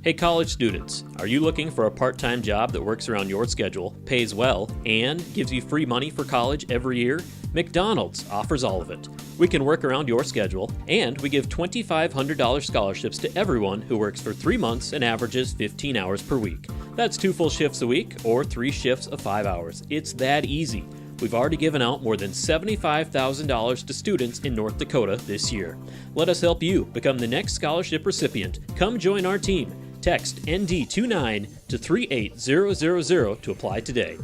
Hey college students, are you looking for a part-time job that works around your schedule, pays well, and gives you free money for college every year? McDonald's offers all of it. We can work around your schedule, and we give $2,500 scholarships to everyone who works for 3 months and averages 15 hours per week. That's 2 full shifts a week or 3 shifts of 5 hours. It's that easy. We've already given out more than $75,000 to students in North Dakota this year. Let us help you become the next scholarship recipient. Come join our team. Text ND29 to 38000 to apply today.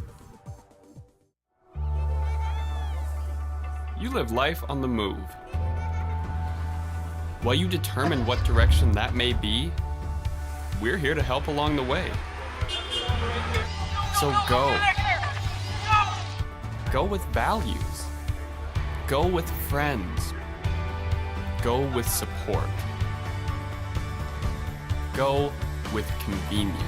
You live life on the move. While you determine what direction that may be, we're here to help along the way. So go. Go with values. Go with friends. Go with support. Go with convenience.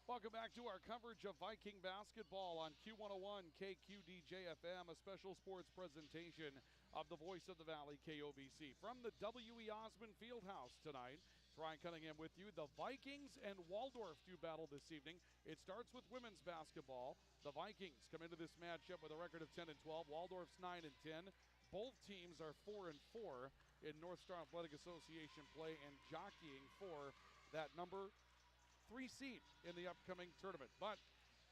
Welcome back to our coverage of Viking basketball on Q101 KQDJ-FM, a special sports presentation of the Voice of the Valley, KOVC. From the W.E. Osmond Fieldhouse tonight, Ryan Cunningham with you. The Vikings and Waldorf do battle this evening. It starts with women's basketball. The Vikings come into this matchup with a record of 10-12. Waldorf's 9-10. Both teams are 4-4 in North Star Athletic Association play and jockeying for that number 3 seed in the upcoming tournament. But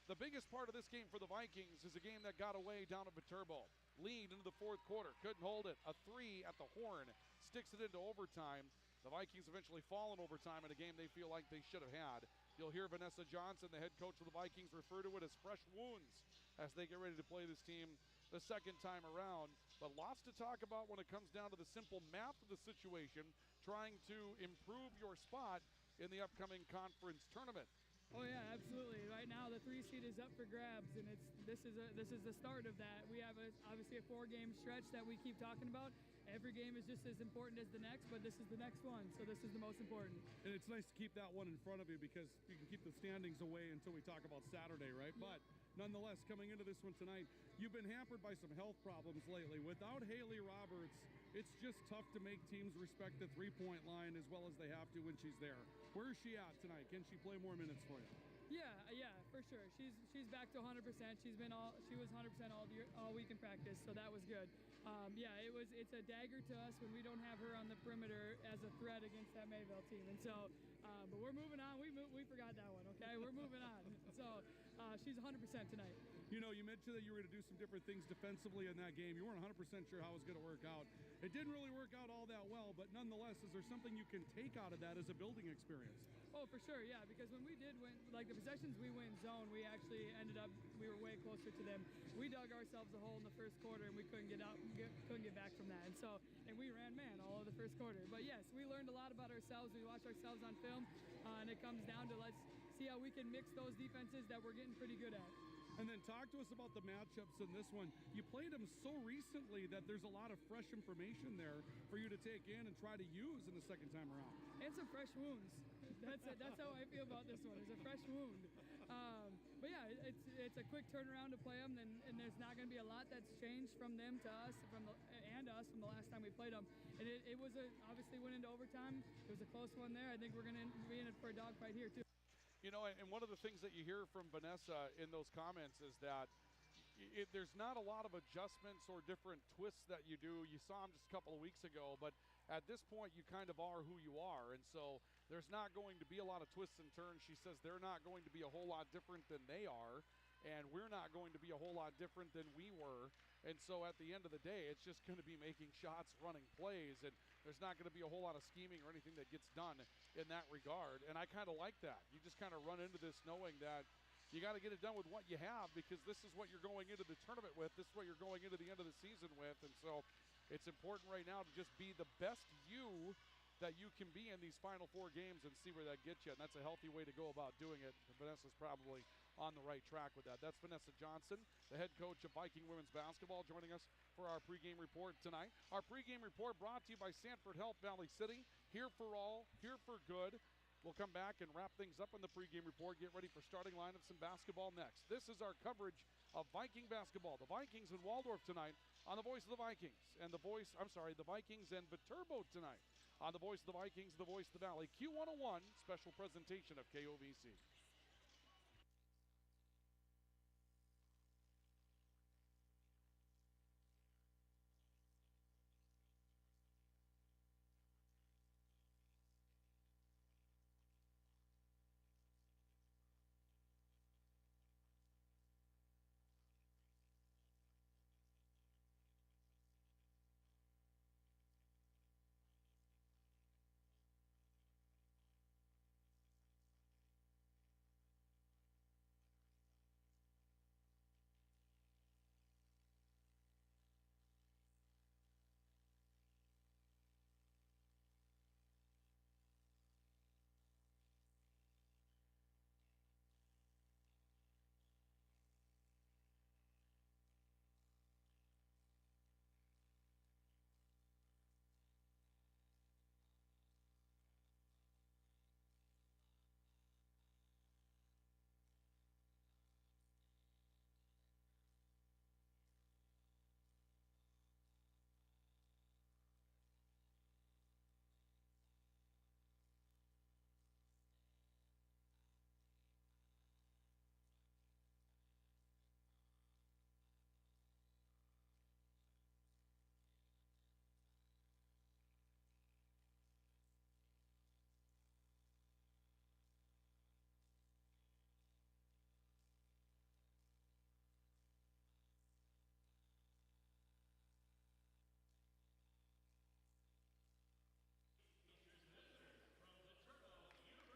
the biggest part of this game for the Vikings is a game that got away down at Viterbo. Lead into the fourth quarter, couldn't hold it. A 3 at the horn, sticks it into overtime. The Vikings eventually fall in overtime in a game they feel like they should have had. You'll hear Vanessa Johnson, the head coach of the Vikings, refer to it as fresh wounds as they get ready to play this team the second time around. But lots to talk about when it comes down to the simple math of the situation, trying to improve your spot in the upcoming conference tournament. Oh yeah, absolutely. Right now the 3 seed is up for grabs, and this is the start of that. We have obviously a 4-game stretch that we keep talking about. Every game is just as important as the next, but this is the next one, so this is the most important. And it's nice to keep that one in front of you because you can keep the standings away until we talk about Saturday, right? Yeah. But nonetheless, coming into this one tonight, you've been hampered by some health problems lately. Without Haley Roberts, it's just tough to make teams respect the three-point line as well as they have to when she's there. Where is she at tonight? Can she play more minutes for you? Yeah, for sure. She's back to 100%. She was 100% all week in practice, so that was good. It's a dagger to us when we don't have her on the perimeter as a threat against that Mayville team. And so, but we're moving on. We forgot that one. Okay, we're moving on. So she's 100% tonight. You know, you mentioned that you were going to do some different things defensively in that game. You weren't 100% sure how it was going to work out. It didn't really work out all that well, but nonetheless, is there something you can take out of that as a building experience? Oh, for sure, yeah, because when we did win, like the possessions we went zone, we actually we were way closer to them. We dug ourselves a hole in the first quarter, and we couldn't get back from that. And we ran man all of the first quarter. But yes, we learned a lot about ourselves. We watched ourselves on film, and it comes down to let's see how we can mix those defenses that we're getting pretty good at. And then talk to us about the matchups in this one. You played them so recently that there's a lot of fresh information there for you to take in and try to use in the second time around. And some fresh wounds. That's how I feel about this one. It's a fresh wound. But yeah, it's a quick turnaround to play them, and there's not going to be a lot that's changed from them to us, from the last time we played them. And it was obviously went into overtime. It was a close one there. I think we're going to be in it for a dogfight here too. You know, and one of the things that you hear from Vanessa in those comments is that there's not a lot of adjustments or different twists that you do. You saw them just a couple of weeks ago, but at this point you kind of are who you are. And so there's not going to be a lot of twists and turns. She says they're not going to be a whole lot different than they are, and we're not going to be a whole lot different than we were. And so at the end of the day, it's just going to be making shots, running plays, and there's not going to be a whole lot of scheming or anything that gets done in that regard. And I kind of like that. You just kind of run into this knowing that you got to get it done with what you have, because this is what you're going into the tournament with. This is what you're going into the end of the season with. And so it's important right now to just be the best you that you can be in these final 4 games and see where that gets you. And that's a healthy way to go about doing it. Vanessa's probably on the right track with that. That's Vanessa Johnson, the head coach of Viking women's basketball, joining us for our pregame report tonight. Our pregame report brought to you by Sanford Health Valley City. Here for all, here for good. We'll come back and wrap things up in the pregame report. Get ready for starting lineups and basketball next. This is our coverage of Viking basketball. The Vikings in Waldorf tonight on the Voice of the Vikings. And the Vikings and Viterbo tonight on the Voice of the Vikings, the Voice of the Valley. Q101, special presentation of KOVC.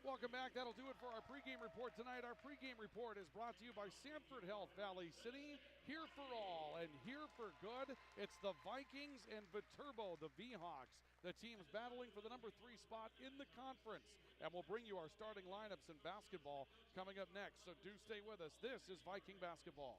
Welcome back. That'll do it for our pregame report tonight. Our pregame report is brought to you by Sanford Health Valley City. Here for all and here for good. It's the Vikings and Viterbo, the V-Hawks. The teams battling for the number 3 spot in the conference. And we'll bring you our starting lineups in basketball coming up next. So do stay with us. This is Viking basketball.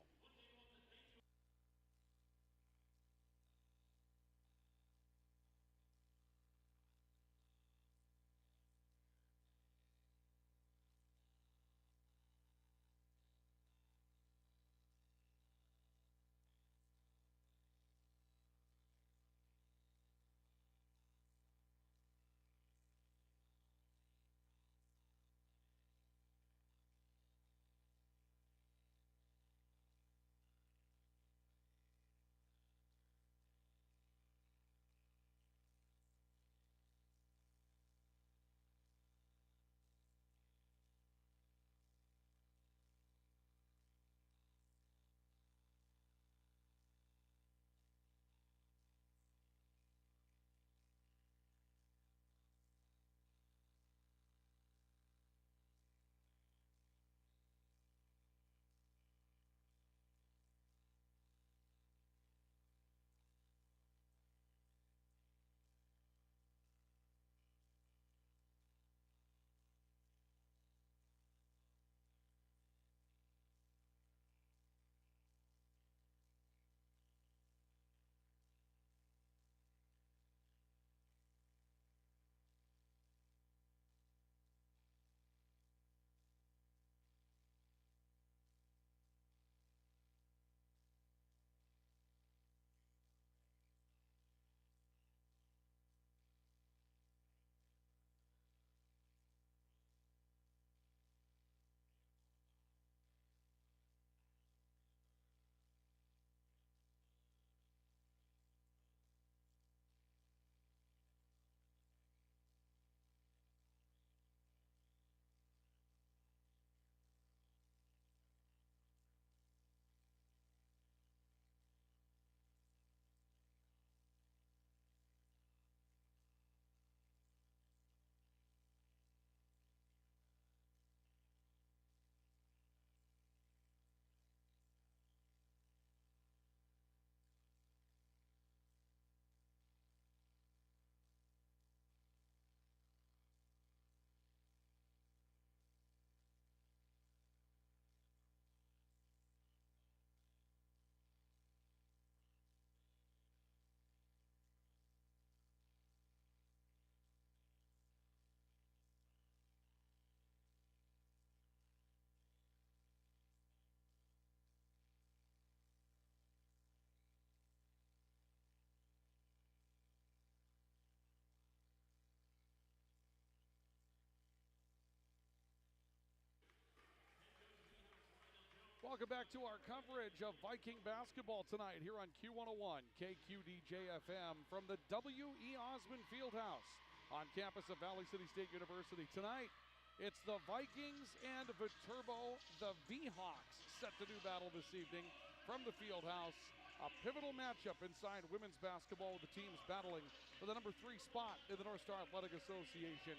Welcome back to our coverage of Viking basketball tonight here on Q101 KQDJ-FM from the W.E. Osmond Fieldhouse on campus of Valley City State University. Tonight, it's the Vikings and Viterbo, the V-Hawks, set to do battle this evening from the Fieldhouse. A pivotal matchup inside women's basketball with the teams battling for the number 3 spot in the North Star Athletic Association.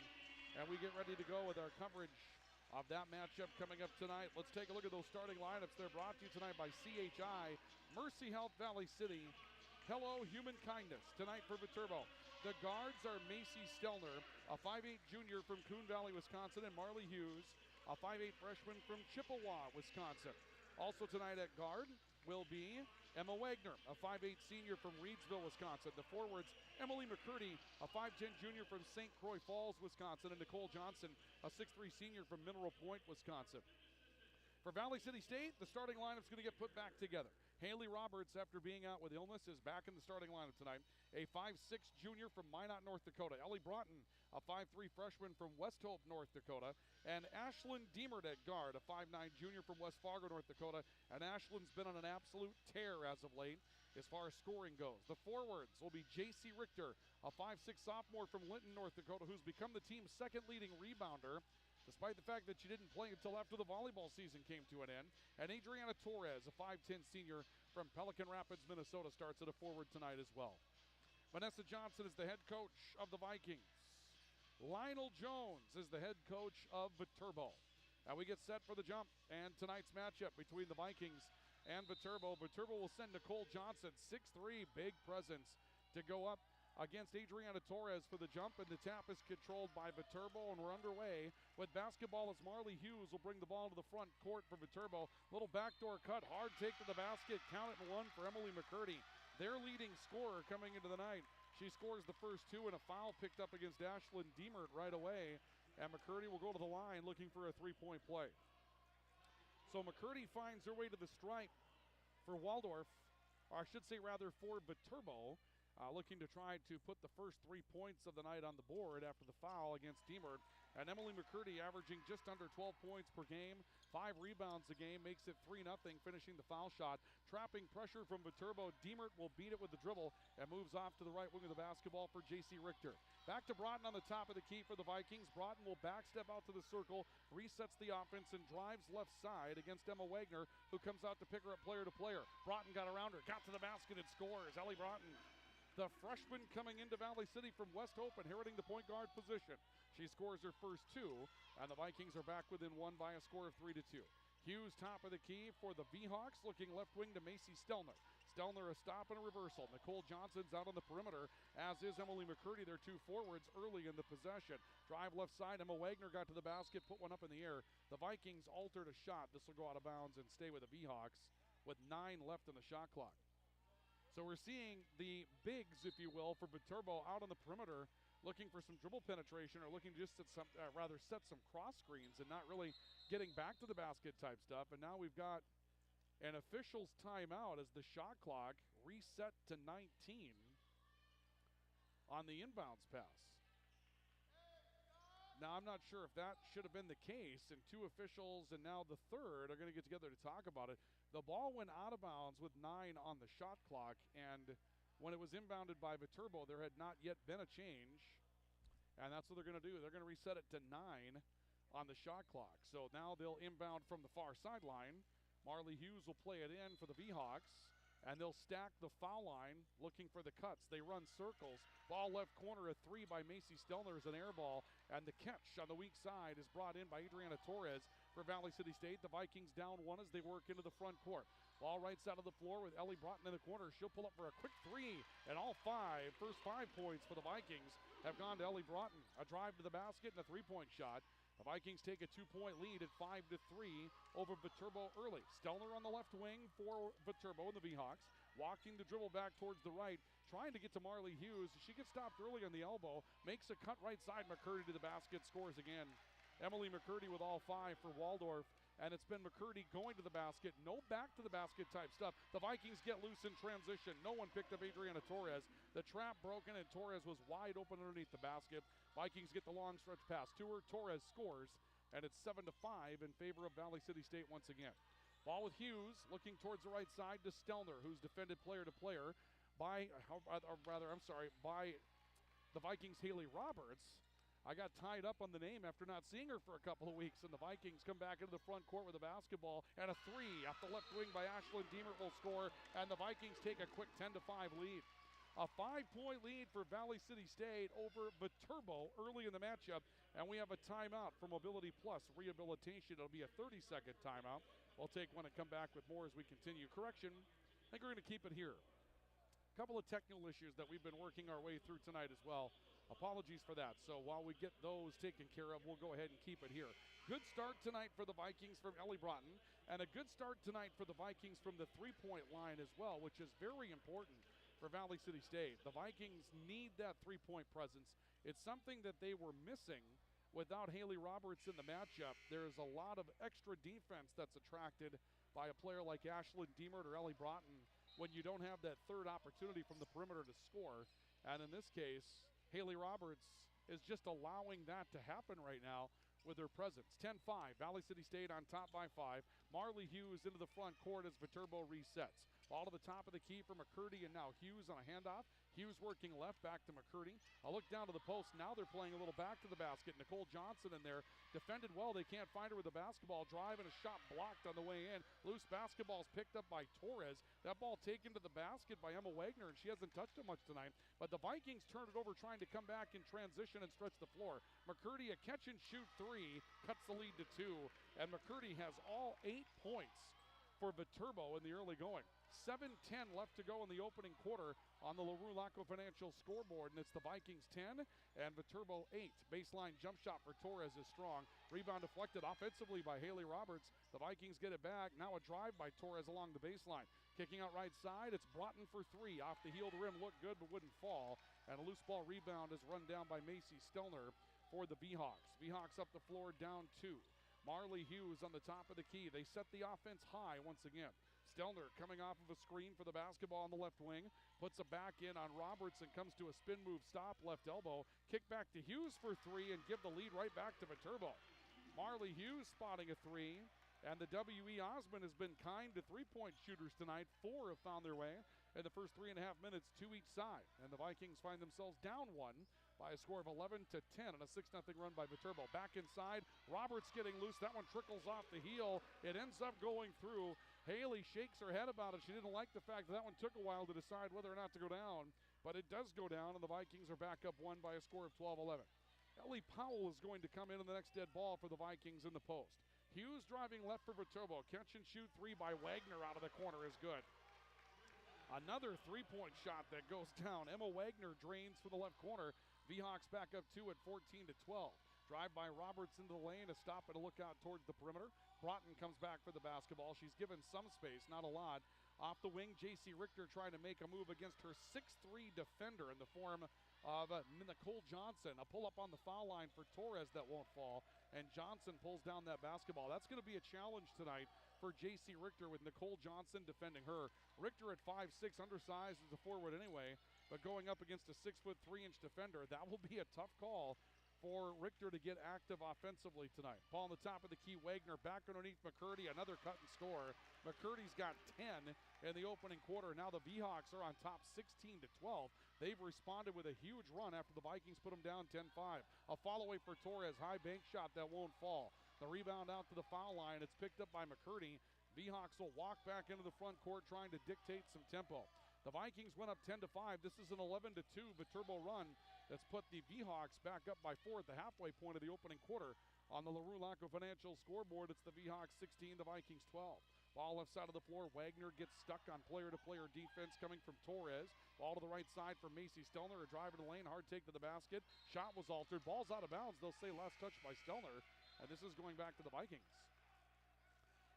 And we get ready to go with our coverage of that matchup coming up tonight. Let's take a look at those starting lineups. They're brought to you tonight by CHI, Mercy Health Valley City, Hello Human Kindness. Tonight for Viterbo, the guards are Macy Stelner, a 5'8 junior from Coon Valley, Wisconsin, and Marley Hughes, a 5'8 freshman from Chippewa, Wisconsin. Also tonight at guard will be Emma Wagner, a 5'8 senior from Reedsville, Wisconsin. The forwards, Emily McCurdy, a 5'10 junior from St. Croix Falls, Wisconsin, and Nicole Johnson, a 6'3 senior from Mineral Point, Wisconsin. For Valley City State, the starting lineup's going to get put back together. Haley Roberts, after being out with illness, is back in the starting lineup tonight. A 5'6 junior from Minot, North Dakota. Ellie Broughton, a 5'3 freshman from West Hope, North Dakota. And Ashlyn Diemert at guard, a 5'9 junior from West Fargo, North Dakota. And Ashlyn's been on an absolute tear as of late as far as scoring goes. The forwards will be J.C. Richter, a 5'6 sophomore from Linton, North Dakota, who's become the team's second leading rebounder, despite the fact that she didn't play until after the volleyball season came to an end. And Adriana Torres, a 5'10 senior from Pelican Rapids, Minnesota, starts at a forward tonight as well. Vanessa Johnson is the head coach of the Vikings. Lionel Jones is the head coach of Viterbo. Now we get set for the jump and tonight's matchup between the Vikings and Viterbo. Viterbo will send Nicole Johnson, 6'3", big presence, to go up against Adriana Torres for the jump, and the tap is controlled by Viterbo, and we're underway with basketball as Marley Hughes will bring the ball to the front court for Viterbo. Little backdoor cut, hard take to the basket, count it and one for Emily McCurdy, their leading scorer coming into the night. She scores the first two, and a foul picked up against Ashlyn Diemert right away, and McCurdy will go to the line looking for a three-point play. So McCurdy finds her way to the stripe for Waldorf, or I should say rather for Viterbo, looking to try to put the first 3 points of the night on the board after the foul against Diemert. And Emily McCurdy averaging just under 12 points per game, 5 rebounds a game, makes it 3-0, finishing the foul shot. Trapping pressure from Viterbo, Diemert will beat it with the dribble and moves off to the right wing of the basketball for J.C. Richter. Back to Broughton on the top of the key for the Vikings. Broughton will backstep out to the circle, resets the offense, and drives left side against Emma Wagner, who comes out to pick her up player to player. Broughton got around her, got to the basket, and scores. Ellie Broughton, the freshman coming into Valley City from West Hope, inheriting the point guard position. She scores her first two, and the Vikings are back within one by a score of 3-2. Hughes top of the key for the V-Hawks, looking left wing to Macy Stelner. Stelner a stop and a reversal. Nicole Johnson's out on the perimeter, as is Emily McCurdy, their two forwards early in the possession. Drive left side, Emma Wagner got to the basket, put one up in the air. The Vikings altered a shot. This will go out of bounds and stay with the V-Hawks with 9 left in the shot clock. So we're seeing the bigs, if you will, for Viterbo out on the perimeter, looking for some dribble penetration or looking just at some, set some cross screens and not really getting back to the basket type stuff. And now we've got an official's timeout as the shot clock reset to 19 on the inbounds pass. Now, I'm not sure if that should have been the case, and 2 officials and now the third are going to get together to talk about it. The ball went out of bounds with 9 on the shot clock, and when it was inbounded by Viterbo, there had not yet been a change, and that's what they're going to do. They're going to reset it to 9 on the shot clock. So now they'll inbound from the far sideline. Marley Hughes will play it in for the V-Hawks, and they'll stack the foul line looking for the cuts. They run circles. Ball left corner, a 3 by Macy Stelner is an air ball, and the catch on the weak side is brought in by Adriana Torres for Valley City State. The Vikings down 1 as they work into the front court. Ball right side of the floor with Ellie Broughton in the corner. She'll pull up for a quick 3, and all 5, first 5 points for the Vikings have gone to Ellie Broughton. A drive to the basket and a 3-point shot. The Vikings take a 2-point lead at 5-3 over Viterbo early. Stelner on the left wing for Viterbo and the V-Hawks. Walking the dribble back towards the right, trying to get to Marley Hughes. She gets stopped early on the elbow, makes a cut right side. McCurdy to the basket, scores again. Emily McCurdy with all 5 for Waldorf, and it's been McCurdy going to the basket. No back to the basket type stuff. The Vikings get loose in transition. No one picked up Adriana Torres. The trap broken, and Torres was wide open underneath the basket. Vikings get the long stretch pass to her. Torres scores, and it's 7-5 in favor of Valley City State once again. Ball with Hughes, looking towards the right side to Stelner, who's defended player to player by the Vikings' Haley Roberts. I got tied up on the name after not seeing her for a couple of weeks, and the Vikings come back into the front court with a basketball, and a three off the left wing by Ashlyn Deemert will score, and the Vikings take a quick 10-5 lead. A 5-point lead for Valley City State over Viterbo early in the matchup, and we have a timeout for Mobility Plus Rehabilitation. It'll be a 30-second timeout. We'll take one and come back with more as we continue. Correction, I think we're going to keep it here. A couple of technical issues that we've been working our way through tonight as well. Apologies for that. So while we get those taken care of, we'll go ahead and keep it here. Good start tonight for the Vikings from Ellie Broughton, and a good start tonight for the Vikings from the three-point line as well, which is very important for Valley City State. The Vikings need that three-point presence. It's something that they were missing without Haley Roberts in the matchup. There's a lot of extra defense that's attracted by a player like Ashlyn Deemert or Ellie Broughton when you don't have that third opportunity from the perimeter to score. And in this case, Haley Roberts is just allowing that to happen right now with her presence. 10-5, Valley City State on top by 5. Marley Hughes into the front court as Viterbo resets. Ball to the top of the key for McCurdy, and now Hughes on a handoff. Hughes working left, back to McCurdy. A look down to the post. Now they're playing a little back to the basket. Nicole Johnson in there. Defended well. They can't find her with the basketball. Drive and a shot blocked on the way in. Loose basketball's picked up by Torres. That ball taken to the basket by Emma Wagner, and she hasn't touched it much tonight. But the Vikings turn it over, trying to come back in transition and stretch the floor. McCurdy, a catch and shoot three, cuts the lead to 2. And McCurdy has all 8 points for Viterbo in the early going. 7:10 left to go in the opening quarter on the LaRue Laco Financial scoreboard, and it's the Vikings 10 and Viterbo 8. Baseline jump shot for Torres is strong. Rebound deflected offensively by Haley Roberts. The Vikings get it back. Now a drive by Torres along the baseline. Kicking out right side, it's Broughton for 3. Off the heel of the rim, looked good but wouldn't fall. And a loose ball rebound is run down by Macy Stelner for the Beehawks. Beehawks up the floor, down 2. Marley Hughes on the top of the key. They set the offense high once again. Stelner coming off of a screen for the basketball on the left wing. Puts a back in on Roberts and comes to a spin move stop, left elbow. Kick back to Hughes for 3 and give the lead right back to Viterbo. Marley Hughes spotting a 3. And the W.E. Osmond has been kind to three-point shooters tonight. 4 have found their way in the first 3.5 minutes, 2 each side. And the Vikings find themselves down 1 by a score of 11-10 and a 6-0 run by Viterbo. Back inside, Roberts getting loose. That one trickles off the heel. It ends up going through. Haley shakes her head about it. She didn't like the fact that one took a while to decide whether or not to go down. But it does go down, and the Vikings are back up 1 by a score of 12-11. Ellie Powell is going to come in on the next dead ball for the Vikings in the post. Hughes driving left for Viterbo. Catch and shoot 3 by Wagner out of the corner is good. Another three-point shot that goes down. Emma Wagner drains for the left corner. Seahawks back up 2 at 14-12. Drive by Roberts into the lane, a stop and a look out towards the perimeter. Broughton comes back for the basketball. She's given some space, not a lot. Off the wing, J.C. Richter trying to make a move against her 6'3 defender in the form of Nicole Johnson. A pull-up on the foul line for Torres that won't fall, and Johnson pulls down that basketball. That's going to be a challenge tonight for J.C. Richter with Nicole Johnson defending her. Richter at 5'6", undersized as a forward anyway, but going up against a 6'3" defender, that will be a tough call for Richter to get active offensively tonight. Ball on the top of the key, Wagner back underneath McCurdy, another cut and score. McCurdy's got 10 in the opening quarter. Now the Seahawks are on top 16-12. They've responded with a huge run after the Vikings put them down 10-5. A follow-away for Torres, high bank shot that won't fall. The rebound out to the foul line, it's picked up by McCurdy. Seahawks will walk back into the front court trying to dictate some tempo. The Vikings went up 10-5. This is an 11-2 Viterbo run that's put the Seahawks back up by 4 at the halfway point of the opening quarter. On the LaRue Laco Financial scoreboard, it's the Seahawks 16, the Vikings 12. Ball left side of the floor. Wagner gets stuck on player-to-player defense coming from Torres. Ball to the right side for Macy Stelner. A drive in the lane, hard take to the basket. Shot was altered. Ball's out of bounds. They'll say last touch by Stelner. And this is going back to the Vikings.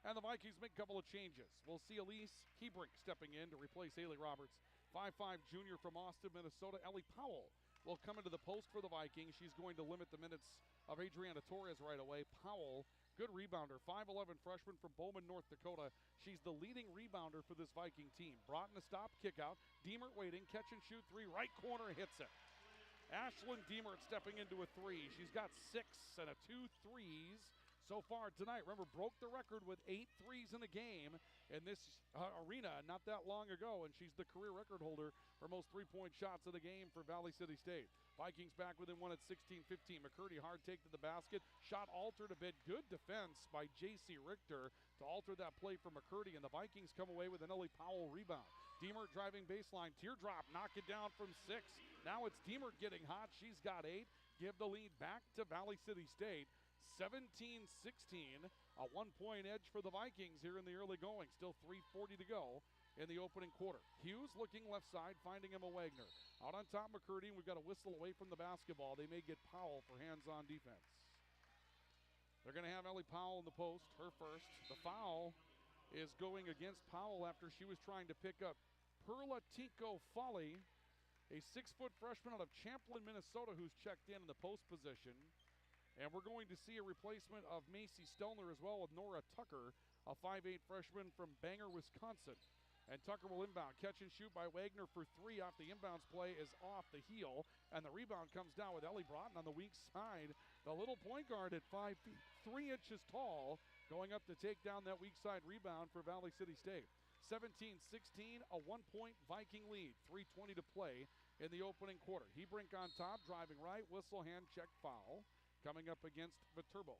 And the Vikings make a couple of changes. We'll see Elise Hebrink stepping in to replace Haley Roberts. 5'5" junior from Austin, Minnesota. Ellie Powell will come into the post for the Vikings. She's going to limit the minutes of Adriana Torres right away. Powell, good rebounder, 5'11" freshman from Bowman, North Dakota. She's the leading rebounder for this Viking team. Broughton a stop, kick out. Deemert waiting, catch and shoot 3, right corner, hits it. Ashlyn Deemert stepping into a 3. She's got 6 and 2 threes so far tonight. Remember, broke the record with 8 threes in a game in this arena not that long ago, and she's the career record holder for most three-point shots of the game for Valley City State. Vikings back within one at 16-15. McCurdy hard take to the basket. Shot altered a bit. Good defense by J.C. Richter to alter that play for McCurdy, and the Vikings come away with an Ellie Powell rebound. Deemer driving baseline. Teardrop, knock it down from 6. Now it's Deemer getting hot. She's got 8. Give the lead back to Valley City State. 17-16, a 1-point edge for the Vikings here in the early going. Still 3:40 to go in the opening quarter. Hughes looking left side, finding Emma Wagner. Out on top, McCurdy, we've got a whistle away from the basketball. They may get Powell for hands-on defense. They're going to have Ellie Powell in the post, her first. The foul is going against Powell after she was trying to pick up Perla Tico Folly, a 6-foot freshman out of Champlin, Minnesota, who's checked in the post position. And we're going to see a replacement of Macy Stelner as well with Nora Tucker, a 5'8 freshman from Bangor, Wisconsin. And Tucker will inbound. Catch and shoot by Wagner for 3 off the inbounds play is off the heel. And the rebound comes down with Ellie Broughton on the weak side. The little point guard at 5 feet, 3 inches tall, going up to take down that weak side rebound for Valley City State. 17-16, a 1-point Viking lead. 3:20 to play in the opening quarter. Hebrink on top, driving right, whistle, hand check, foul. Coming up against Viterbo.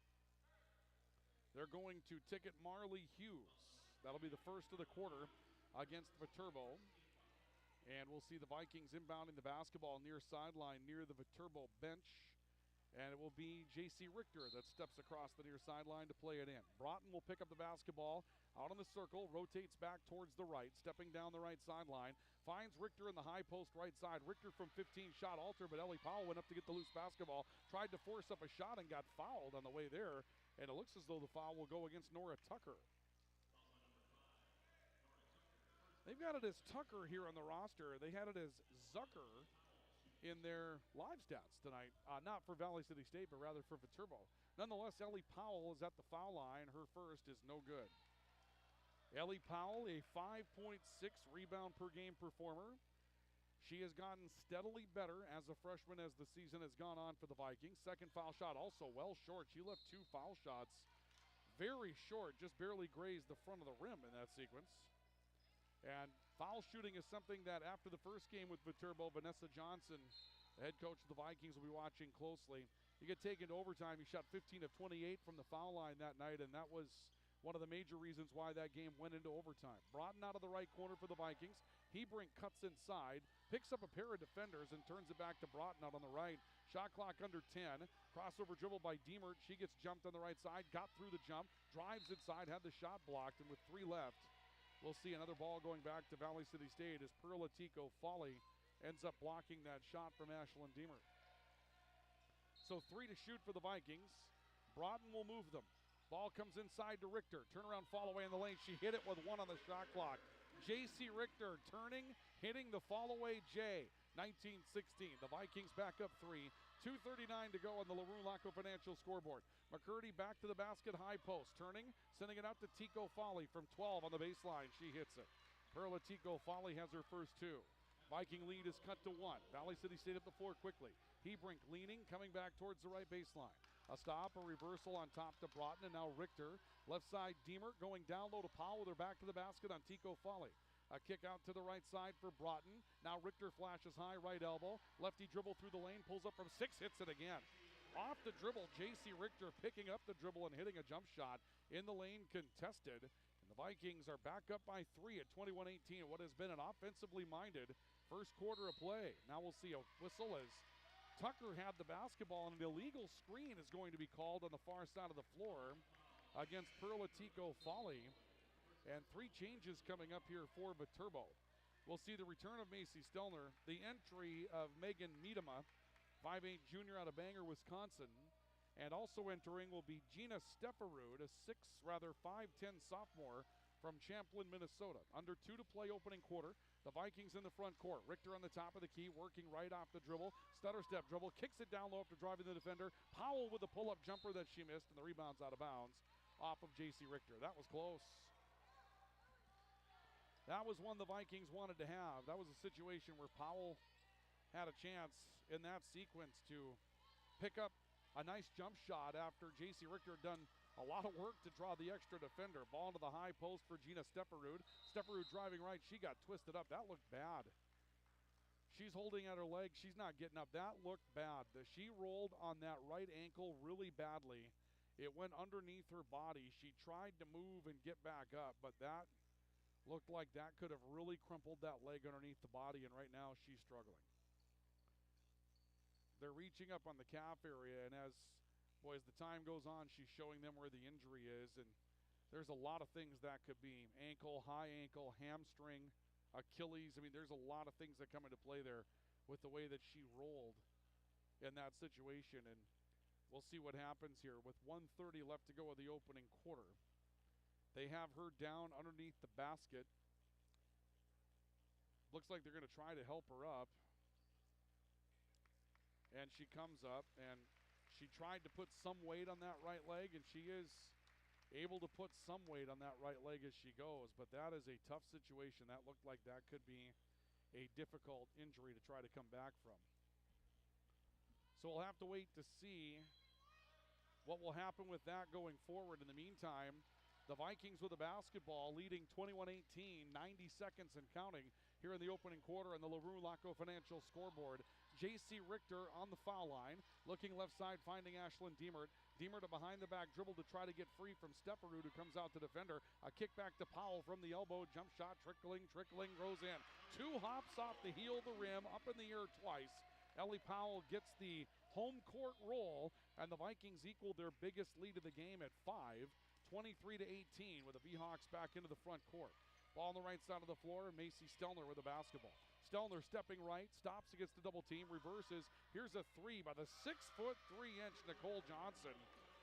They're going to ticket Marley Hughes. That'll be the first of the quarter against Viterbo. And we'll see the Vikings inbounding the basketball near sideline, near the Viterbo bench. And it will be J.C. Richter that steps across the near sideline to play it in. Broughton will pick up the basketball out on the circle, rotates back towards the right, stepping down the right sideline, finds Richter in the high post right side. Richter from 15 shot alter, but Ellie Powell went up to get the loose basketball, tried to force up a shot and got fouled on the way there. And it looks as though the foul will go against Nora Tucker. They've got it as Tucker here on the roster. They had it as Zucker in their live stats tonight. Not for Valley City State, but rather for Viterbo. Nonetheless, Ellie Powell is at the foul line. Her first is no good. Ellie Powell, a 5.6 rebound per game performer. She has gotten steadily better as a freshman as the season has gone on for the Vikings. Second foul shot also well short. She left 2 foul shots very short, just barely grazed the front of the rim in that sequence. And foul shooting is something that after the first game with Viterbo, Vanessa Johnson, the head coach of the Vikings, will be watching closely. You get taken to overtime. He shot 15 of 28 from the foul line that night, and that was one of the major reasons why that game went into overtime. Broughton out of the right corner for the Vikings. Hebrink cuts inside, picks up a pair of defenders, and turns it back to Broughton out on the right. Shot clock under 10. Crossover dribble by Deemer. She gets jumped on the right side, got through the jump, drives inside, had the shot blocked, and with 3 left, we'll see another ball going back to Valley City State as Perla Tico Folly ends up blocking that shot from Ashlyn Deemer. So 3 to shoot for the Vikings. Broughton will move them. Ball comes inside to Richter. Turnaround fall away in the lane. She hit it with 1 on the shot clock. J.C. Richter turning, hitting the fall away J. 19-16. The Vikings back up 3. 2:39 to go on the LaRue Laco Financial scoreboard. McCurdy back to the basket, high post. Turning, sending it out to Tico Folly from 12 on the baseline. She hits it. Perla Tico Folly has her first 2. Viking lead is cut to 1. Valley City State up the floor quickly. Hebrink leaning, coming back towards the right baseline. A stop, a reversal on top to Broughton, and now Richter. Left side, Deemer going down low to Powell with her back to the basket on Tico Folly. A kick out to the right side for Broughton. Now Richter flashes high, right elbow. Lefty dribble through the lane, pulls up from 6, hits it again. Off the dribble, J.C. Richter picking up the dribble and hitting a jump shot in the lane contested. And the Vikings are back up by 3 at 21-18. What has been an offensively minded first quarter of play. Now we'll see a whistle as Tucker had the basketball, and an illegal screen is going to be called on the far side of the floor against Perla Tico Folly. And 3 changes coming up here for Viterbo. We'll see the return of Macy Stelner, the entry of Megan Miedema, 5'8 junior out of Bangor, Wisconsin. And also entering will be Gina Stefarud, a 5'10 sophomore from Champlin, Minnesota. Under 2 to play opening quarter. The Vikings in the front court. Richter on the top of the key, working right off the dribble. Stutter step dribble, kicks it down low after driving the defender. Powell with a pull-up jumper that she missed, and the rebound's out of bounds off of J.C. Richter. That was close. That was one the Vikings wanted to have. That was a situation where Powell had a chance in that sequence to pick up a nice jump shot after J.C. Richter had done A lot of work to draw the extra defender. Ball into the high post for Gina Stepperud. Stepperud driving right. She got twisted up. That looked bad. She's holding at her leg. She's not getting up. That looked bad. She rolled on that right ankle really badly. It went underneath her body. She tried to move and get back up, but that looked like that could have really crumpled that leg underneath the body, and right now she's struggling. They're reaching up on the calf area, and as the time goes on, she's showing them where the injury is, and there's a lot of things that could be. Ankle, high ankle, hamstring, Achilles. I mean, there's a lot of things that come into play there with the way that she rolled in that situation, and we'll see what happens here. With 1:30 left to go of the opening quarter, they have her down underneath the basket. Looks like they're going to try to help her up. And she comes up, and she tried to put some weight on that right leg, and she is able to put some weight on that right leg as she goes. But that is a tough situation. That looked like that could be a difficult injury to try to come back from. So we'll have to wait to see what will happen with that going forward. In the meantime, the Vikings with the basketball, leading 21-18, 90 seconds and counting here in the opening quarter on the LaRue Laco Financial scoreboard. J.C. Richter on the foul line, looking left side, finding Ashlyn Diemert. Diemert a behind-the-back dribble to try to get free from Stepperud, who comes out to defender. A kick back to Powell from the elbow. Jump shot, trickling, goes in. 2 hops off the heel of the rim, up in the air twice. Ellie Powell gets the home court roll, and the Vikings equal their biggest lead of the game at 5. 23-18 with the V-Hawks back into the front court. Ball on the right side of the floor, Macy Stelner with the basketball. Stelner stepping right, stops against the double team, reverses. Here's a 3 by the 6'3" Nicole Johnson.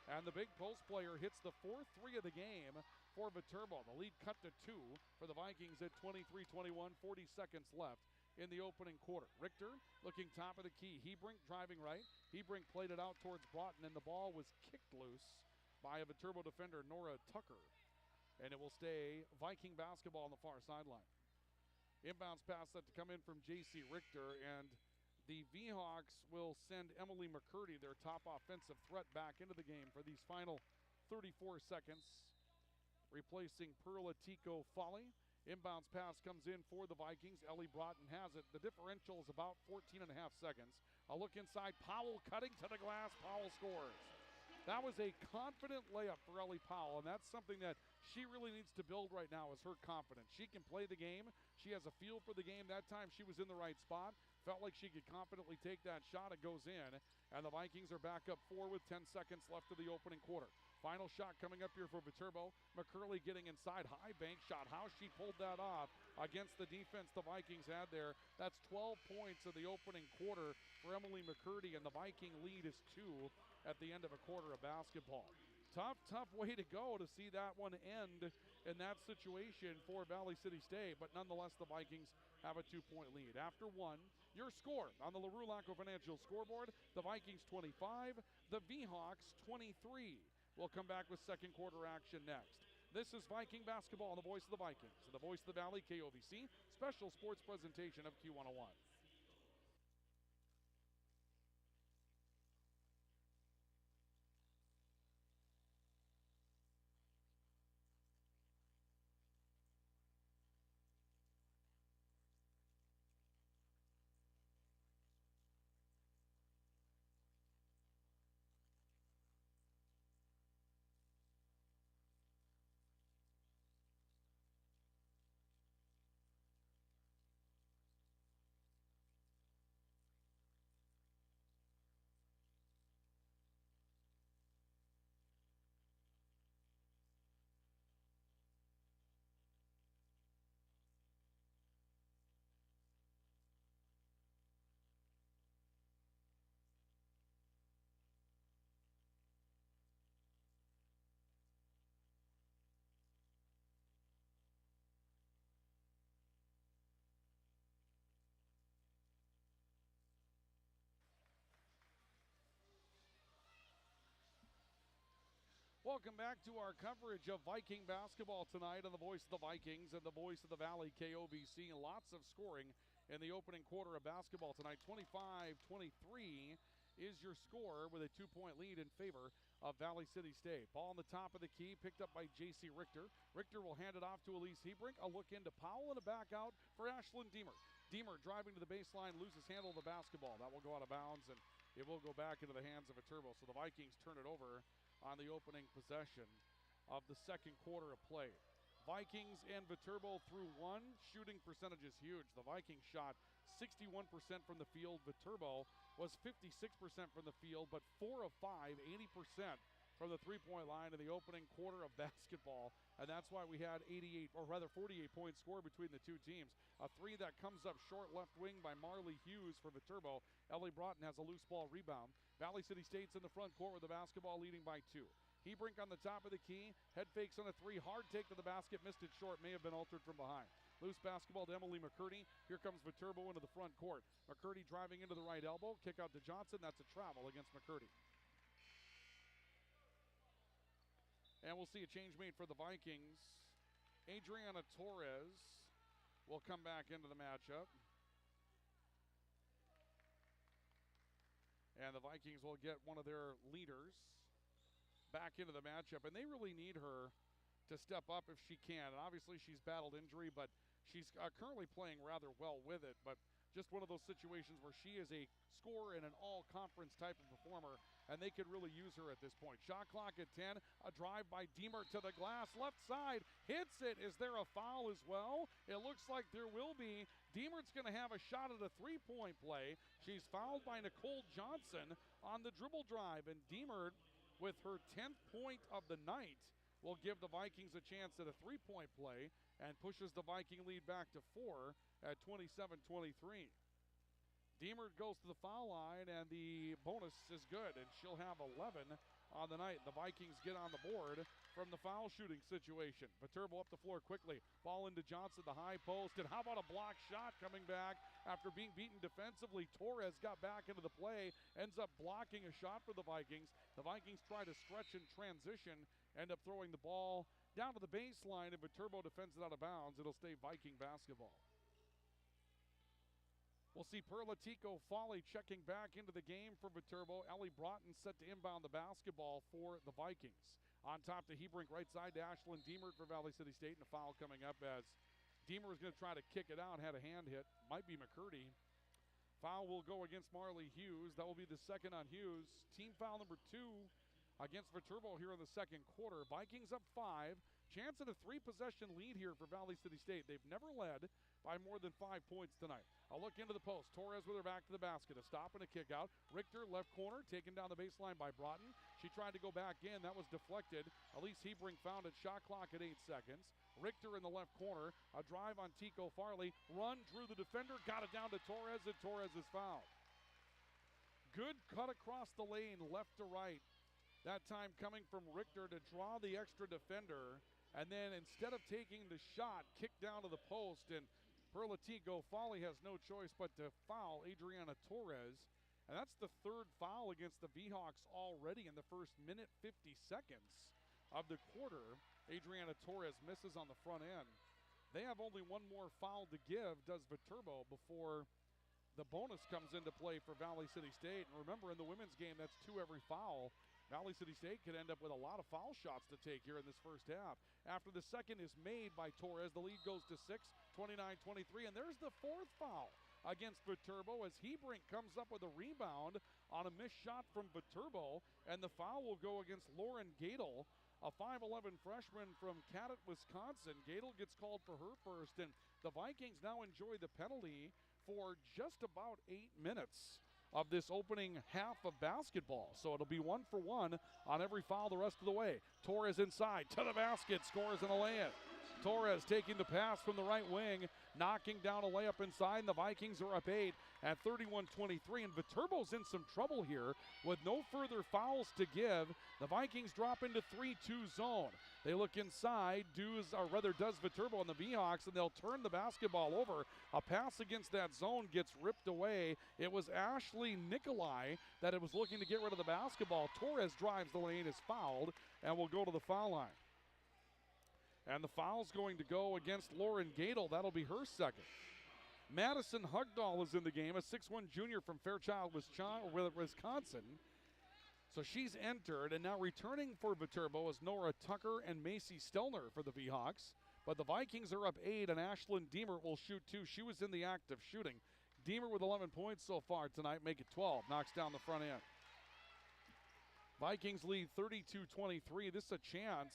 And the big post player hits the 4th 3 of the game for Viterbo. The lead cut to 2 for the Vikings at 23-21, 40 seconds left in the opening quarter. Richter looking top of the key. Hebrink driving right. Hebrink played it out towards Broughton, and the ball was kicked loose by a Viterbo defender, Nora Tucker. And it will stay Viking basketball on the far sideline. Inbounds pass set to come in from J.C. Richter, and the V-Hawks will send Emily McCurdy, their top offensive threat, back into the game for these final 34 seconds, replacing Perla Tico Folly. Inbounds pass comes in for the Vikings. Ellie Broughton has it. The differential is about 14.5 seconds. A look inside. Powell cutting to the glass. Powell scores. That was a confident layup for Ellie Powell, and that's something that she really needs to build right now, is her confidence. She can play the game. She has a feel for the game. That time she was in the right spot. Felt like she could confidently take that shot. It goes in, and the Vikings are back up 4 with 10 seconds left of the opening quarter. Final shot coming up here for Viterbo. McCurley getting inside. High bank shot. How she pulled that off against the defense the Vikings had there. That's 12 points of the opening quarter for Emily McCurdy, and the Viking lead is 2 at the end of a quarter of basketball. Tough way to go to see that one end in that situation for Valley City State, but nonetheless the Vikings have a 2-point lead. After 1, your score on the LaRue Laco Financial scoreboard, the Vikings 25, the V-Hawks 23. We'll come back with second quarter action next. This is Viking basketball on the voice of the Vikings, the voice of the Valley, KOVC, special sports presentation of Q101. Welcome back to our coverage of Viking basketball tonight on the voice of the Vikings and the voice of the Valley, KOVC. Lots of scoring in the opening quarter of basketball tonight. 25-23 is your score with a 2-point lead in favor of Valley City State. Ball on the top of the key, picked up by J.C. Richter. Richter will hand it off to Elise Hebrink. A look into Powell and a back out for Ashlyn Deemer. Deemer driving to the baseline, loses handle of the basketball. That will go out of bounds, and it will go back into the hands of Viterbo. So the Vikings turn it over on the opening possession of the second quarter of play. Vikings and Viterbo through one. Shooting percentage is huge. The Vikings shot 61% from the field. Viterbo was 56% from the field, but 4 of 5, 80% from the three-point line in the opening quarter of basketball. And that's why we had 48 points scored between the two teams. A three that comes up short left wing by Marley Hughes for Viterbo. Ellie Broughton has a loose ball rebound. Valley City State's in the front court with the basketball leading by 2. Hebrink on the top of the key. Head fakes on a three. Hard take to the basket. Missed it short. May have been altered from behind. Loose basketball to Emily McCurdy. Here comes Viterbo into the front court. McCurdy driving into the right elbow. Kick out to Johnson. That's a travel against McCurdy. And we'll see a change made for the Vikings. Adriana Torres will come back into the matchup. And the Vikings will get one of their leaders back into the matchup. And they really need her to step up if she can. And obviously she's battled injury, but she's currently playing rather well with it. But just one of those situations where she is a scorer and an all-conference type of performer, and they could really use her at this point. Shot clock at 10. A drive by Deemer to the glass. Left side. Hits it. Is there a foul as well? It looks like there will be. Deemer's going to have a shot at a three-point play. She's fouled by Nicole Johnson on the dribble drive. And Deemer, with her 10th point of the night, will give the Vikings a chance at a three-point play and pushes the Viking lead back to 4 at 27-23. Deemer goes to the foul line, and the bonus is good, and she'll have 11 on the night. The Vikings get on the board from the foul shooting situation. Viterbo up the floor quickly. Ball into Johnson, the high post, and how about a block shot coming back after being beaten defensively? Torres got back into the play, ends up blocking a shot for the Vikings. The Vikings try to stretch and transition, end up throwing the ball down to the baseline, and Viterbo defends it out of bounds. It'll stay Viking basketball. We'll see Perla Tico Folly checking back into the game for Viterbo. Ellie Broughton set to inbound the basketball for the Vikings. On top to Hebrink, right side to Ashlyn Deemer for Valley City State, and a foul coming up as Deemer was going to try to kick it out, had a hand hit. Might be McCurdy. Foul will go against Marley Hughes. That will be the second on Hughes. Team foul number 2 against Viterbo here in the second quarter. Vikings up 5. Chance at a 3-possession lead here for Valley City State. They've never led by more than 5 points tonight. A look into the post. Torres with her back to the basket. A stop and a kick out. Richter, left corner, taken down the baseline by Broughton. She tried to go back in. That was deflected. Elise Hebrink found it. Shot clock at 8 seconds. Richter in the left corner. A drive on Tico Farley. Run, drew the defender, got it down to Torres, and Torres is fouled. Good cut across the lane, left to right. That time coming from Richter to draw the extra defender. And then instead of taking the shot, kicked down to the post, and Perla Tico Folly has no choice but to foul Adriana Torres. And that's the third foul against the V-Hawks already in the first minute 50 seconds of the quarter. Adriana Torres misses on the front end. They have only one more foul to give, does Viterbo, before the bonus comes into play for Valley City State. And remember, in the women's game, that's 2 every foul. Valley City State could end up with a lot of foul shots to take here in this first half. After the second is made by Torres, the lead goes to 6, 29-23, and there's the 4th foul against Viterbo as Hebrink comes up with a rebound on a missed shot from Viterbo, and the foul will go against Lauren Gadel, a 5'11 freshman from Cadott, Wisconsin. Gadel gets called for her first, and the Vikings now enjoy the penalty for just about 8 minutes of this opening half of basketball. So it'll be 1 for 1 on every foul the rest of the way. Torres inside to the basket, scores in a layup. Torres taking the pass from the right wing, knocking down a layup inside, and the Vikings are up 8 at 31-23, and Viterbo's in some trouble here with no further fouls to give. The Vikings drop into 3-2 zone. They look inside, does Viterbo on the V-Hawks, and they'll turn the basketball over. A pass against that zone gets ripped away. It was Ashley Nikolai that was looking to get rid of the basketball. Torres drives the lane, is fouled, and will go to the foul line. And the foul's going to go against Lauren Gadel. That'll be her second. Madison Hugdahl is in the game, a 6'1 junior from Fairchild, Wisconsin. So she's entered, and now returning for Viterbo is Nora Tucker and Macy Stelner for the V-Hawks. But the Vikings are up 8, and Ashlyn Deemer will shoot 2. She was in the act of shooting. Deemer with 11 points so far tonight, make it 12. Knocks down the front end. Vikings lead 32-23. This is a chance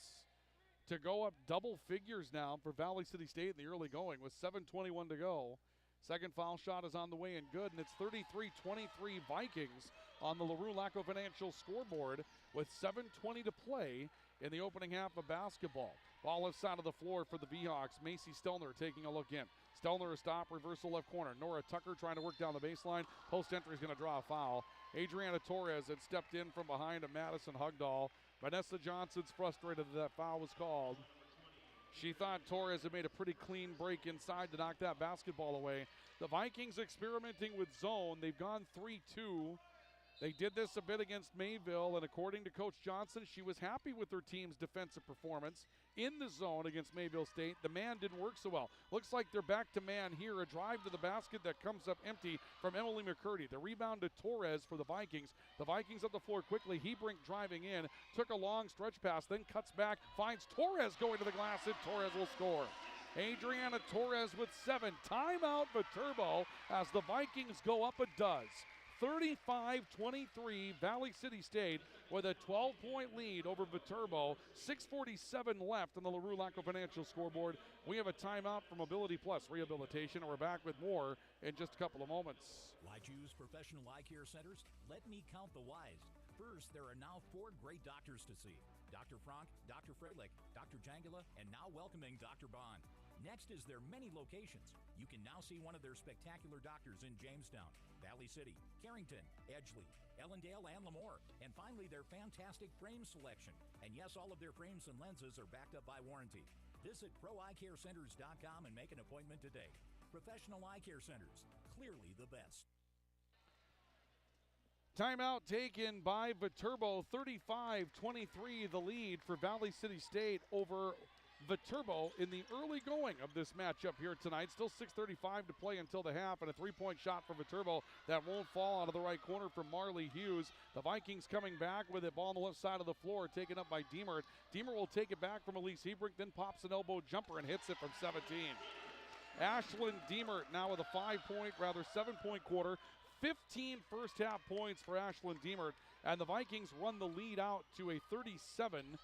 to go up double figures now for Valley City State in the early going with 7:21 to go. Second foul shot is on the way and good, and it's 33-23 Vikings on the LaRue Lacko Financial scoreboard with 7:20 to play in the opening half of basketball. Ball left side of the floor for the V-Hawks. Macy Stelner taking a look in. Stelner a stop, reversal left corner. Nora Tucker trying to work down the baseline. Post entry is going to draw a foul. Adriana Torres had stepped in from behind of Madison Hugdahl. Vanessa Johnson's frustrated that that foul was called. She thought Torres had made a pretty clean break inside to knock that basketball away. The Vikings experimenting with zone. They've gone 3-2. They did this a bit against Mayville, and according to Coach Johnson, she was happy with her team's defensive performance in the zone against Mayville State. The man didn't work so well. Looks like they're back to man here. A drive to the basket that comes up empty from Emily McCurdy. The rebound to Torres for the Vikings. The Vikings up the floor quickly. Hebrink driving in, took a long stretch pass, then cuts back, finds Torres going to the glass, and Torres will score. Adriana Torres with 7. Timeout Viterbo as the Vikings go up a dozen. 35-23, Valley City State with a 12-point lead over Viterbo. 6:47 left on the LaRue Lacko Financial scoreboard. We have a timeout for Mobility Plus Rehabilitation, and we're back with more in just a couple of moments. Why choose professional eye care centers? Let me count the whys. First, there are now 4 great doctors to see. Dr. Frank, Dr. Fredlich, Dr. Jangula, and now welcoming Dr. Bond. Next is their many locations. You can now see one of their spectacular doctors in Jamestown, Valley City, Carrington, Edgeley, Ellendale, and Lemoore. And finally, their fantastic frame selection. And yes, all of their frames and lenses are backed up by warranty. Visit ProEyeCareCenters.com and make an appointment today. Professional Eye Care Centers, clearly the best. Timeout taken by Viterbo. 35-23 the lead for Valley City State over Viterbo in the early going of this matchup here tonight. Still 6:35 to play until the half, and a three-point shot for Viterbo that won't fall out of the right corner from Marley Hughes. The Vikings coming back with it, ball on the left side of the floor, taken up by Deemer. Deemer will take it back from Elise Hebrink, then pops an elbow jumper and hits it from 17. Ashlyn Deemer now with a 7-point quarter. 15 first half points for Ashlyn Deemer, and the Vikings run the lead out to a 37-23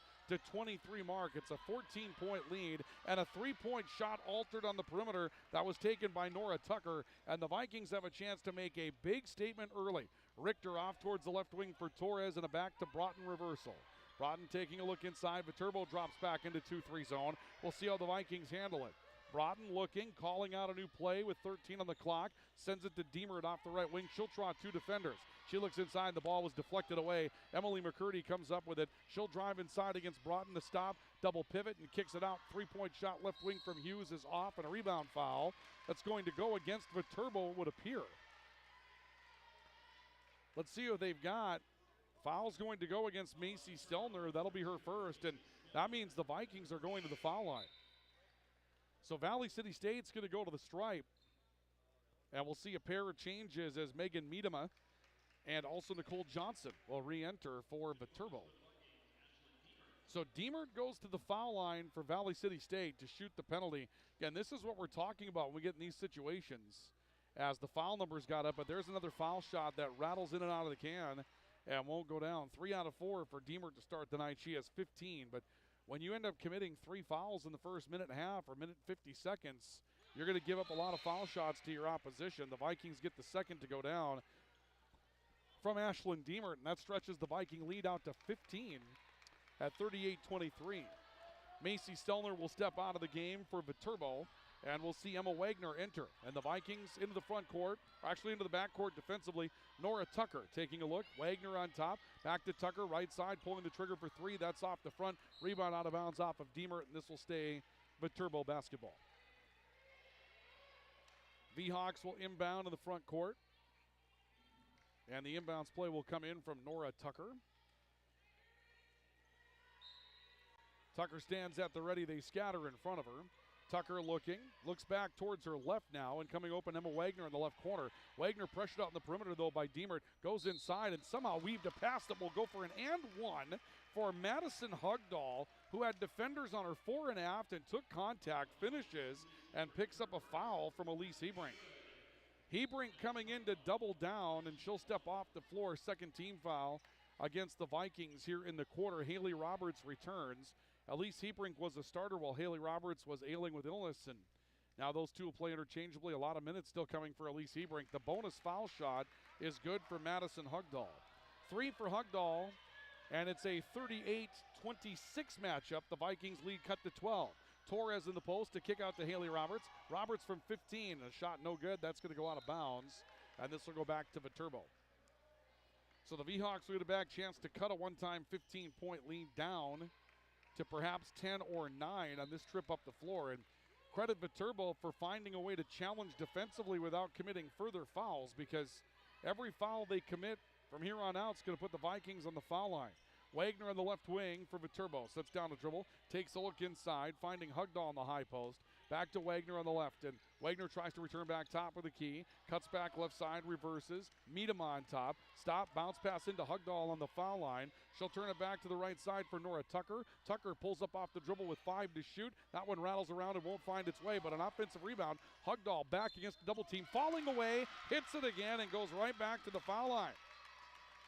mark. It's a 14-point lead, and a three-point shot altered on the perimeter that was taken by Nora Tucker, and the Vikings have a chance to make a big statement early. Richter off towards the left wing for Torres, and a back to Broughton reversal. Broughton taking a look inside. Viterbo drops back into 2-3 zone. We'll see how the Vikings handle it. Broughton looking, calling out a new play with 13 on the clock. Sends it to Deemer off the right wing. She'll draw 2 defenders. She looks inside. The ball was deflected away. Emily McCurdy comes up with it. She'll drive inside against Broughton to stop. Double pivot and kicks it out. 3-point shot left wing from Hughes is off, and a rebound foul that's going to go against Viterbo, would appear. Let's see what they've got. Foul's going to go against Macy Stelner. That'll be her first, and that means the Vikings are going to the foul line. So Valley City State's going to go to the stripe. And we'll see a pair of changes as Megan Miedema and also Nicole Johnson will re-enter for Viterbo. So Deemer goes to the foul line for Valley City State to shoot the penalty. Again, this is what we're talking about when we get in these situations as the foul numbers got up. But there's another foul shot that rattles in and out of the can and won't go down. 3 out of 4 for Deemer to start the night. She has 15, but when you end up committing 3 fouls in the first minute and a half or minute 50 seconds, you're going to give up a lot of foul shots to your opposition. The Vikings get the second to go down from Ashlyn Deemer, and that stretches the Viking lead out to 15 at 38-23. Macy Stelner will step out of the game for Viterbo, and we'll see Emma Wagner enter. And the Vikings into the front court, actually into the back court defensively. Nora Tucker taking a look. Wagner on top. Back to Tucker, right side, pulling the trigger for 3. That's off the front. Rebound out of bounds off of Deemer, and this will stay Viterbo basketball. V-Hawks will inbound in the front court. And the inbounds play will come in from Nora Tucker. Tucker stands at the ready. They scatter in front of her. Tucker looks back towards her left now, and coming open, Emma Wagner in the left corner. Wagner pressured out in the perimeter, though, by Diemert. Goes inside and somehow weaved a pass that will go for an and one for Madison Hugdahl, who had defenders on her fore and aft and took contact, finishes, and picks up a foul from Elise Hebrink. Hebrink coming in to double down, and she'll step off the floor. Second team foul against the Vikings here in the quarter. Haley Roberts returns. Elise Hebrink was a starter while Haley Roberts was ailing with illness, and now those two will play interchangeably. A lot of minutes still coming for Elise Hebrink. The bonus foul shot is good for Madison Hugdahl. 3 for Hugdahl, and it's a 38-26 matchup. The Vikings lead cut to 12. Torres in the post to kick out to Haley Roberts. Roberts from 15, a shot no good. That's going to go out of bounds, and this will go back to Viterbo. So the V-Hawks will get a back chance to cut a one-time 15-point lead down to perhaps 10 or 9 on this trip up the floor. And credit Viterbo for finding a way to challenge defensively without committing further fouls, because every foul they commit from here on out is going to put the Vikings on the foul line. Wagner on the left wing for Viterbo. Sets down to dribble, takes a look inside, finding Hugdahl on the high post. Back to Wagner on the left, and Wagner tries to return back top with the key. Cuts back left side, reverses. Meet him on top. Stop, bounce pass into Hugdahl on the foul line. She'll turn it back to the right side for Nora Tucker. Tucker pulls up off the dribble with 5 to shoot. That one rattles around and won't find its way, but an offensive rebound. Hugdahl back against the double team, falling away, hits it again, and goes right back to the foul line.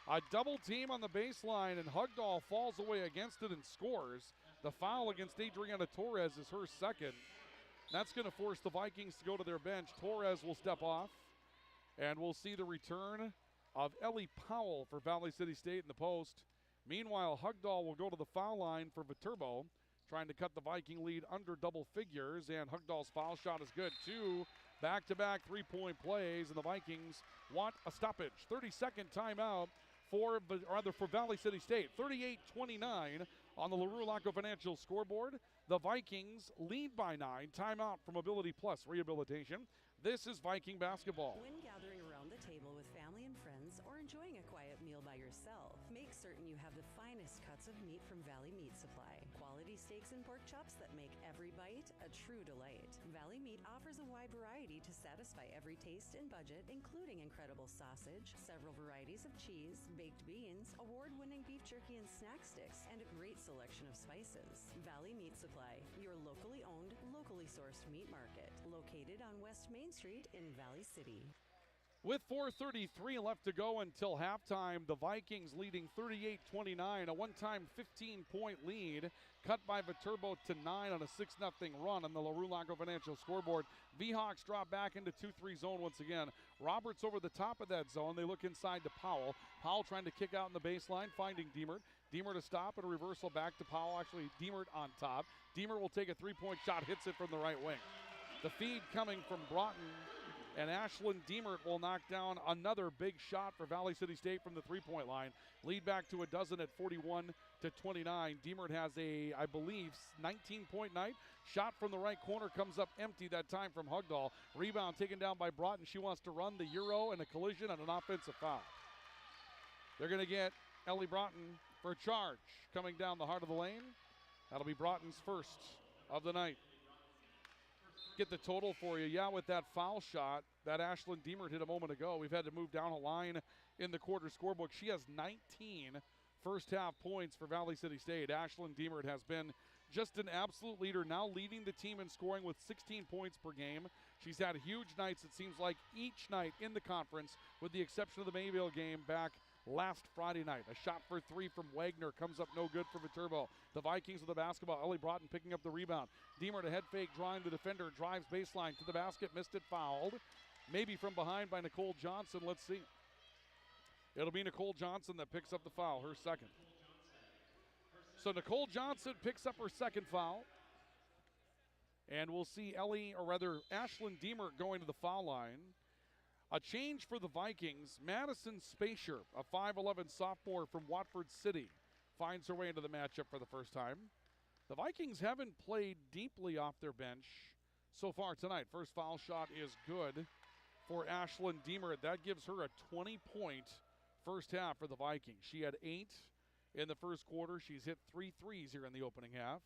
A double team on the baseline, and Hugdahl falls away against it and scores. The foul against Adriana Torres is her second. That's going to force the Vikings to go to their bench. Torres will step off, and we'll see the return of Ellie Powell for Valley City State in the post. Meanwhile, Hugdahl will go to the foul line for Viterbo, trying to cut the Viking lead under double figures, and Hugdahl's foul shot is good. 2 back-to-back three-point plays, and the Vikings want a stoppage. 30-second timeout for Valley City State. 38-29 on the LaRue Laco Financial scoreboard. The Vikings lead by 9. Timeout for Mobility Plus Rehabilitation. This is Viking basketball. When gathering around the table with family and friends or enjoying a quiet meal by yourself, make certain you have the finest cuts of meat from Valley Meat Supply. Quality steaks and pork chops that make every bite a true delight. Valley Meat offers a wide variety to satisfy every taste and budget, including incredible sausage, several varieties of cheese, baked beans, award-winning beef jerky and snack sticks, and a great selection of spices. Valley Meat Supply, your locally owned, locally sourced meat market, located on West Main Street in Valley City. With 4:33 left to go until halftime, the Vikings leading 38-29, a one-time 15-point lead, cut by Viterbo to 9 on a 6-0 run on the LaRue Laco Financial scoreboard. V-Hawks drop back into 2-3 zone once again. Roberts over the top of that zone. They look inside to Powell. Powell trying to kick out in the baseline, finding Diemert. Diemert to stop and a reversal back to Powell. Actually, Diemert on top. Diemert will take a three-point shot, hits it from the right wing. The feed coming from Broughton, and Ashlyn Diemert will knock down another big shot for Valley City State from the three-point line. Lead back to a dozen at 41-29. Diemert has a, I believe, 19-point night. Shot from the right corner comes up empty that time from Hugdahl. Rebound taken down by Broughton. She wants to run the Euro and a collision and an offensive foul. They're going to get Ellie Broughton for a charge coming down the heart of the lane. That'll be Broughton's first of the night. Get the total for you. Yeah, with that foul shot that Ashlyn Diemert hit a moment ago, we've had to move down a line in the quarter scorebook. She has 19 first half points for Valley City State. Ashlyn Diemert has been just an absolute leader, now leading the team in scoring with 16 points per game. She's had huge nights, it seems like, each night in the conference, with the exception of the Mayville game back last Friday night. A shot for 3 from Wagner comes up no good for Viterbo. The Vikings with the basketball. Ellie Broughton picking up the rebound. Diemert a head fake, drawing the defender, drives baseline to the basket, missed it, fouled. Maybe from behind by Nicole Johnson. Let's see. It'll be Nicole Johnson that picks up the foul, her second. So Nicole Johnson picks up her second foul. And we'll see Ashlyn Diemert going to the foul line. A change for the Vikings. Madison Spacier, a 5'11 sophomore from Watford City, finds her way into the matchup for the first time. The Vikings haven't played deeply off their bench so far tonight. First foul shot is good for Ashlyn Diemert. That gives her a 20-point first half for the Vikings. She had 8 in the first quarter. She's hit 3 threes here in the opening half.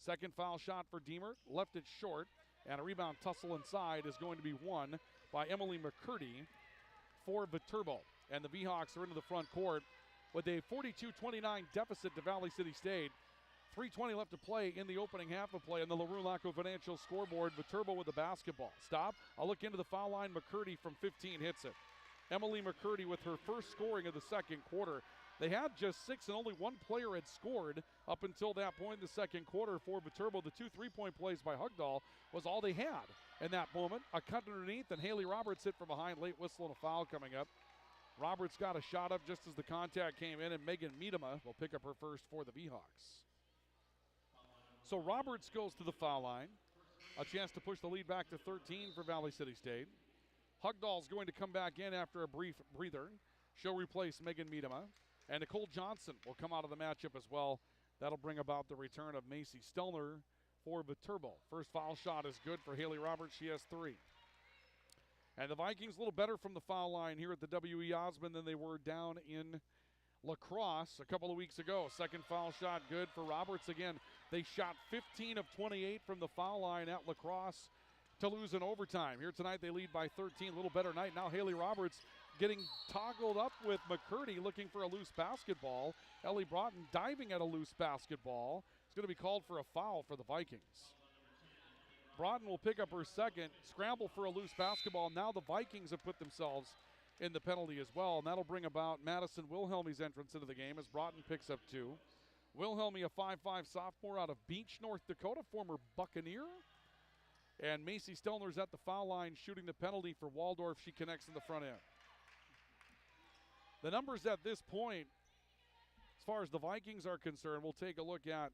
Second foul shot for Deemer, left it short, and a rebound tussle inside is going to be won by Emily McCurdy for Viterbo. And the V-Hawks are into the front court with a 42-29 deficit to Valley City State. 3:20 left to play in the opening half of play on the LaRue Laco Financial scoreboard. Viterbo with the basketball. Stop. I'll look into the foul line. McCurdy from 15 hits it. Emily McCurdy with her first scoring of the second quarter. They had just 6 and only one player had scored up until that point in the second quarter for Viterbo. The 2 3-point plays by Hugdahl was all they had in that moment. A cut underneath, and Haley Roberts hit from behind. Late whistle and a foul coming up. Roberts got a shot up just as the contact came in, and Megan Miedema will pick up her first for the V-Hawks. So Roberts goes to the foul line. A chance to push the lead back to 13 for Valley City State. Hugdahl's going to come back in after a brief breather. She'll replace Megan Miedema. And Nicole Johnson will come out of the matchup as well. That'll bring about the return of Macy Stelner for Viterbo. First foul shot is good for Haley Roberts. She has 3. And the Vikings a little better from the foul line here at the W.E. Osmond than they were down in Lacrosse a couple of weeks ago. Second foul shot good for Roberts again. They shot 15 of 28 from the foul line at Lacrosse to lose in overtime. Here tonight they lead by 13. A little better night. Now Haley Roberts getting toggled up with McCurdy looking for a loose basketball. Ellie Broughton diving at a loose basketball. It's going to be called for a foul for the Vikings. Broughton will pick up her second. Scramble for a loose basketball. Now the Vikings have put themselves in the penalty as well, and that'll bring about Madison Wilhelmy's entrance into the game as Broughton picks up 2. Wilhelmy, a 5'5 sophomore out of Beach, North Dakota, former Buccaneer. And Macy Stelner's at the foul line shooting the penalty for Waldorf. She connects in the front end. The numbers at this point, as far as the Vikings are concerned, we'll take a look at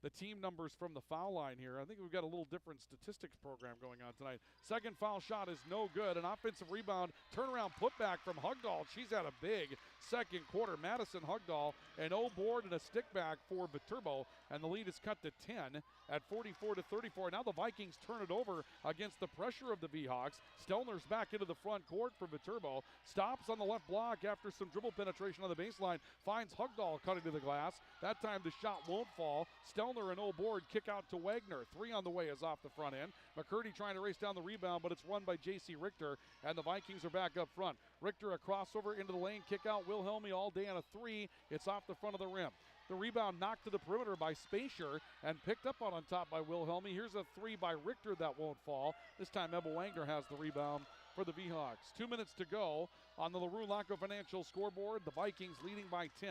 the team numbers from the foul line here. I think we've got a little different statistics program going on tonight. Second foul shot is no good. An offensive rebound, turnaround putback from Hugdahl. She's had a big second quarter. Madison Hugdahl, an O-board and a stick back for Viterbo, and the lead is cut to 10 at 44-34. Now the Vikings turn it over against the pressure of the V-Hawks. Stelner's back into the front court for Viterbo. Stops on the left block after some dribble penetration on the baseline. Finds Hugdahl cutting to the glass. That time the shot won't fall. Stelner and O-board kick out to Wagner. 3 on the way is off the front end. McCurdy trying to race down the rebound, but it's run by J.C. Richter, and the Vikings are back up front. Richter a crossover into the lane, kick out Wilhelmy all day on a 3. It's off the front of the rim. The rebound knocked to the perimeter by Spacier and picked up on top by Wilhelmy. Here's a 3 by Richter that won't fall. This time Ebba Wagner has the rebound for the V-Hawks. 2 minutes to go on the LaRue Laco Financial scoreboard. The Vikings leading by 10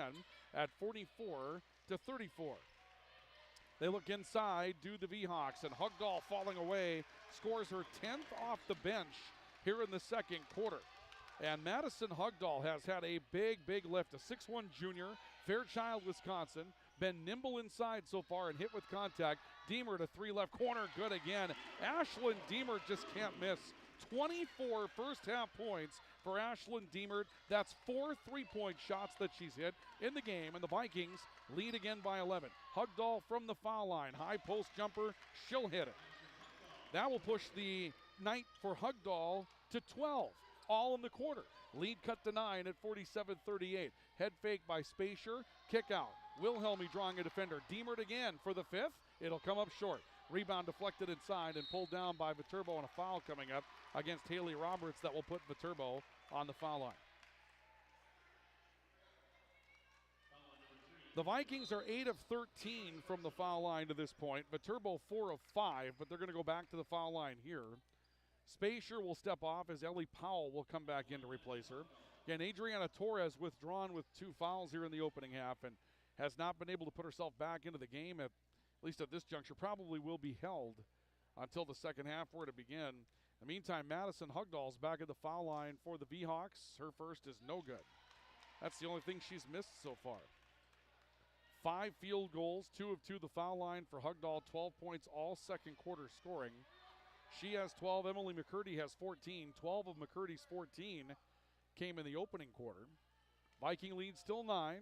at 44-34. They look inside, do the V-Hawks, and Hugdahl falling away, scores her 10th off the bench here in the second quarter. And Madison Hugdahl has had a big, big lift. A 6'1 junior, Fairchild, Wisconsin. Been nimble inside so far and hit with contact. Deemer to 3 left corner, good again. Ashlyn Deemer just can't miss. 24 first half points for Ashlyn Deemer. That's 4 3-point shots that she's hit in the game, and the Vikings lead again by 11. Hugdahl from the foul line. High post jumper, she'll hit it. That will push the night for Hugdahl to 12. All in the quarter. Lead cut to 9 at 47-38. Head fake by Spacier. Kick out. Wilhelmy drawing a defender. Deemer again for the 5th. It'll come up short. Rebound deflected inside and pulled down by Viterbo, and a foul coming up against Haley Roberts that will put Viterbo on the foul line. The Vikings are 8 of 13 from the foul line to this point. Viterbo 4 of 5, but they're going to go back to the foul line here. Spacier will step off as Ellie Powell will come back in to replace her. Again, Adriana Torres withdrawn with 2 fouls here in the opening half and has not been able to put herself back into the game, at least at this juncture. Probably will be held until the second half were to begin. In the meantime, Madison Hugdahl's back at the foul line for the V-Hawks. Her first is no good. That's the only thing she's missed so far. 5 field goals, 2 of 2 the foul line for Hugdahl. 12 points all second quarter scoring. She has 12. Emily McCurdy has 14. 12 of McCurdy's 14 came in the opening quarter. Viking lead still 9.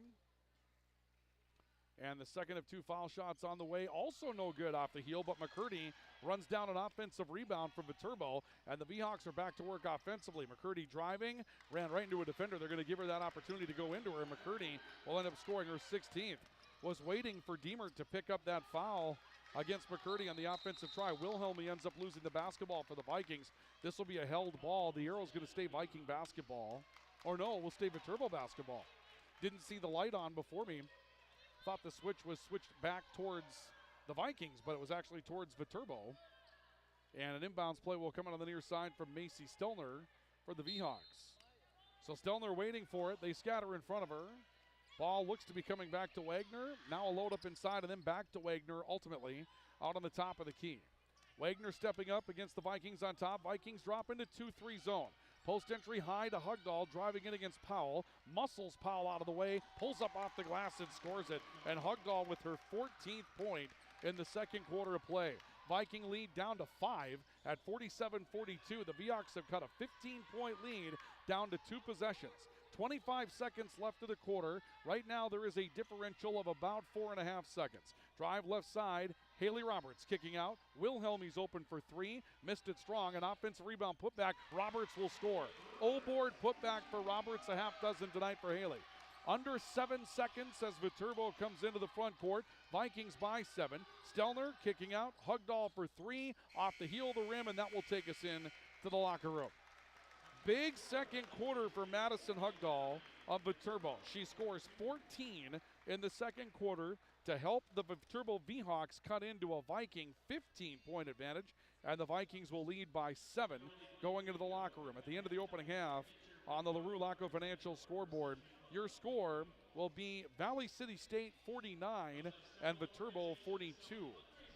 And the second of 2 foul shots on the way. Also no good off the heel, but McCurdy runs down an offensive rebound from Viterbo, and the V-Hawks are back to work offensively. McCurdy driving, ran right into a defender. They're going to give her that opportunity to go into her, and McCurdy will end up scoring her 16th. Was waiting for Deemer to pick up that foul against McCurdy on the offensive try. Wilhelmy ends up losing the basketball for the Vikings. This will be a held ball. The arrow's going to stay Viking basketball. Or no, it will stay Viterbo basketball. Didn't see the light on before me. Thought the switch was switched back towards the Vikings, but it was actually towards Viterbo. And an inbounds play will come out on the near side from Macy Stelner for the V-Hawks. So Stelner waiting for it. They scatter in front of her. Ball looks to be coming back to Wagner. Now a load up inside and then back to Wagner, ultimately out on the top of the key. Wagner stepping up against the Vikings on top. Vikings drop into 2-3 zone. Post entry high to Hugdahl, driving in against Powell. Muscles Powell out of the way, pulls up off the glass and scores it. And Hugdahl with her 14th point in the second quarter of play. Viking lead down to 5 at 47-42. The Seahawks have cut a 15-point lead down to 2 possessions. 25 seconds left of the quarter. Right now there is a differential of about 4.5 seconds. Drive left side. Haley Roberts kicking out. Wilhelmy's open for 3. Missed it strong. An offensive rebound putback. Roberts will score. O-board putback for Roberts. A half dozen tonight for Haley. Under 7 seconds as Viterbo comes into the front court. Vikings by 7. Stelner kicking out. Hugdahl for 3. Off the heel of the rim, and that will take us in to the locker room. Big second quarter for Madison Hugdahl of Viterbo. She scores 14 in the second quarter to help the Viterbo V-Hawks cut into a Viking 15-point advantage, and the Vikings will lead by 7 going into the locker room. At the end of the opening half, on the LaRue Laco Financial scoreboard, your score will be Valley City State 49 and Viterbo 42.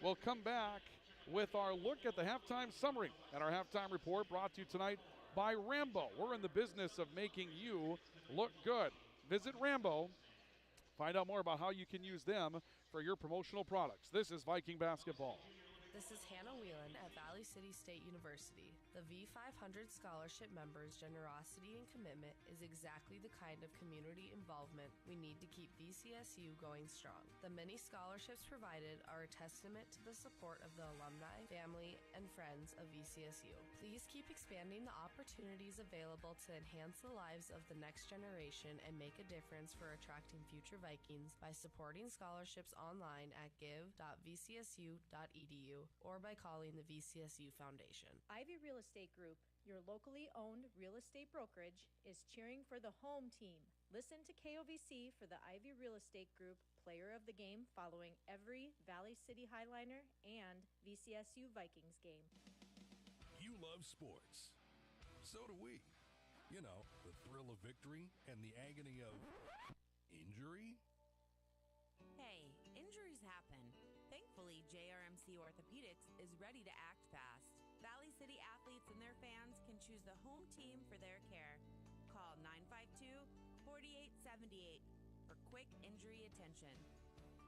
We'll come back with our look at the halftime summary and our halftime report brought to you tonight by Rambo. We're in the business of making you look good. Visit Rambo. Find out more about how you can use them for your promotional products. This is Viking basketball. This is Hannah Whelan at Valley City State University. The V500 scholarship members' generosity and commitment is exactly the kind of community involvement we need to keep VCSU going strong. The many scholarships provided are a testament to the support of the alumni, family, and friends of VCSU. Please keep expanding the opportunities available to enhance the lives of the next generation and make a difference for attracting future Vikings by supporting scholarships online at give.vcsu.edu or by calling the VCSU Foundation. Ivy Real Estate Group, your locally owned real estate brokerage, is cheering for the home team. Listen to KOVC for the Ivy Real Estate Group Player of the Game following every Valley City Highliner and VCSU Vikings game. You love sports. So do we. You know, the thrill of victory and the agony of injury. Hey, injuries happen. Thankfully, JRMC Orthopedics is ready to act fast. Valley City athletes and their fans can choose the home team for their care. Call 952-4878 for quick injury attention.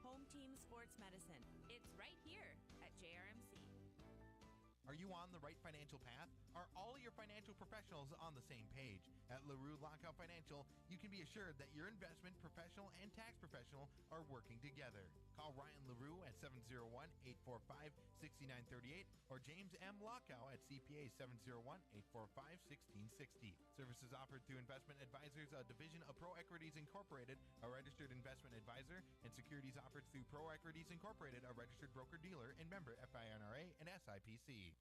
Home Team Sports Medicine. It's right here at JRMC. Are you on the right financial path? Are all your financial professionals on the same page? At LaRue Lockout Financial, you can be assured that your investment professional and tax professional are working together. Call Ryan LaRue at 701-845-6938 or James M. Lockout at CPA 701-845-1660. Services offered through Investment Advisors, a division of Pro Equities Incorporated, a registered investment advisor, and securities offered through Pro Equities Incorporated, a registered broker-dealer and member FINRA and SIPC.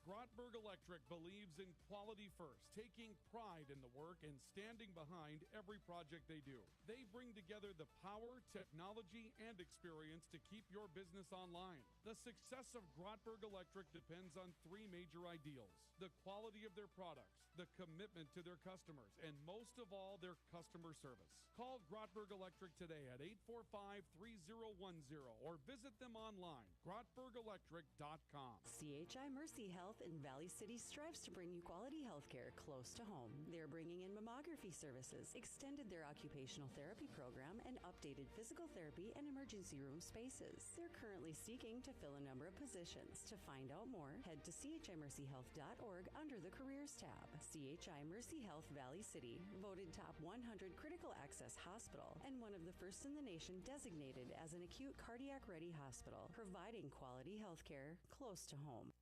Grotberg Electric believes in quality first, taking pride in the work and standing behind every project they do. They bring together the power, technology, and experience to keep your business online. The success of Grotberg Electric depends on 3 major ideals: the quality of their products, the commitment to their customers, and most of all, their customer service. Call Grotberg Electric today at 845-3010 or visit them online, grotbergelectric.com. CHI Mercy Health in Valley City strives to bring you quality health care close to home. They're bringing in mammography services, extended their occupational therapy program, and updated physical therapy and emergency room spaces. They're currently seeking to fill a number of positions. To find out more, head to chimercyhealth.org under the Careers tab. CHI Mercy Health Valley City, voted top 100 critical access hospital and one of the first in the nation designated as an acute cardiac ready hospital, providing quality health care close to home.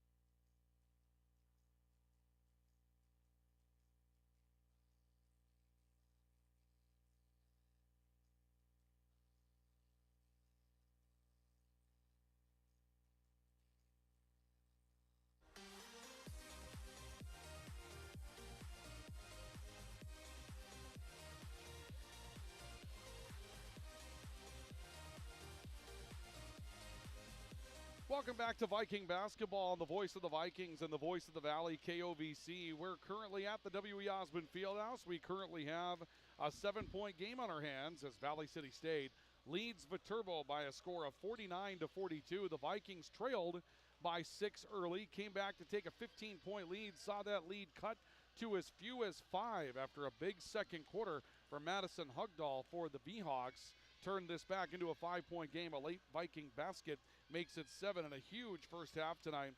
Welcome back to Viking basketball on the voice of the Vikings and the voice of the Valley, KOVC. We're currently at the W.E. Osmond Fieldhouse. We currently have a 7-point game on our hands as Valley City State leads Viterbo by a score of 49-42. The Vikings trailed by 6 early, came back to take a 15-point lead, saw that lead cut to as few as 5 after a big second quarter for Madison Hugdahl for the V-Hawks. Turned this back into a 5-point game. A late Viking basket makes it 7, and a huge first half tonight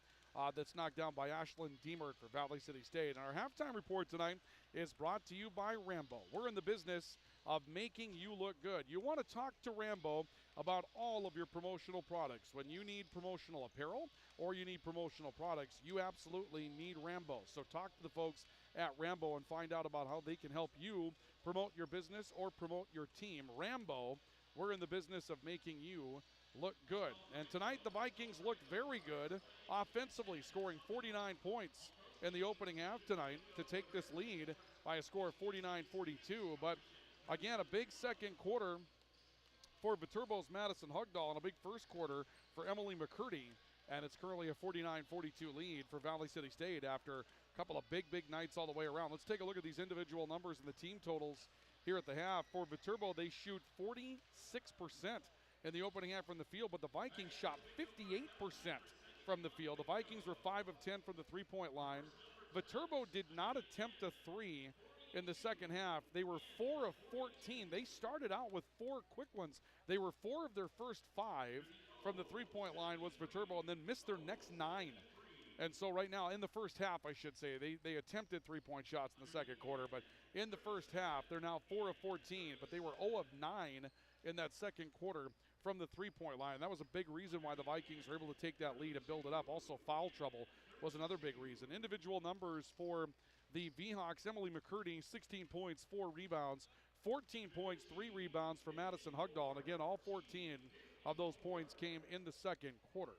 that's knocked down by Ashlyn Diemert for Valley City State. And our halftime report tonight is brought to you by Rambo. We're in the business of making you look good. You want to talk to Rambo about all of your promotional products. When you need promotional apparel or you need promotional products, you absolutely need Rambo. So talk to the folks at Rambo and find out about how they can help you promote your business or promote your team. Rambo, we're in the business of making you look good. And tonight the Vikings looked very good offensively, scoring 49 points in the opening half tonight to take this lead by a score of 49-42. But again, a big second quarter for Viterbo's Madison Hugdahl and a big first quarter for Emily McCurdy. And it's currently a 49-42 lead for Valley City State after a couple of big nights all the way around. Let's take a look at these individual numbers and the team totals here at the half. For Viterbo, they shoot 46% in the opening half from the field, but the Vikings shot 58% from the field. The Vikings were 5 of 10 from the three-point line. Viterbo did not attempt a three in the second half. They were 4 of 14. They started out with 4 quick ones. They were 4 of their first 5 from the three-point line was Viterbo, and then missed their next 9. And so right now, in the first half, I should say, they attempted three-point shots in the second quarter, but in the first half, they're now 4 of 14, but they were 0 of 9 in that second quarter from the three-point line. That was a big reason why the Vikings were able to take that lead and build it up. Also, foul trouble was another big reason. Individual numbers for the V-Hawks: Emily McCurdy, 16 points, 4 rebounds, 14 points, 3 rebounds for Madison Hugdahl. And again, all 14 of those points came in the second quarter.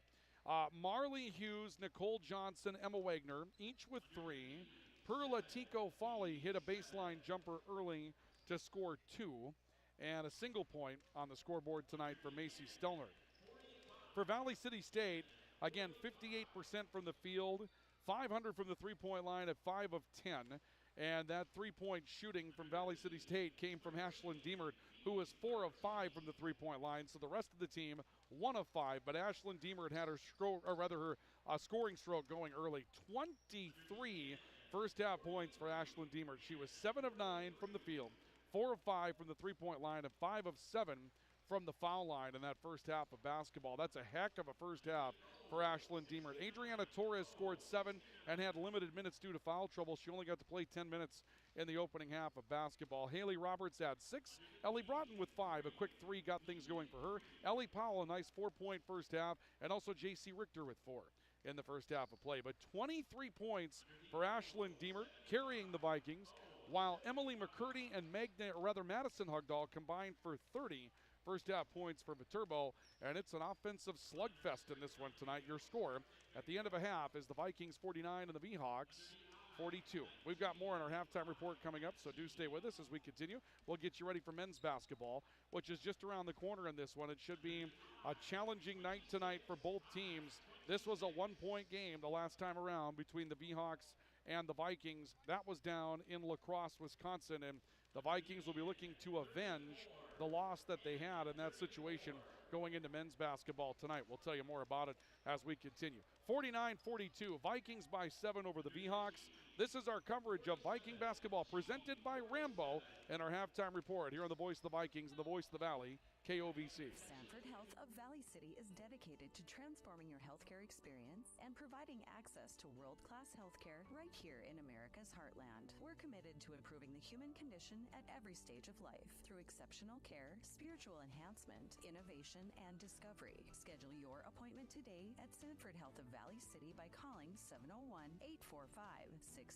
Marley Hughes, Nicole Johnson, Emma Wagner, each with 3. Perla Tico Folly hit a baseline jumper early to score 2. And a single point on the scoreboard tonight for Macy Stelner. For Valley City State, again, 58% from the field, 500 from the three-point line at 5 of 10. And that three-point shooting from Valley City State came from Ashlyn Diemert, who was 4 of 5 from the three-point line. So the rest of the team, 1 of 5. But Ashlyn Diemert had her scoring stroke going early. 23 first-half points for Ashlyn Diemert. She was 7 of 9 from the field, 4 of 5 from the three-point line, and 5 of 7 from the foul line in that first half of basketball. That's a heck of a first half for Ashlyn Diemert. Adriana Torres scored 7 and had limited minutes due to foul trouble. She only got to play 10 minutes in the opening half of basketball. Haley Roberts had 6. Ellie Broughton with 5. A quick 3 got things going for her. Ellie Powell, a nice 4-point first half, and also J.C. Richter with 4 in the first half of play. But 23 points for Ashlyn Diemert, carrying the Vikings, while Emily McCurdy and Madison Hugdahl combined for 30 first half points for Viterbo, and it's an offensive slugfest in this one tonight. Your score at the end of a half is the Vikings 49 and the V-Hawks 42. We've got more on our halftime report coming up, so do stay with us as we continue. We'll get you ready for men's basketball, which is just around the corner in this one. It should be a challenging night tonight for both teams. This was a 1-point game the last time around between the V-Hawks and the Vikings. That was down in La Crosse, Wisconsin, and the Vikings will be looking to avenge the loss that they had in that situation going into men's basketball tonight. We'll tell you more about it as we continue. 49-42, Vikings by 7 over the V-Hawks. This is our coverage of Viking basketball presented by Rambo and our halftime report here on the Voice of the Vikings and the Voice of the Valley, KOVC. Sanford Health of Valley City is dedicated to transforming your healthcare experience and providing access to world-class healthcare right here in America's heartland. We're committed to improving the human condition at every stage of life through exceptional care, spiritual enhancement, innovation, and discovery. Schedule your appointment today at Sanford Health of Valley City by calling 701-845-6000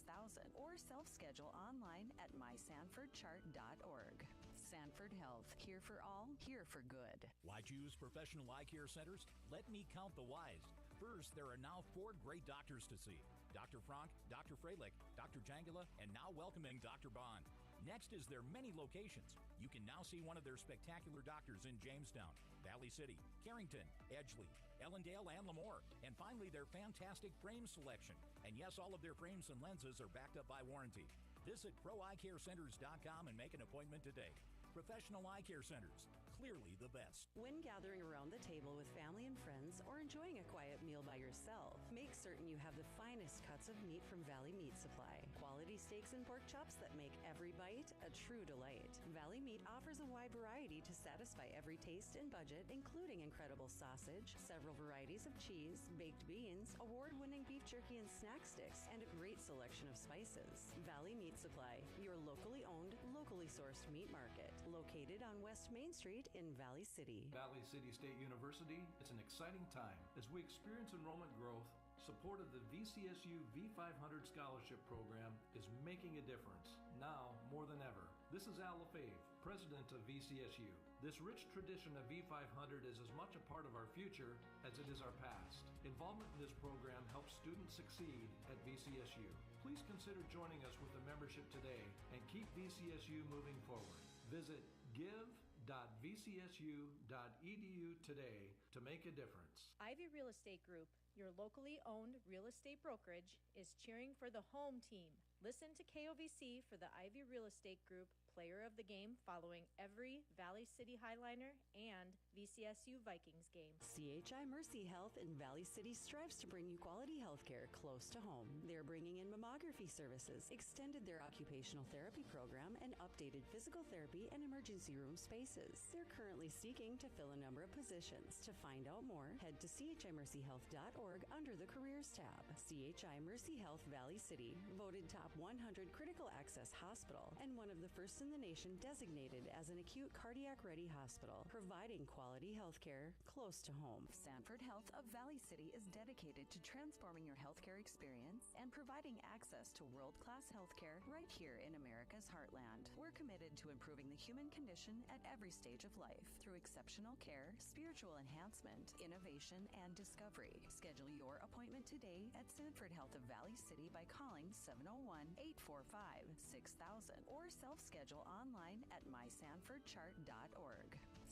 or self-schedule online at mysanfordchart.org. Sanford Health, here for all, here for good. Why choose professional eye care centers? Let me count the whys. First, there are now 4 great doctors to see: Dr. Frank, Dr. Freilich, Dr. Jangela, and now welcoming Dr. Bond. Next is their many locations. You can now see one of their spectacular doctors in Jamestown, Valley City, Carrington, Edgeley, Ellendale, and Lemoore. And finally, their fantastic frame selection. And yes, all of their frames and lenses are backed up by warranty. Visit ProEyeCareCenters.com and make an appointment today. Professional Eye Care Centers, clearly the best. When gathering around the table with family and friends or enjoying a quiet meal by yourself, make certain you have the finest cuts of meat from Valley Meat Supply. Quality steaks and pork chops that make every bite a true delight. Valley Meat offers a wide variety to satisfy every taste and budget, including incredible sausage, several varieties of cheese, baked beans, award-winning beef jerky and snack sticks, and a great selection of spices. Valley Meat Supply, your locally owned, locally sourced meat market, located on West Main Street in Valley City. Valley City State University, it's an exciting time as we experience enrollment growth. Support of the VCSU V500 Scholarship Program is making a difference, now more than ever. This is Al LaFave, president of VCSU. This rich tradition of V500 is as much a part of our future as it is our past. Involvement in this program helps students succeed at VCSU. Please consider joining us with a membership today and keep VCSU moving forward. Visit give.vcsu.edu today to make a difference. Ivy Real Estate Group, your locally owned real estate brokerage, is cheering for the home team. Listen to KOVC for the Ivy Real Estate Group Player of the Game following every Valley City Highliner and VCSU Vikings game. CHI Mercy Health in Valley City strives to bring you quality health care close to home. They're bringing in mammography services, extended their occupational therapy program, and updated physical therapy and emergency room spaces. They're currently seeking to fill a number of positions. To find out more, head to chimercyhealth.org under the Careers tab. CHI Mercy Health Valley City, voted top 100 critical access hospital and one of the first in the nation designated as an acute cardiac-ready hospital, providing quality health care close to home. Sanford Health of Valley City is dedicated to transforming your healthcare experience and providing access to world-class healthcare right here in America's heartland. We're committed to improving the human condition at every stage of life through exceptional care, spiritual enhancement, innovation, and discovery. Schedule your appointment today at Sanford Health of Valley City by calling 701-845-6000 or self-schedule online at mysanfordchart.org.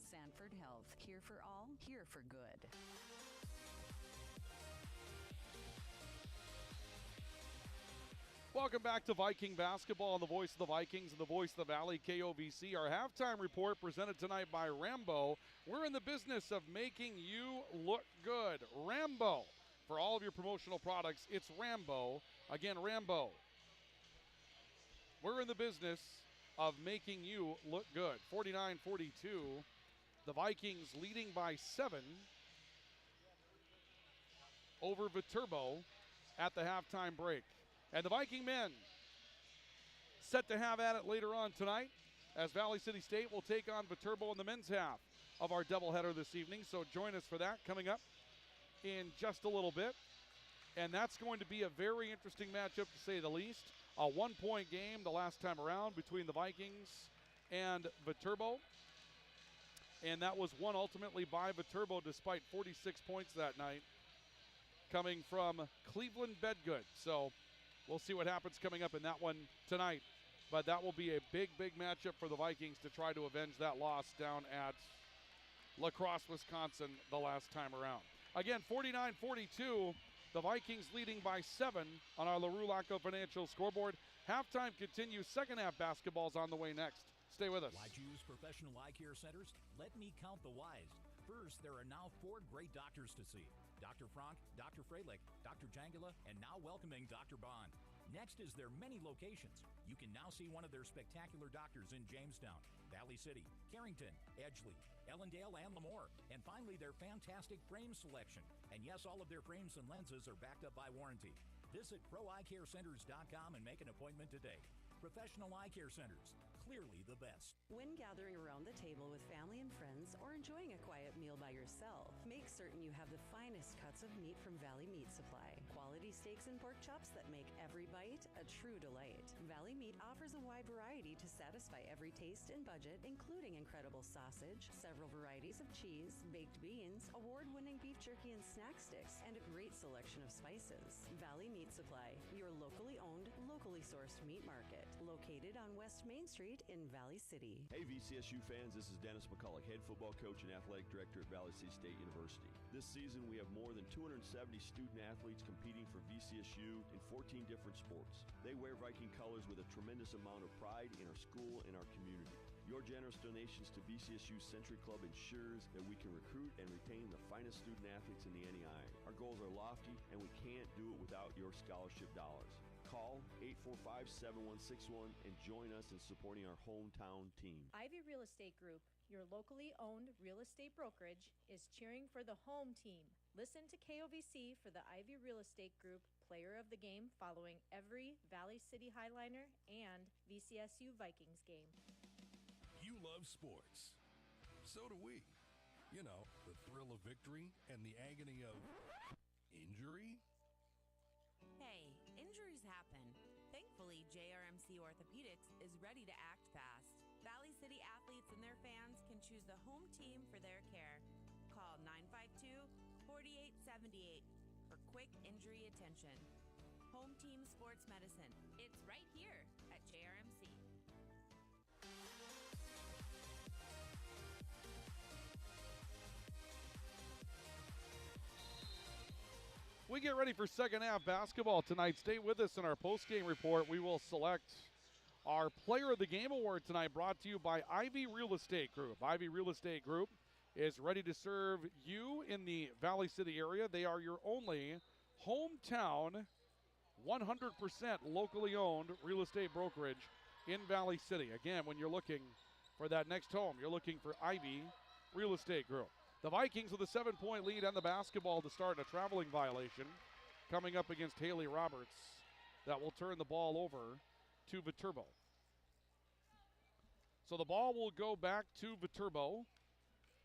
Sanford Health, here for all, here for good. Welcome back to Viking basketball on the voice of the Vikings and the voice of the Valley, KOVC. Our halftime report presented tonight by Rambo. We're in the business of making you look good. Rambo. For all of your promotional products, it's Rambo. Again, Rambo. We're in the business of making you look good. 49-42. The Vikings leading by 7 over Viterbo at the halftime break. And the Viking men set to have at it later on tonight as Valley City State will take on Viterbo in the men's half of our doubleheader this evening. So join us for that coming up in just a little bit. And that's going to be a very interesting matchup to say the least. A one-point game the last time around between the Vikings and Viterbo. And that was won ultimately by Viterbo despite 46 points that night coming from Cleveland Bedgood. So we'll see what happens coming up in that one tonight. But that will be a big, big matchup for the Vikings to try to avenge that loss down at La Crosse, Wisconsin the last time around. Again, 49-42. The Vikings leading by 7 on our LaRue Lacko Financial scoreboard. Halftime continues. Second half basketball's on the way next. Stay with us. Why choose Professional Eye Care Centers? Let me count the whys. First, there are now 4 great doctors to see. Dr. Frank, Dr. Freilich, Dr. Jangela, and now welcoming Dr. Bond. Next is their many locations. You can now see one of their spectacular doctors in Jamestown, Valley City, Carrington, Edgeley, Ellendale, and Lemoore. And finally, their fantastic frame selection. And yes, all of their frames and lenses are backed up by warranty. Visit ProEyeCareCenters.com and make an appointment today. Professional Eye Care Centers, clearly the best. When gathering around the table with family and friends or enjoying a quiet meal by yourself, make certain you have the finest cuts of meat from Valley Meat Supply. Quality steaks and pork chops that make every bite a true delight. Valley Meat offers a wide variety to satisfy every taste and budget, including incredible sausage, several varieties of cheese, baked beans, award-winning beef jerky and snack sticks, and a great selection of spices. Valley Meat Supply, your locally owned, locally sourced meat market, located on West Main Street in Valley City. Hey VCSU fans, this is Dennis McCulloch, head football coach and athletic director at Valley City State University. This season we have more than 270 student athletes competing for VCSU in 14 different sports. They wear Viking colors with a tremendous amount of pride in our school and our community. Your generous donations to VCSU Century Club ensures that we can recruit and retain the finest student athletes in the NEI. Our goals are lofty, and we can't do it without your scholarship dollars. Call 845-7161 and join us in supporting our hometown team. Ivy Real Estate Group, your locally owned real estate brokerage, is cheering for the home team. Listen to KOVC for the Ivy Real Estate Group Player of the Game following every Valley City Highliner and VCSU Vikings game. You love sports. So do we. You know, the thrill of victory and the agony of injury. Hey, injuries happen. Thankfully, JRMC Orthopedics is ready to act fast. Valley City athletes and their fans can choose the home team for their care. Call 952-4878 for quick injury attention. Home Team Sports Medicine. It's right here at JRMC. We get ready for second half basketball tonight. Stay with us in our post-game report. We will select our Player of the Game award tonight, brought to you by Ivy Real Estate Group. Ivy Real Estate Group is ready to serve you in the Valley City area. They are your only hometown, 100% locally owned real estate brokerage in Valley City. Again, when you're looking for that next home, you're looking for Ivy Real Estate Group. The Vikings with a 7-point lead on the basketball to start, a traveling violation coming up against Haley Roberts that will turn the ball over to Viterbo. So the ball will go back to Viterbo,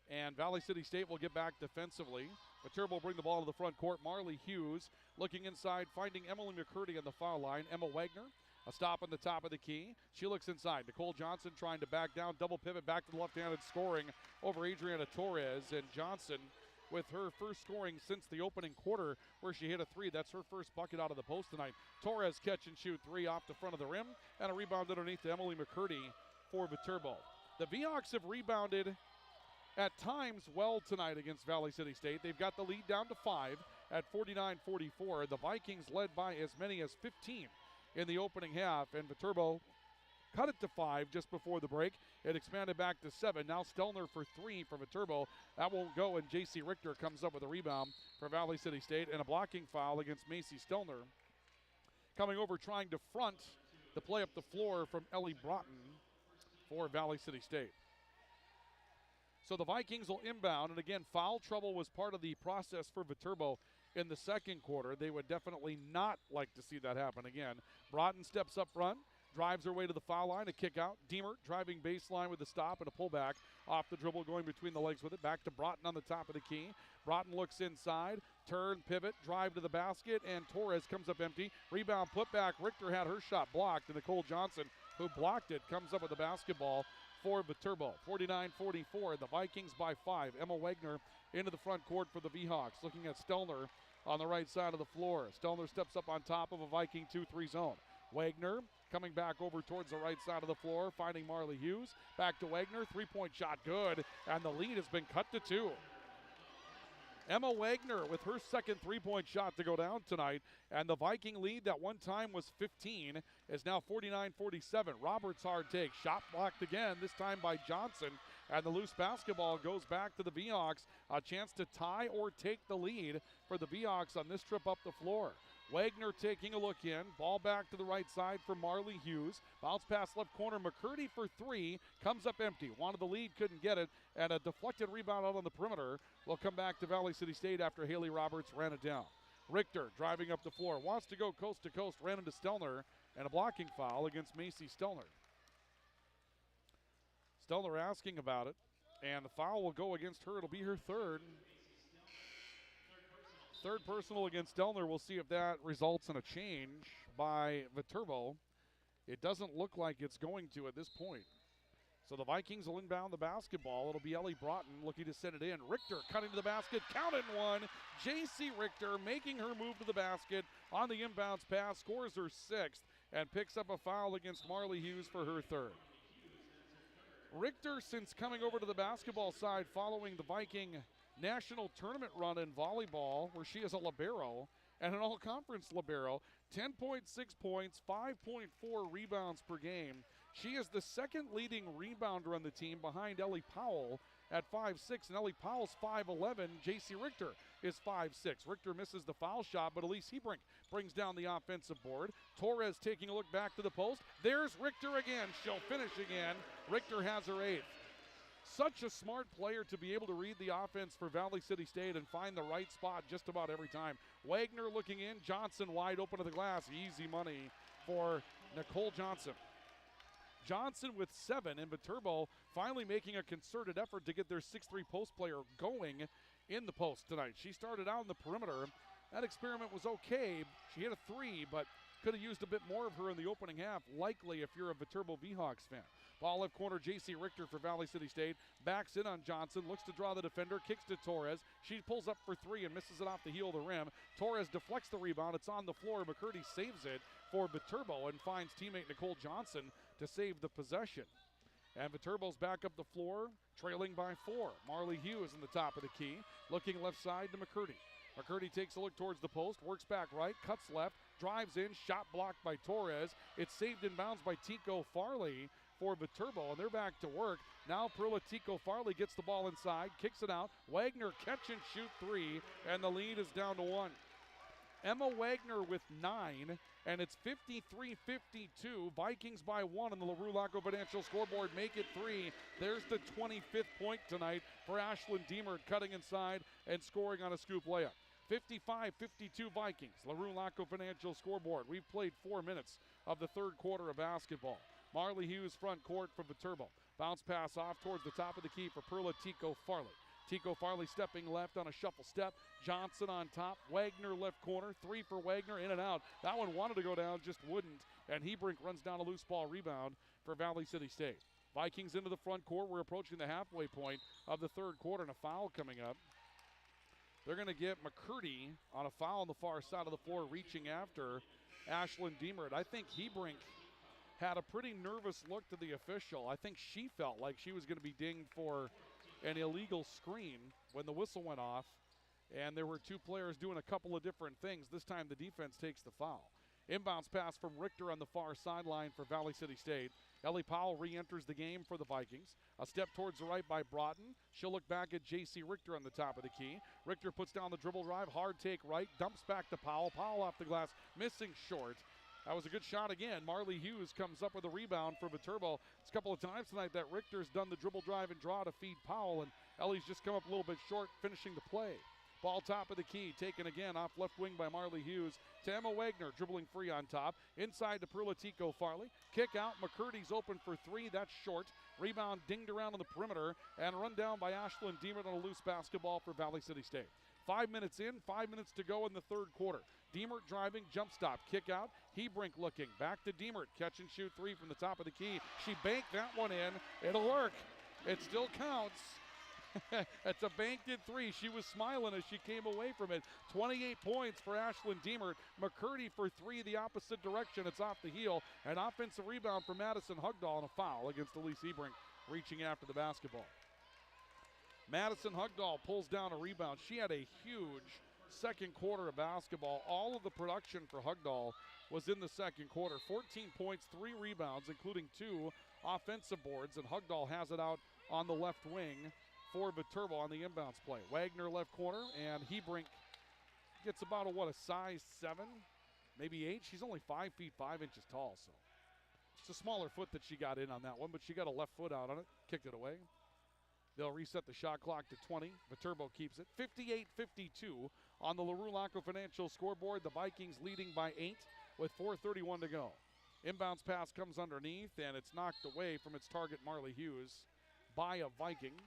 and Valley City State will get back defensively. Viterbo will bring the ball to the front court. Marley Hughes looking inside, finding Emily McCurdy on the foul line. Emma Wagner, a stop on the top of the key. She looks inside. Nicole Johnson trying to back down, double pivot back to the left-handed, scoring over Adriana Torres. And Johnson with her first scoring since the opening quarter, where she hit a three. That's her first bucket out of the post tonight. Torres catch and shoot three off the front of the rim, and a rebound underneath to Emily McCurdy for Viterbo. The Vhawks have rebounded at times well tonight against Valley City State. They've got the lead down to 5 at 49-44. The Vikings led by as many as 15 in the opening half, and Viterbo cut it to 5 just before the break. It expanded back to 7. Now Stelner for 3 for Viterbo. That won't go, and J.C. Richter comes up with a rebound for Valley City State, and a blocking foul against Macy Stelner. Coming over trying to front the play up the floor from Ellie Broughton for Valley City State. So the Vikings will inbound, and again, foul trouble was part of the process for Viterbo in the second quarter. They would definitely not like to see that happen again. Broughton steps up front, drives her way to the foul line, a kick out. Deemer driving baseline with a stop and a pullback off the dribble, going between the legs with it. Back to Broughton on the top of the key. Broughton looks inside, turn, pivot, drive to the basket, and Torres comes up empty. Rebound, put back. Richter had her shot blocked, and Nicole Johnson, who blocked it, comes up with the basketball for Viterbo. 49-44, the Vikings by 5. Emma Wagner into the front court for the Vhawks, looking at Stelner on the right side of the floor. Stelner steps up on top of a Viking 2-3 zone. Wagner coming back over towards the right side of the floor, finding Marley Hughes. Back to Wagner, three-point shot good, and the lead has been cut to 2. Emma Wagner with her second three-point shot to go down tonight, and the Viking lead that one time was 15 is now 49-47. Roberts hard take, shot blocked again, this time by Johnson, and the loose basketball goes back to the Vhawks. A chance to tie or take the lead for the Vhawks on this trip up the floor. Wagner taking a look in. Ball back to the right side for Marley Hughes. Bounce pass left corner. McCurdy for 3. Comes up empty. Wanted the lead, couldn't get it. And a deflected rebound out on the perimeter will come back to Valley City State after Haley Roberts ran it down. Richter driving up the floor. Wants to go coast to coast. Ran into Stelner. And a blocking foul against Macy Stelner. Stelner asking about it. And the foul will go against her. It'll be her third. Third personal against Stelner. We'll see if that results in a change by Viterbo. It doesn't look like it's going to at this point. So the Vikings will inbound the basketball. It'll be Ellie Broughton looking to send it in. Richter cutting to the basket. Counted one. J.C. Richter making her move to the basket on the inbounds pass. Scores her 6th. and picks up a foul against Marley Hughes for her third. Richter, since coming over to the basketball side following the Viking national tournament run in volleyball, where she is a libero and an all-conference libero, 10.6 points, 5.4 rebounds per game. She is the second leading rebounder on the team behind Ellie Powell at 5'6", and Ellie Powell's 5'11". J.C. Richter is 5'6". Richter misses the foul shot, but Elise Hebrink brings down the offensive board. Torres taking a look back to the post. There's Richter again. She'll finish again. Richter has her eighth. Such a smart player to be able to read the offense for Valley City State and find the right spot just about every time. Wagner looking in. Johnson wide open to the glass. Easy money for Nicole Johnson. Johnson with 7, and Viterbo finally making a concerted effort to get their 6'3" post player going in the post tonight. She started out in the perimeter. That experiment was okay. She hit a 3, but could have used a bit more of her in the opening half, likely if you're a Viterbo V-Hawks fan. Ball left corner, J.C. Richter for Valley City State. Backs in on Johnson, looks to draw the defender, kicks to Torres. She pulls up for 3 and misses it off the heel of the rim. Torres deflects the rebound. It's on the floor. McCurdy saves it for Viterbo and finds teammate Nicole Johnson to save the possession. And Viterbo's back up the floor, trailing by 4. Marley Hughes in the top of the key, looking left side to McCurdy. McCurdy takes a look towards the post, works back right, cuts left, drives in, shot blocked by Torres. It's saved in bounds by Tico Farley for Viterbo, and they're back to work. Now Perla Tico Farley gets the ball inside, kicks it out. Wagner catch and shoot 3, and the lead is down to 1. Emma Wagner with 9, and it's 53-52. Vikings by 1 on the LaRue Laco Financial scoreboard. Make it 3. There's the 25th point tonight for Ashlyn Deemert, cutting inside and scoring on a scoop layup. 55-52 Vikings, LaRue Laco Financial scoreboard. We've played 4 minutes of the third quarter of basketball. Marley Hughes front court for Viterbo. Bounce pass off towards the top of the key for Perla Tico Farley. Tico Farley stepping left on a shuffle step. Johnson on top. Wagner left corner. 3 for Wagner, in and out. That one wanted to go down, just wouldn't. And Hebrink runs down a loose ball rebound for Valley City State. Vikings into the front court. We're approaching the halfway point of the third quarter, and a foul coming up. They're going to get McCurdy on a foul on the far side of the floor, reaching after Ashlyn Deemert. I think Hebrink had a pretty nervous look to the official. I think she felt like she was going to be dinged for an illegal screen when the whistle went off, and there were 2 players doing a couple of different things. This time the defense takes the foul. Inbounds pass from Richter on the far sideline for Valley City State. Ellie Powell re-enters the game for the Vikings. A step towards the right by Broughton. She'll look back at J.C. Richter on the top of the key. Richter puts down the dribble drive, hard take right, dumps back to Powell. Powell off the glass, missing short. That was a good shot again. Marley Hughes comes up with a rebound for Viterbo. It's a couple of times tonight that Richter's done the dribble drive and draw to feed Powell, and Ellie's just come up a little bit short finishing the play. Ball top of the key, taken again off left wing by Marley Hughes to Emma Wagner, dribbling free on top. Inside to Perla Tico Farley. Kick out, McCurdy's open for 3, that's short. Rebound dinged around on the perimeter and run down by Ashlyn Deemert on a loose basketball for Valley City State. 5 minutes in, 5 minutes to go in the third quarter. Deemert driving, jump stop, kick out. Hebrink looking, back to Deemert. Catch and shoot 3 from the top of the key. She banked that one in. It'll work. It still counts. It's a banked in 3. She was smiling as she came away from it. 28 points for Ashlyn Deemert. McCurdy for 3 the opposite direction. It's off the heel. An offensive rebound for Madison Hugdahl and a foul against Elise Hebrink reaching after the basketball. Madison Hugdahl pulls down a rebound. She had a huge second quarter of basketball. All of the production for Hugdahl was in the second quarter. 14 points, 3 rebounds, including 2 offensive boards, and Hugdahl has it out on the left wing for Viterbo on the inbounds play. Wagner left corner, and Hebrink gets about a size 7, maybe 8. She's only 5 feet 5 inches tall, so it's a smaller foot that she got in on that one, but she got a left foot out on it, kicked it away. They'll reset the shot clock to 20. Viterbo keeps it. 58-52 on the LaRue Laco Financial scoreboard. The Vikings leading by 8 with 4:31 to go. Inbounds pass comes underneath, and it's knocked away from its target, Marley Hughes, by a Viking.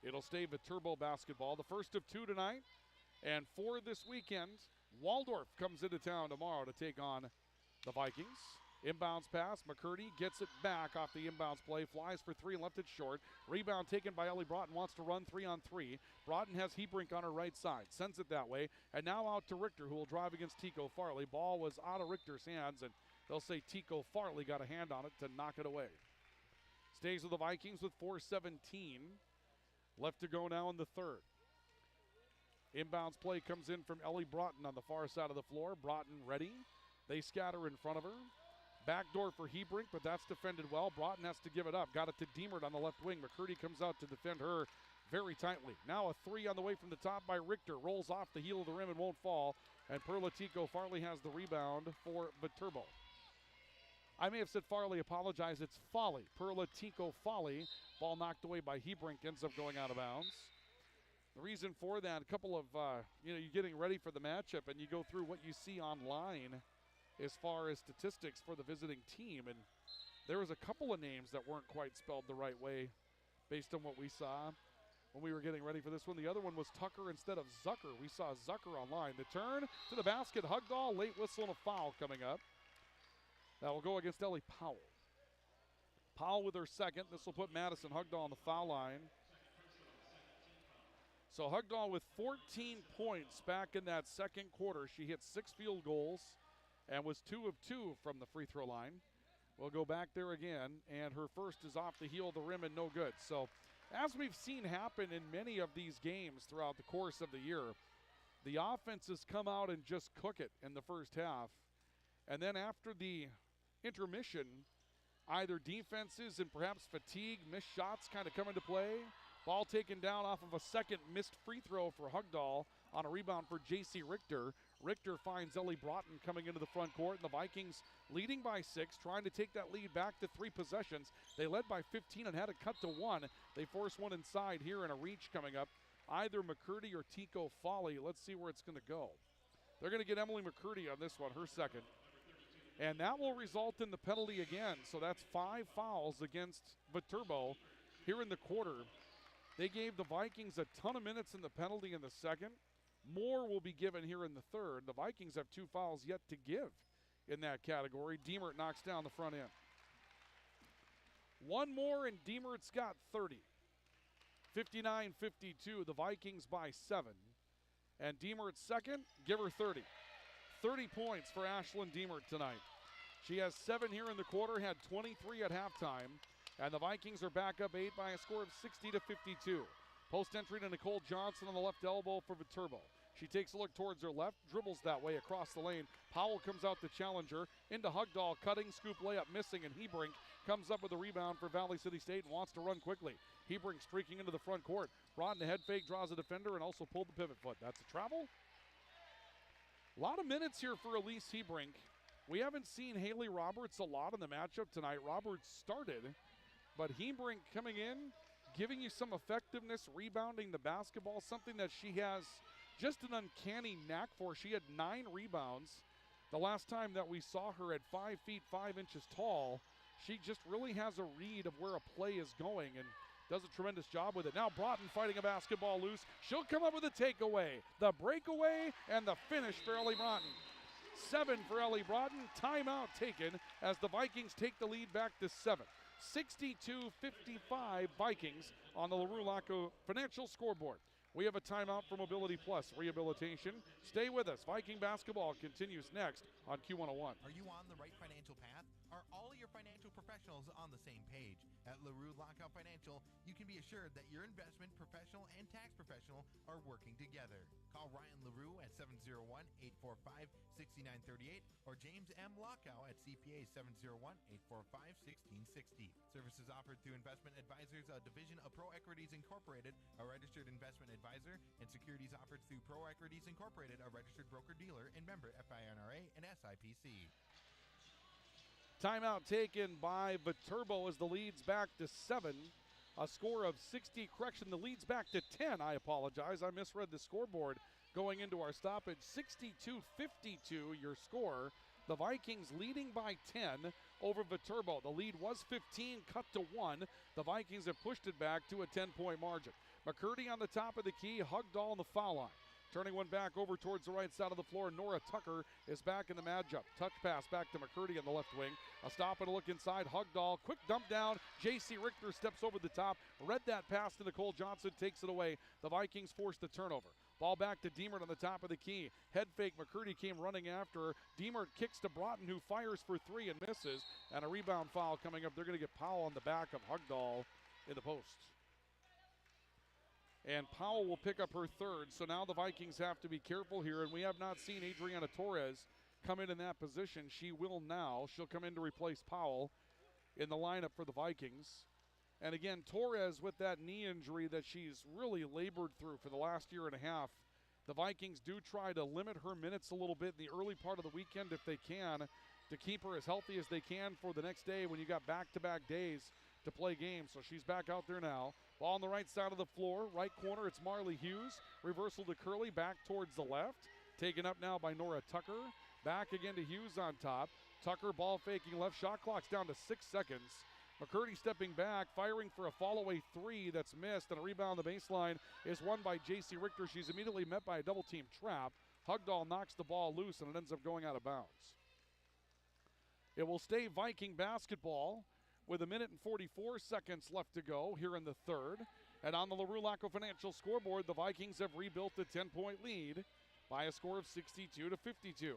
It'll stay Viterbo basketball. The first of 2 tonight and 4 this weekend. Waldorf comes into town tomorrow to take on the Vikings. Inbounds pass, McCurdy gets it back off the inbounds play, flies for three and left it short. Rebound taken by Ellie Broughton, wants to run 3-on-3. Broughton has Hebrink on her right side, sends it that way, and now out to Richter, who will drive against Tico Farley. Ball was out of Richter's hands, and they'll say Tico Farley got a hand on it to knock it away. Stays with the Vikings with 4:17 left to go now in the third. Inbounds play comes in from Ellie Broughton on the far side of the floor. Broughton ready. They scatter in front of her. Backdoor for Hebrink, but that's defended well. Broughton has to give it up. Got it to Diemert on the left wing. McCurdy comes out to defend her very tightly. Now a three on the way from the top by Richter. Rolls off the heel of the rim and won't fall. And Perla Tico Farley has the rebound for Viterbo. I may have said Farley, apologize. It's Folly. Perla Tico Folly. Ball knocked away by Hebrink, ends up going out of bounds. The reason for that, a couple of, you're getting ready for the matchup and you go through what you see online as far as statistics for the visiting team. And there was a couple of names that weren't quite spelled the right way based on what we saw when we were getting ready for this one. The other one was Tucker instead of Zucker. We saw Zucker online. The turn to the basket, Hugdahl, late whistle and a foul coming up. That will go against Ellie Powell. Powell with her second. This will put Madison Hugdahl on the foul line. So Hugdahl with 14 points back in that second quarter. She hit 6 field goals and was 2 of 2 from the free throw line. We'll go back there again, and her first is off the heel of the rim and no good. So as we've seen happen in many of these games throughout the course of the year, the offenses come out and just cook it in the first half. And then after the intermission, either defenses and perhaps fatigue, missed shots kind of come into play. Ball taken down off of a second missed free throw for Hugdahl on a rebound for J.C. Richter. Richter finds Ellie Broughton coming into the front court, and the Vikings leading by 6, trying to take that lead back to 3 possessions. They led by 15 and had it cut to 1. They force one inside here and a reach coming up. Either McCurdy or Tico Folly. Let's see where it's going to go. They're going to get Emily McCurdy on this one, her second. And that will result in the penalty again. So that's 5 fouls against Viterbo here in the quarter. They gave the Vikings a ton of minutes in the penalty in the second. More will be given here in the third. The Vikings have 2 fouls yet to give in that category. Diemert knocks down the front end. One more and Diemert's got 30. 59-52, the Vikings by 7. And Diemert's second, give her 30. 30 points for Ashlyn Diemert tonight. She has 7 here in the quarter, had 23 at halftime. And the Vikings are back up 8 by a score of 60-52. Post entry to Nicole Johnson on the left elbow for Viterbo. She takes a look towards her left, dribbles that way across the lane. Powell comes out to challenge her. Into Hugdahl, cutting, scoop layup, missing, and Hebrink comes up with a rebound for Valley City State and wants to run quickly. Hebrink streaking into the front court. Brought in a head fake, draws a defender, and also pulled the pivot foot. That's a travel. A lot of minutes here for Elise Hebrink. We haven't seen Haley Roberts a lot in the matchup tonight. Roberts started, but Hebrink coming in, giving you some effectiveness, rebounding the basketball, something that she has just an uncanny knack for. She had 9 rebounds the last time that we saw her at 5 feet 5 inches tall. She just really has a read of where a play is going and does a tremendous job with it. Now Broughton fighting a basketball loose. She'll come up with a takeaway, the breakaway, and the finish for Ellie Broughton. 7 for Ellie Broughton. Timeout taken as the Vikings take the lead back to 7. 62-55 Vikings on the LaRue Laco Financial scoreboard. We have a timeout for Mobility Plus Rehabilitation. Stay with us. Viking basketball continues next on Q101. Are you on the right financial path? Are all your financial professionals on the same page? At LaRue Lockout Financial, you can be assured that your investment professional and tax professional are working together. Call Ryan LaRue at 701-845-6938 or James M. Lockout at CPA 701-845-1660. Services offered through Investment Advisors, a division of Pro Equities Incorporated, a registered investment advisor, and securities offered through Pro Equities Incorporated, a registered broker-dealer and member FINRA and SIPC. Timeout taken by Viterbo as the lead's back to 7. A score of 60, correction, the lead's back to 10. I apologize. I misread the scoreboard going into our stoppage. 62-52, your score. The Vikings leading by 10 over Viterbo. The lead was 15, cut to 1. The Vikings have pushed it back to a 10-point margin. McCurdy on the top of the key, Hugdahl on the foul line. Turning one back over towards the right side of the floor. Nora Tucker is back in the matchup. Touch pass back to McCurdy on the left wing. A stop and a look inside. Hugdahl, quick dump down. J.C. Richter steps over the top. Read that pass to Nicole Johnson, takes it away. The Vikings force the turnover. Ball back to Diemert on the top of the key. Head fake, McCurdy came running after her. Diemert kicks to Broughton, who fires for three and misses. And a rebound foul coming up. They're going to get Powell on the back of Hugdahl in the post. And Powell will pick up her third. So now the Vikings have to be careful here. And we have not seen Adriana Torres come in that position. She will now. She'll come in to replace Powell in the lineup for the Vikings. And again, Torres with that knee injury that she's really labored through for the last year and a half. The Vikings do try to limit her minutes a little bit in the early part of the weekend if they can, to keep her as healthy as they can for the next day when you got back-to-back days to play games. So she's back out there now. Ball on the right side of the floor. Right corner, it's Marley Hughes. Reversal to Curley, back towards the left. Taken up now by Nora Tucker. Back again to Hughes on top. Tucker ball faking left. Shot clock's down to 6 seconds. McCurdy stepping back, firing for a fall-away three that's missed, and a rebound on the baseline is won by J.C. Richter. She's immediately met by a double-team trap. Hugdahl knocks the ball loose, and it ends up going out of bounds. It will stay Viking basketball with 1 minute and 44 seconds left to go here in the third. And on the LaRue Laco Financial scoreboard, the Vikings have rebuilt the 10-point lead by a score of 62-52.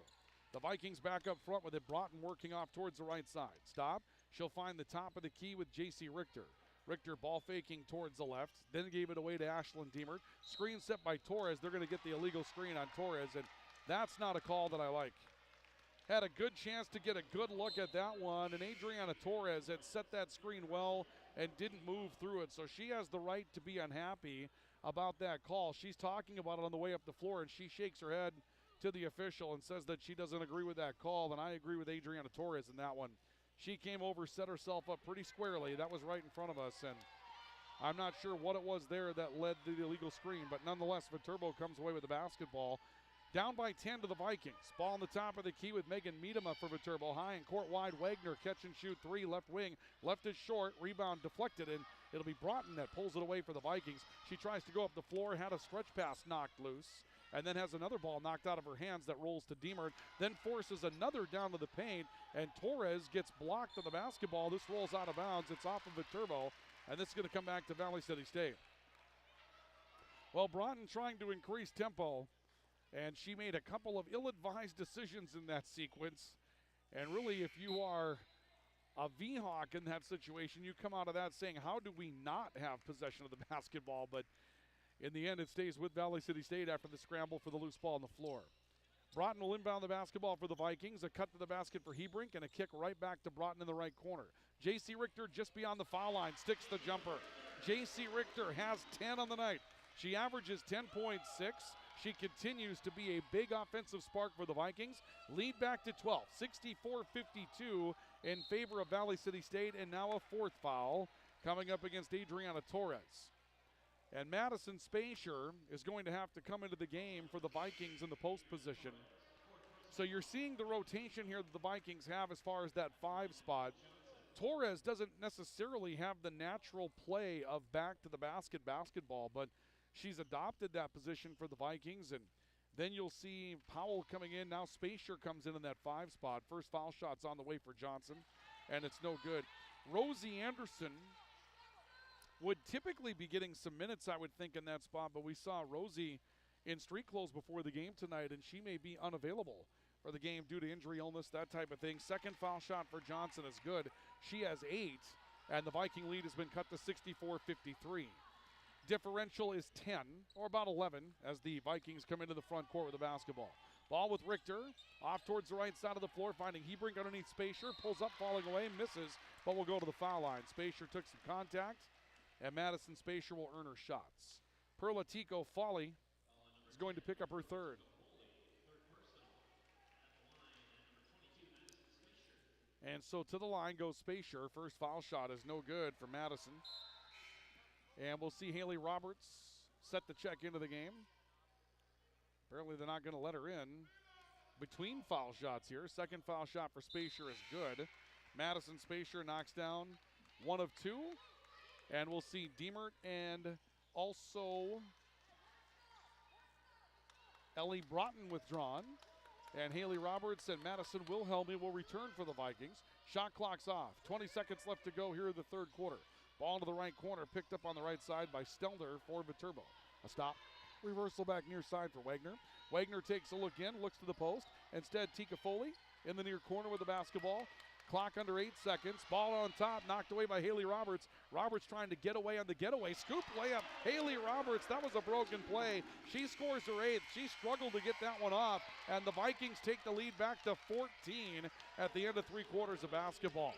The Vikings back up front with it. Broughton working off towards the right side. Stop. She'll find the top of the key with J.C. Richter. Richter ball faking towards the left, then gave it away to Ashlyn Diemert. Screen set by Torres. They're going to get the illegal screen on Torres, and that's not a call that I like. Had a good chance to get a good look at that one, and Adriana Torres had set that screen well and didn't move through it, so she has the right to be unhappy about that call. She's talking about it on the way up the floor, and she shakes her head to the official and says that she doesn't agree with that call, and I agree with Adriana Torres in that one. She came over, set herself up pretty squarely. That was right in front of us, and I'm not sure what it was there that led to the illegal screen, but nonetheless, Viterbo comes away with the basketball. Down by 10 to the Vikings. Ball on the top of the key with Megan Miedema for Viterbo. High and court wide, Wagner catch and shoot three, left wing. Left is short, rebound deflected, and it'll be Broughton that pulls it away for the Vikings. She tries to go up the floor, had a stretch pass knocked loose, and then has another ball knocked out of her hands that rolls to Diemert, then forces another down to the paint, and Torres gets blocked on the basketball. This rolls out of bounds. It's off of Viterbo, and this is going to come back to Valley City State. Well, Broughton trying to increase tempo, and she made a couple of ill-advised decisions in that sequence. And really, if you are a V-Hawk in that situation, you come out of that saying, how do we not have possession of the basketball? But in the end, it stays with Valley City State after the scramble for the loose ball on the floor. Broughton will inbound the basketball for the Vikings. A cut to the basket for Hebrink and a kick right back to Broughton in the right corner. J.C. Richter just beyond the foul line, sticks the jumper. J.C. Richter has 10 on the night. She averages 10.6. She continues to be a big offensive spark for the Vikings. Lead back to 12, 64-52 in favor of Valley City State, and now a fourth foul coming up against Adriana Torres. And Madison Spacier is going to have to come into the game for the Vikings in the post position. So you're seeing the rotation here that the Vikings have as far as that 5 spot. Torres doesn't necessarily have the natural play of back to the basket basketball, but she's adopted that position for the Vikings. And then you'll see Powell coming in. Now Spacier comes in that 5 spot. First foul shot's on the way for Johnson, and it's no good. Rosie Anderson would typically be getting some minutes, I would think, in that spot, but we saw Rosie in street clothes before the game tonight, and she may be unavailable for the game due to injury, illness, that type of thing. Second foul shot for Johnson is good. She has 8, and the Viking lead has been cut to 64-53. Differential is 10, or about 11, as the Vikings come into the front court with the basketball. Ball with Richter, off towards the right side of the floor, finding Hebrink underneath Spacier, pulls up, falling away, misses, but will go to the foul line. Spacier took some contact, and Madison Spacier will earn her shots. Perla Tico Folly is going to pick up her third. And so to the line goes Spacier. First foul shot is no good for Madison. And we'll see Haley Roberts set the check into the game. Apparently they're not going to let her in between foul shots here. Second foul shot for Spacier is good. Madison Spacier knocks down 1 of 2. And we'll see Diemert and also Ellie Broughton withdrawn. And Haley Roberts and Madison Wilhelmy will return for the Vikings. Shot clock's off. 20 seconds left to go here in the third quarter. Ball to the right corner, picked up on the right side by Stelner for Viterbo. A stop. Reversal back near side for Wagner. Wagner takes a look in, looks to the post. Instead, Tika Foley in the near corner with the basketball. Clock under 8 seconds. Ball on top, knocked away by Haley Roberts. Roberts trying to get away on the getaway. Scoop layup. Haley Roberts, that was a broken play. She scores her 8th. She struggled to get that one off. And the Vikings take the lead back to 14 at the end of 3 quarters of basketball.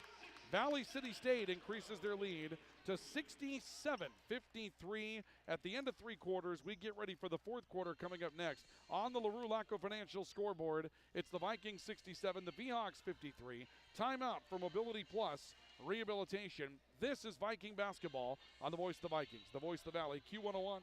Valley City State increases their lead to 67-53 at the end of 3 quarters. We get ready for the 4th quarter coming up next. On the LaRue Laco Financial scoreboard, it's the Vikings 67, the Seahawks 53. Timeout for Mobility Plus Rehabilitation. This is Viking basketball on the Voice of the Vikings, the Voice of the Valley, Q101.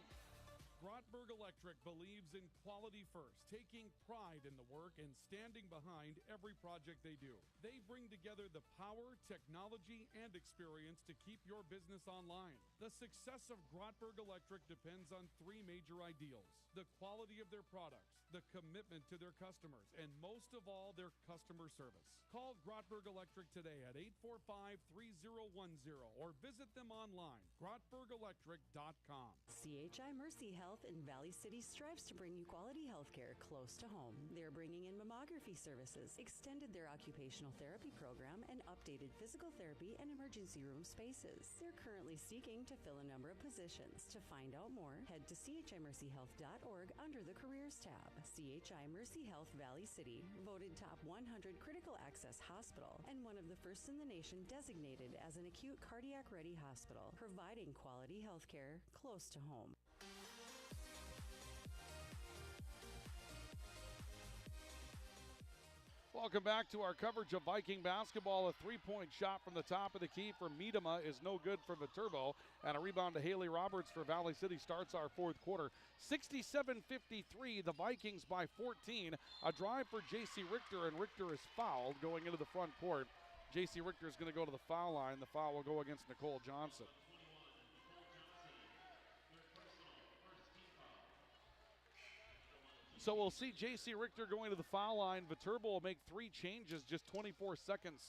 Grottberg Electric believes in quality first, taking pride in the work and standing behind every project they do. They bring together the power, technology, and experience to keep your business online. The success of Grottberg Electric depends on 3 major ideals: the quality of their products, the commitment to their customers, and most of all, their customer service. Call Grottberg Electric today at 845-3010 or visit them online, grottbergelectric.com. CHI Mercy Health in Valley City strives to bring you quality health care close to home. They're bringing in mammography services, extended their occupational therapy program, and updated physical therapy and emergency room spaces. They're currently seeking to fill a number of positions. To find out more, head to chimercyhealth.org under the Careers tab. CHI Mercy Health Valley City, voted top 100 critical access hospital and one of the first in the nation designated as an acute cardiac ready hospital, providing quality health care close to home. Welcome back to our coverage of Viking basketball. A 3-point shot from the top of the key for Miedema is no good for Viterbo. And a rebound to Haley Roberts for Valley City starts our 4th quarter. 67-53, the Vikings by 14. A drive for J.C. Richter, and Richter is fouled going into the front court. J.C. Richter is going to go to the foul line. The foul will go against Nicole Johnson. So we'll see J.C. Richter going to the foul line. Viterbo will make 3 changes just 24 seconds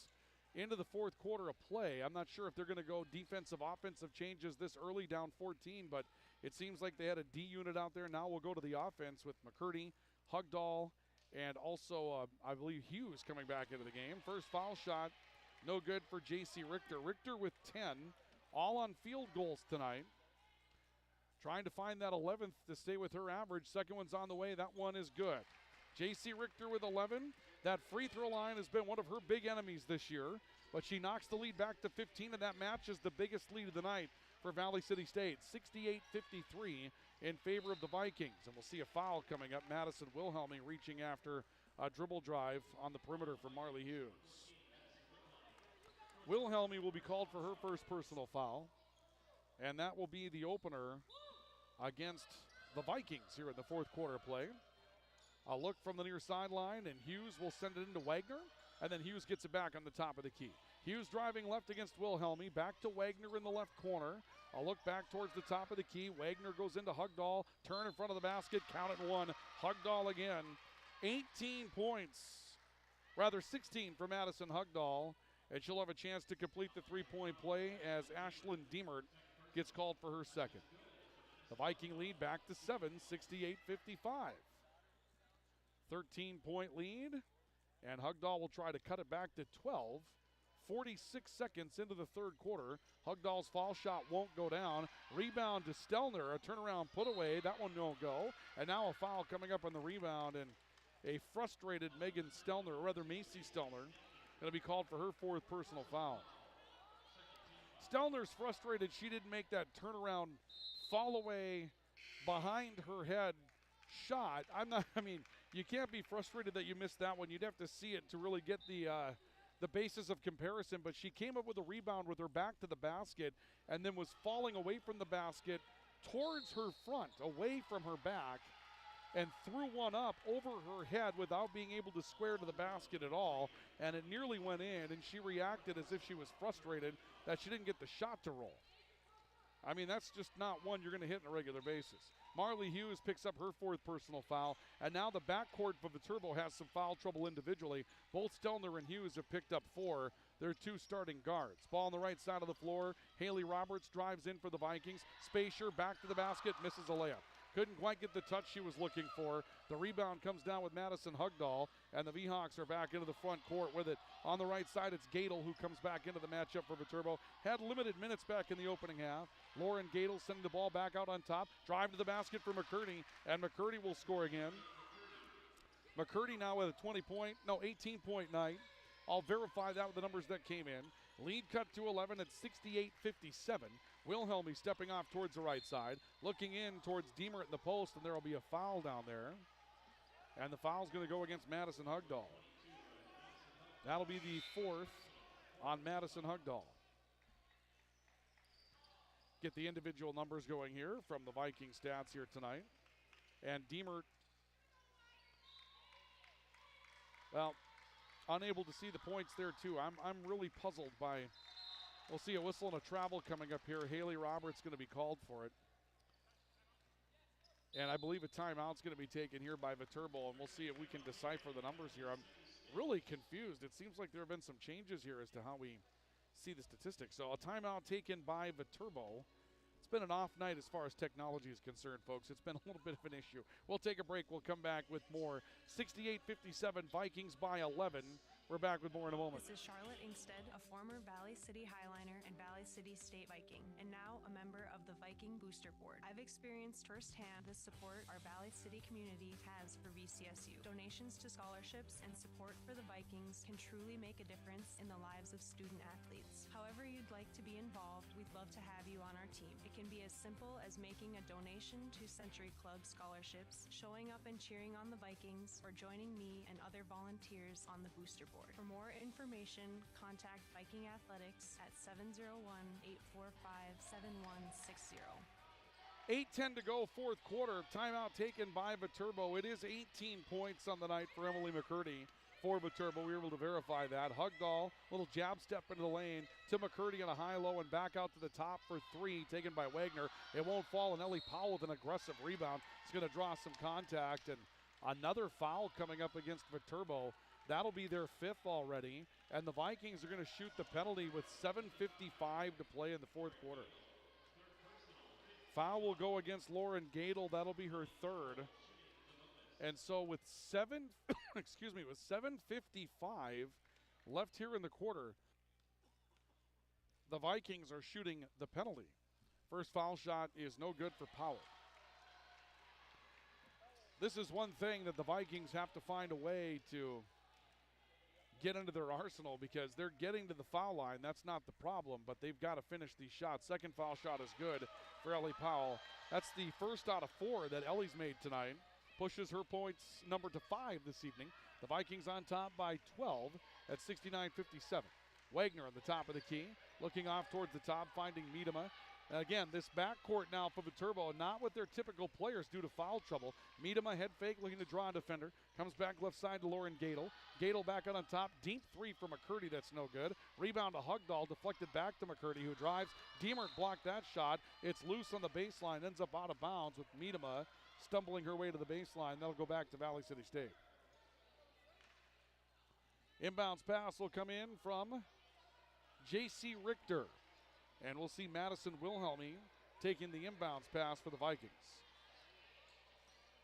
into the 4th quarter of play. I'm not sure if they're going to go defensive, offensive changes this early, down 14, but it seems like they had a D unit out there. Now we'll go to the offense with McCurdy, Hugdahl, and also, I believe, Hughes coming back into the game. First foul shot, no good for J.C. Richter. Richter with 10, all on field goals tonight. Trying to find that 11th to stay with her average. Second one's on the way. That one is good. J.C. Richter with 11. That free throw line has been one of her big enemies this year, but she knocks the lead back to 15, and that matches the biggest lead of the night for Valley City State. 68-53 in favor of the Vikings. And we'll see a foul coming up. Madison Wilhelmy reaching after a dribble drive on the perimeter for Marley Hughes. Wilhelmy will be called for her first personal foul, and that will be the opener against the Vikings here in the 4th quarter play. A look from the near sideline, and Hughes will send it into Wagner, and then Hughes gets it back on the top of the key. Hughes driving left against Wilhelmy, back to Wagner in the left corner. A look back towards the top of the key. Wagner goes into Hugdahl, turn in front of the basket, count it 1. Hugdahl again. 18 points, rather 16 for Madison Hugdahl, and she'll have a chance to complete the 3-point play as Ashlyn Diemert gets called for her second. The Viking lead back to 7, 68-55. 13-point lead, and Hugdahl will try to cut it back to 12. 46 seconds into the 3rd quarter. Hugdahl's fall shot won't go down. Rebound to Stelner, a turnaround put away. That one won't go. And now a foul coming up on the rebound, and a frustrated Megan Stelner, or rather Macy Stelner, going to be called for her 4th personal foul. Stelner's frustrated she didn't make that turnaround fall away behind her head shot. You can't be frustrated that you missed that one. You'd have to see it to really get the basis of comparison, but she came up with a rebound with her back to the basket and then was falling away from the basket towards her front, away from her back, and threw one up over her head without being able to square to the basket at all, and it nearly went in, and she reacted as if she was frustrated that she didn't get the shot to roll. I mean, that's just not one you're going to hit on a regular basis. Marley Hughes picks up her 4th personal foul, and now the backcourt for Viterbo has some foul trouble individually. Both Stelner and Hughes have picked up 4. They're 2 starting guards. Ball on the right side of the floor. Haley Roberts drives in for the Vikings. Spacier back to the basket, misses a layup. Couldn't quite get the touch she was looking for. The rebound comes down with Madison Hugdahl, and the V-Hawks are back into the front court with it. On the right side, it's Gadel who comes back into the matchup for Viterbo. Had limited minutes back in the opening half. Lauren Gadel sending the ball back out on top. Drive to the basket for McCurdy, and McCurdy will score again. McCurdy now with a 18-point night. I'll verify that with the numbers that came in. Lead cut to 11 at 68-57. Wilhelmy stepping off towards the right side. Looking in towards Deemer at the post, and there will be a foul down there. And the foul's going to go against Madison Hugdahl. That'll be the 4th on Madison Hugdahl. Get the individual numbers going here from the Viking stats here tonight. And Deemer, well, unable to see the points there too. I'm really puzzled by, we'll see a whistle and a travel coming up here. Haley Roberts going to be called for it. And I believe a timeout's going to be taken here by Viterbo, and we'll see if we can decipher the numbers here. I'm really confused. It seems like there have been some changes here as to how we see the statistics. So a timeout taken by Viterbo. It's been an off night as far as technology is concerned, folks. It's been a little bit of an issue. We'll take a break. We'll come back with more. 68-57, Vikings by 11. We're back with more in a moment. This is Charlotte Inkstead, a former Valley City Highliner and Valley City State Viking, and now a member of the Viking Booster Board. I've experienced firsthand the support our Valley City community has for VCSU. Donations to scholarships and support for the Vikings can truly make a difference in the lives of student athletes. However you'd like to be involved, we'd love to have you on our team. It can be as simple as making a donation to Century Club scholarships, showing up and cheering on the Vikings, or joining me and other volunteers on the Booster Board. For more information, contact Viking Athletics at 701-845-7160. 8:10 to go, 4th quarter. Timeout taken by Viterbo. It is 18 points on the night for Emily McCurdy for Viterbo. We were able to verify that. Hugdahl, little jab step into the lane to McCurdy on a high-low and back out to the top for 3, taken by Wagner. It won't fall, and Ellie Powell with an aggressive rebound. It's going to draw some contact, and another foul coming up against Viterbo. That'll be their 5th already, and the Vikings are going to shoot the penalty with 7:55 to play in the 4th quarter. Foul will go against Lauren Gadel. That'll be her 3rd. And so with 7:55 left here in the quarter, the Vikings are shooting the penalty. First foul shot is no good for Powell. This is one thing that the Vikings have to find a way to get into their arsenal, because they're getting to the foul line. That's not the problem, but they've got to finish these shots. Second foul shot is good for Ellie Powell. That's the 1st out of 4 that Ellie's made tonight. Pushes her points number to 5 this evening. The Vikings on top by 12 at 69-57. Wagner on the top of the key, looking off towards the top, finding Miedema. Again, this backcourt now for Viterbo, not with their typical players due to foul trouble. Miedema head fake, looking to draw a defender. Comes back left side to Lauren Gadel. Gadel back out on top. Deep 3 from McCurdy, that's no good. Rebound to Hugdahl, deflected back to McCurdy, who drives. Deemer blocked that shot. It's loose on the baseline, ends up out of bounds with Miedema stumbling her way to the baseline. That'll go back to Valley City State. Inbounds pass will come in from J.C. Richter. And we'll see Madison Wilhelmy taking the inbounds pass for the Vikings.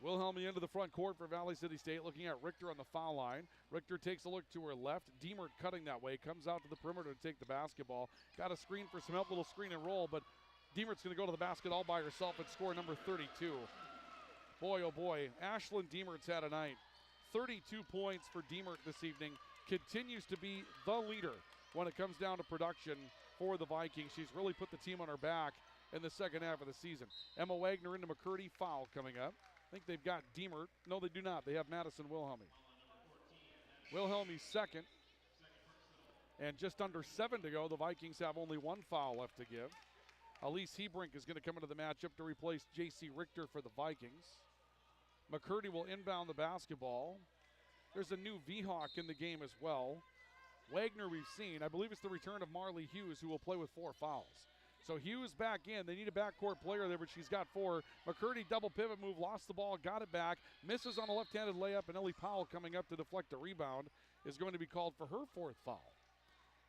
Wilhelmy into the front court for Valley City State, looking at Richter on the foul line. Richter takes a look to her left. Deemer cutting that way, comes out to the perimeter to take the basketball. Got a screen for some help, little screen and roll, but Deemer's going to go to the basket all by herself and score number 32. Boy, oh boy, Ashlyn Deemert's had a night. 32 points for Deemert this evening. Continues to be the leader when it comes down to production for the Vikings. She's really put the team on her back in the second half of the season. Emma Wagner into McCurdy, foul coming up. I think they've got Deemert. No, they do not. They have Madison Wilhelmy. Wilhelmy's second. And just under 7 to go, the Vikings have only 1 foul left to give. Elise Hebrink is going to come into the matchup to replace J.C. Richter for the Vikings. McCurdy will inbound the basketball. There's a new V-Hawk in the game as well. Wagner we've seen. I believe it's the return of Marley Hughes, who will play with 4 fouls. So Hughes back in. They need a backcourt player there, but she's got 4. McCurdy double pivot move, lost the ball, got it back, misses on a left-handed layup, and Ellie Powell coming up to deflect a rebound is going to be called for her 4th foul.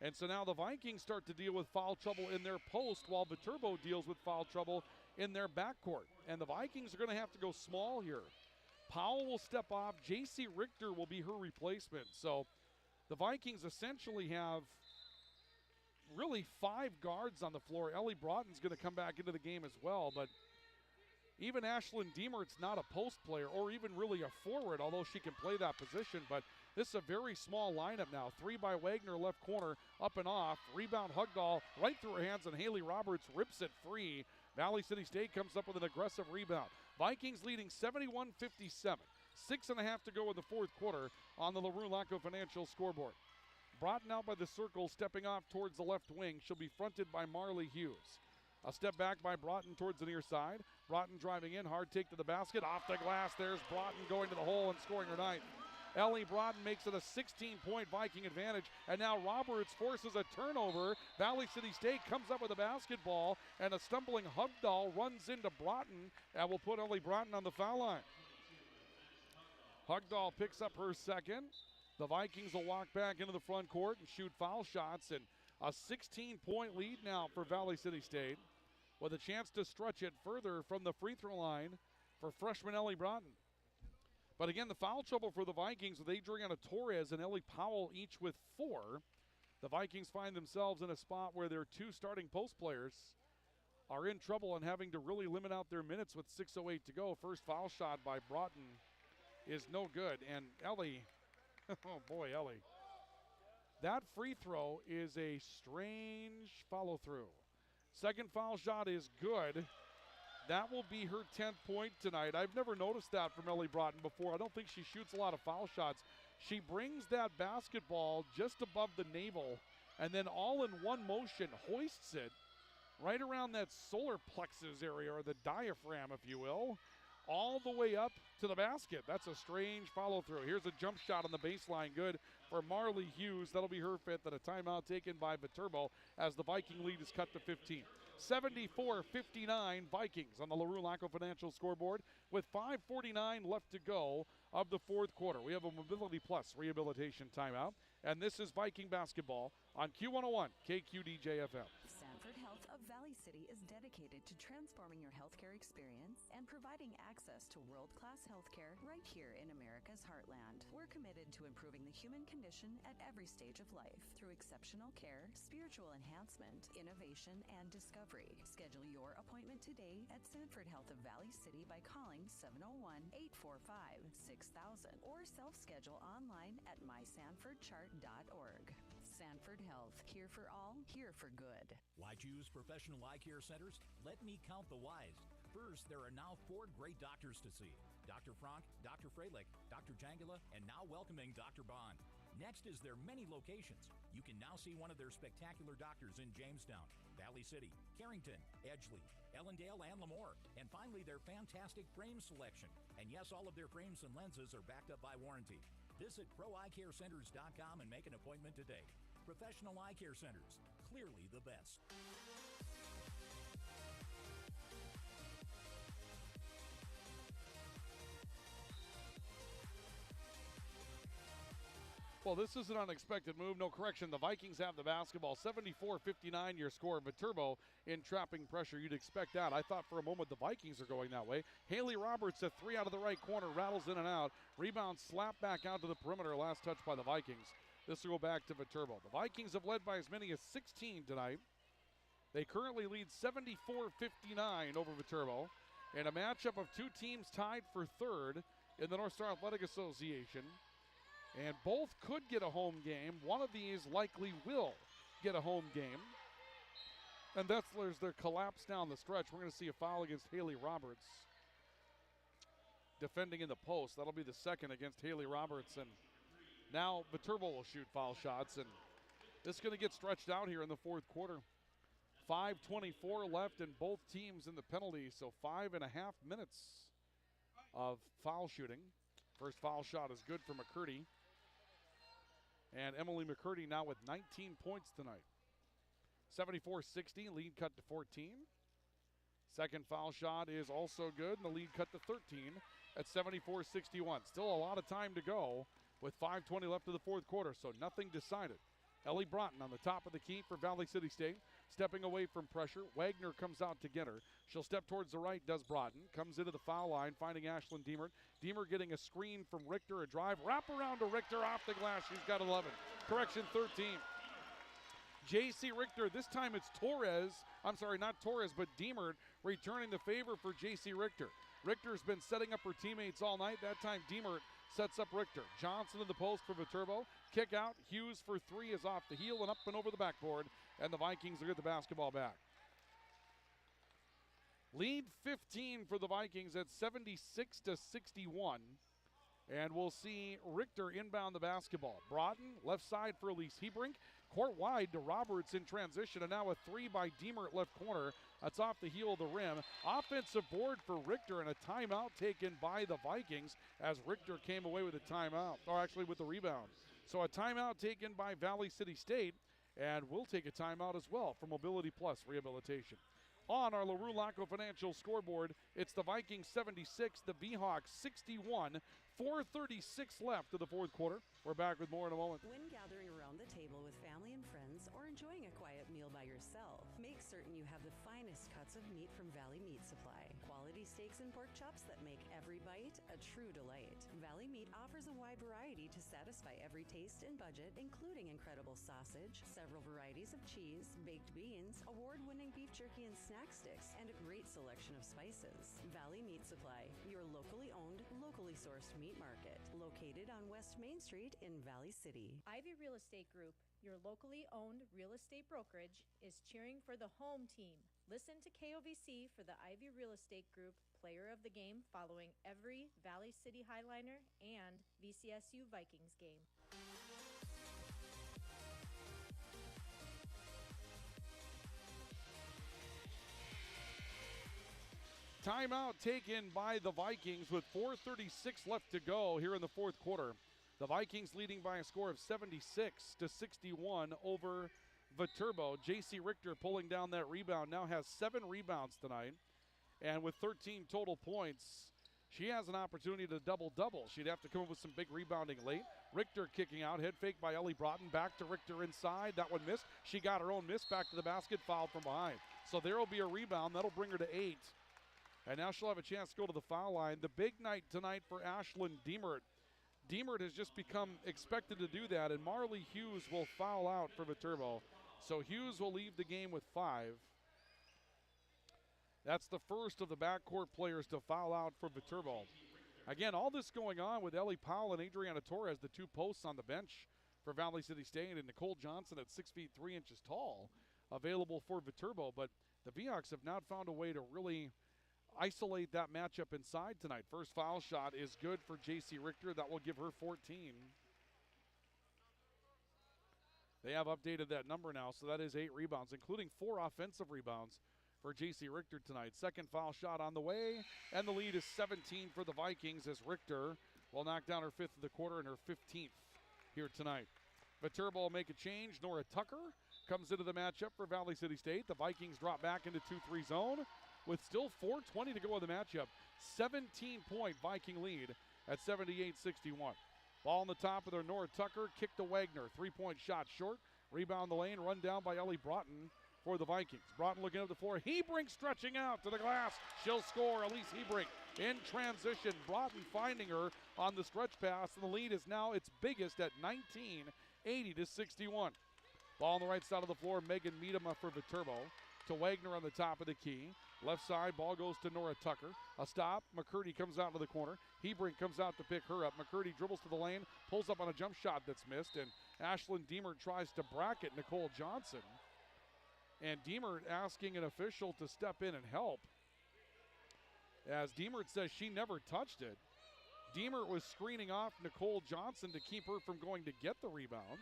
And so now the Vikings start to deal with foul trouble in their post while Viterbo deals with foul trouble in their backcourt. And the Vikings are going to have to go small here. Powell will step off. J.C. Richter will be her replacement. So the Vikings essentially have really 5 guards on the floor. Ellie Broughton's going to come back into the game as well. But even Ashlyn Deemert's not a post player or even really a forward, although she can play that position. But this is a very small lineup now. 3 by Wagner, left corner, up and off. Rebound, Hugdahl right through her hands, and Haley Roberts rips it free. Valley City State comes up with an aggressive rebound. Vikings leading 71-57. 6.5 to go in the 4th quarter on the LaRue Laco Financial scoreboard. Broughton out by the circle, stepping off towards the left wing. She'll be fronted by Marley Hughes. A step back by Broughton towards the near side. Broughton driving in, hard take to the basket, off the glass. There's Broughton going to the hole and scoring her 9th. Ellie Broughton makes it a 16-point Viking advantage, and now Roberts forces a turnover. Valley City State comes up with a basketball, and a stumbling Hugdahl runs into Broughton and will put Ellie Broughton on the foul line. Hugdahl picks up her 2nd. The Vikings will walk back into the front court and shoot foul shots, and a 16-point lead now for Valley City State with a chance to stretch it further from the free throw line for freshman Ellie Broughton. But again, the foul trouble for the Vikings with Adriana Torres and Ellie Powell each with 4. The Vikings find themselves in a spot where their 2 starting post players are in trouble and having to really limit out their minutes with 6:08 to go. First foul shot by Broughton is no good. And Ellie, oh boy, Ellie. That free throw is a strange follow through. Second foul shot is good. That will be her 10th point tonight. I've never noticed that from Ellie Broughton before. I don't think she shoots a lot of foul shots. She brings that basketball just above the navel and then all in one motion hoists it right around that solar plexus area, or the diaphragm, if you will, all the way up to the basket. That's a strange follow through. Here's a jump shot on the baseline. Good for Marley Hughes. That'll be her 5th, and a timeout taken by Viterbo as the Viking lead is cut to 15. 74-59 Vikings on the LaRue Laco Financial scoreboard with 5:49 left to go of the 4th quarter. We have a Mobility Plus rehabilitation timeout, and this is Viking basketball on Q101 KQDJ-FM. Sanford Health of Valley City is dedicated to transforming your healthcare experience and providing access to world-class healthcare right here in America's heartland. We're committed to improving the human condition at every stage of life through exceptional care, spiritual enhancement, innovation, and discovery. Schedule your appointment today at Sanford Health of Valley City by calling 701-845-6000 or self-schedule online at mysanfordchart.org. Sanford Health, here for all, here for good. Why choose professional eye care centers? Let me count the whys. First, there are now 4 great doctors to see. Dr. Frank, Dr. Freilich, Dr. Jangela, and now welcoming Dr. Bond. Next is their many locations. You can now see one of their spectacular doctors in Jamestown, Valley City, Carrington, Edgeley, Ellendale, and Lemoore. And finally, their fantastic frame selection. And yes, all of their frames and lenses are backed up by warranty. Visit ProEyeCareCenters.com and make an appointment today. Professional Eye Care Centers, clearly the best. Well, this is an unexpected move. No correction. The Vikings have the basketball. 74-59 your score. Viterbo in trapping pressure. You'd expect that. I thought for a moment the Vikings are going that way. Haley Roberts, a 3 out of the right corner, rattles in and out. Rebound slapped back out to the perimeter. Last touch by the Vikings. This will go back to Viterbo. The Vikings have led by as many as 16 tonight. They currently lead 74-59 over Viterbo in a matchup of 2 teams tied for 3rd in the North Star Athletic Association. And both could get a home game. One of these likely will get a home game. And that's there's their collapse down the stretch. We're going to see a foul against Haley Roberts. Defending in the post. That'll be the 2nd against Haley Roberts. And now Viterbo will shoot foul shots. And this is going to get stretched out here in the 4th quarter. 5:24 left and both teams in the penalty. So 5.5 minutes of foul shooting. First foul shot is good for McCurdy. And Emily McCurdy now with 19 points tonight. 74-60, lead cut to 14. Second foul shot is also good, and the lead cut to 13 at 74-61. Still a lot of time to go with 5:20 left of the fourth quarter, so nothing decided. Ellie Broughton on the top of the key for Valley City State, stepping away from pressure. Wagner comes out to get her. She'll step towards the right, does Broughton. Comes into the foul line, finding Ashlyn Diemert. Diemert getting a screen from Richter, a drive. Wrap around to Richter, off the glass. She's got 11. Correction, 13. J.C. Richter, this time it's not Torres, but Diemert returning the favor for J.C. Richter. Richter's been setting up her teammates all night. That time Diemert sets up Richter. Johnson in the post for Viterbo. Kick out. Hughes for three is off the heel and up and over the backboard. And the Vikings will get the basketball back. Lead 15 for the Vikings at 76-61. And we'll see Richter inbound the basketball. Broughton, left side for Elise Hebrink. Court wide to Roberts in transition. And now a three by Diemert left corner. That's off the heel of the rim. Offensive board for Richter and a timeout taken by the Vikings as Richter came away with a timeout, or actually with the rebound. So a timeout taken by Valley City State, and we'll take a timeout as well for Mobility Plus Rehabilitation. On our LaRue Laco Financial scoreboard, it's the Vikings 76, the Seahawks 61. 4:36 left of the fourth quarter. We're back with more in a moment. When gathering around the table with family and friends or enjoying a quiet meal by yourself, make certain you have the finest cuts of meat from Valley Meat Supply. Quality steaks and pork chops that make every bite a true delight. Valley Meat offers a wide variety to satisfy every taste and budget, including incredible sausage, several varieties of cheese, baked beans, award-winning beef jerky and snack sticks, and a great selection of spices. Valley Meat Supply, your locally owned, locally sourced meat market, located on West Main Street in Valley City. Ivy Real Estate Group, your locally owned real estate brokerage, is cheering for the home team. Listen to KOVC for the Ivy Real Estate Group Player of the Game following every Valley City Highliner and VCSU Vikings game. Timeout taken by the Vikings with 4:36 left to go here in the fourth quarter. The Vikings leading by a score of 76-61 over Viterbo. J.C. Richter pulling down that rebound, now has 7 rebounds tonight. And with 13 total points, she has an opportunity to double-double. She'd have to come up with some big rebounding late. Richter kicking out, head fake by Ellie Broughton. Back to Richter inside. That one missed. She got her own miss back to the basket, fouled from behind. So there will be a rebound. That'll bring her to 8. And now she'll have a chance to go to the foul line. The big night tonight for Ashlyn Diemert. Diemert has just become expected to do that, and Marley Hughes will foul out for Viterbo. So Hughes will leave the game with 5. That's the first of the backcourt players to foul out for Viterbo. Again, all this going on with Ellie Powell and Adriana Torres, the 2 posts on the bench for Valley City State, and Nicole Johnson at 6 feet 3 inches tall, available for Viterbo. But the Seahawks have not found a way to really isolate that matchup inside tonight. First foul shot is good for J.C. Richter. That will give her 14. They have updated that number now, so that is 8 rebounds, including 4 offensive rebounds for J.C. Richter tonight. Second foul shot on the way, and the lead is 17 for the Vikings as Richter will knock down her 5th of the quarter and her 15th here tonight. Viterbo will make a change. Nora Tucker comes into the matchup for Valley City State. The Vikings drop back into 2-3 zone. With still 4:20 to go in the matchup, 17-point Viking lead at 78-61. Ball on the top of their Nora Tucker, kick to Wagner. 3-point shot short. Rebound the lane, run down by Ellie Broughton for the Vikings. Broughton looking up the floor. Hebrink stretching out to the glass. She'll score. Elise Hebrink in transition. Broughton finding her on the stretch pass, and the lead is now its biggest at 19, 80-61. Ball on the right side of the floor. Megan Miedema for Viterbo. To Wagner on the top of the key. Left side, ball goes to Nora Tucker. A stop. McCurdy comes out to the corner. Hebrink comes out to pick her up. McCurdy dribbles to the lane, pulls up on a jump shot that's missed, and Ashlyn Diemert tries to bracket Nicole Johnson. And Diemert asking an official to step in and help. As Diemert says she never touched it. Diemert was screening off Nicole Johnson to keep her from going to get the rebound,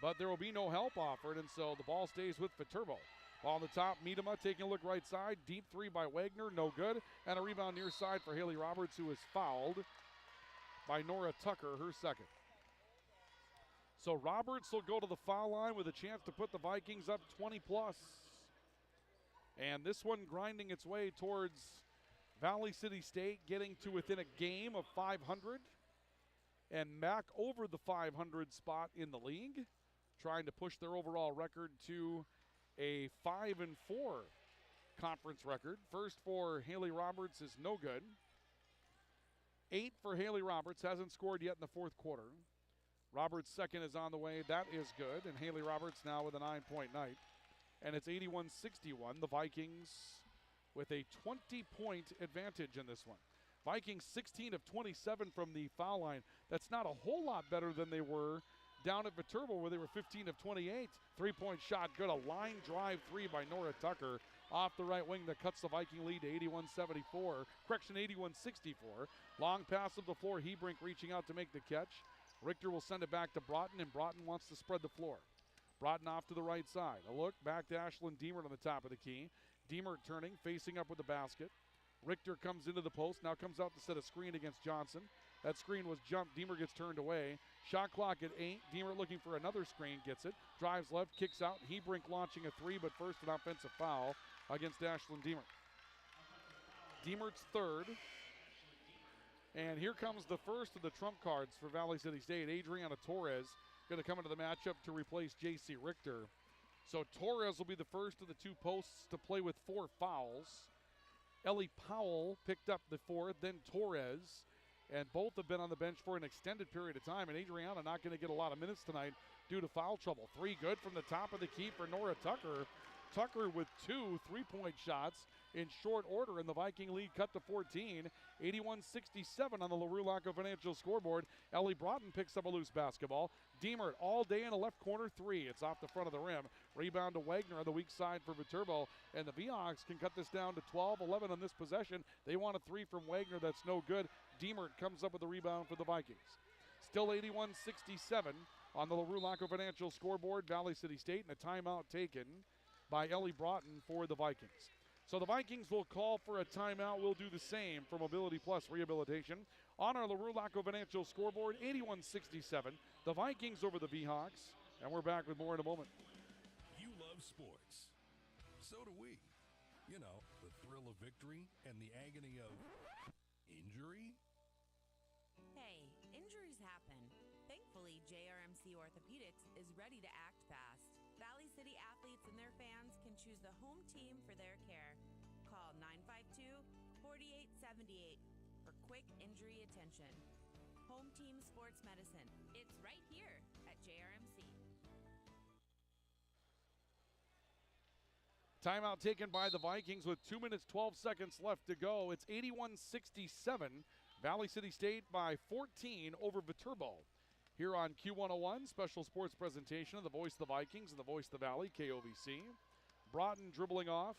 but there will be no help offered, and so the ball stays with Viterbo. Ball on the top, Miedema taking a look right side. Deep 3 by Wagner, no good. And a rebound near side for Haley Roberts, who is fouled by Nora Tucker, her second. So Roberts will go to the foul line with a chance to put the Vikings up 20 plus. And this one grinding its way towards Valley City State, getting to within a game of 500 and back over the 500 spot in the league, trying to push their overall record to a 5-4 conference record. First for Haley Roberts is no good. 8 for Haley Roberts, hasn't scored yet in the fourth quarter. Roberts' second is on the way. That is good. And Haley Roberts now with a 9-point night. And it's 81-61. The Vikings with a 20-point advantage in this one. Vikings 16 of 27 from the foul line. That's not a whole lot better than they were down at Viterbo, where they were 15 of 28. Three-point shot good. A line drive three by Nora Tucker off the right wing that cuts the Viking lead to 81-64. Long pass of the floor. Hebrink reaching out to make the catch. Richter will send it back to Broughton, and Broughton wants to spread the floor. Broughton off to the right side. A look back to Ashlyn Deemert on the top of the key. Deemert turning, facing up with the basket. Richter comes into the post, now comes out to set a screen against Johnson. That screen was jumped. Deemert gets turned away. Shot clock at 8. Deemert looking for another screen, gets it. Drives left, kicks out. Hebrink launching a three, but first an offensive foul against Ashlyn Deemert. Deemert's third. And here comes the first of the trump cards for Valley City State. Adriana Torres going to come into the matchup to replace J.C. Richter. So Torres will be the first of the two posts to play with 4 fouls. Ellie Powell picked up the fourth, then Torres. And both have been on the bench for an extended period of time. And Adriana not going to get a lot of minutes tonight due to foul trouble. 3 good from the top of the key for Nora Tucker. Tucker with 2 3-point shots in short order, and the Viking lead cut to 14. 81-67 on the LaRue Laco Financial scoreboard. Ellie Broughton picks up a loose basketball. Deemert all day in the left corner 3. It's off the front of the rim. Rebound to Wagner on the weak side for Viterbo, and the Vhawks can cut this down to 12-11 on this possession. They want a 3 from Wagner. That's no good. Deemert comes up with the rebound for the Vikings. Still 81-67 on the LaRue Laco Financial scoreboard. Valley City State, and a timeout taken by Ellie Broughton for the Vikings. So the Vikings will call for a timeout. We'll do the same for Mobility Plus Rehabilitation. On our LaRue Laco Financial scoreboard, 81-67. The Vikings over the Vhawks. And we're back with more in a moment. You love sports. So do we. You know, the thrill of victory and the agony of injury. Hey, injuries happen. Thankfully, JRMC Orthopedics is ready to act fast. Valley City athletes and their fans can choose the home team for their care. Call 952-4878 for quick injury attention. Home Team Sports Medicine. It's right here at JRMC. Timeout taken by the Vikings with 2 minutes, 12 seconds left to go. It's 81-67. Valley City State by 14 over Viterbo. Here on Q101, special sports presentation of the voice of the Vikings and the voice of the Valley, KOVC. Broughton dribbling off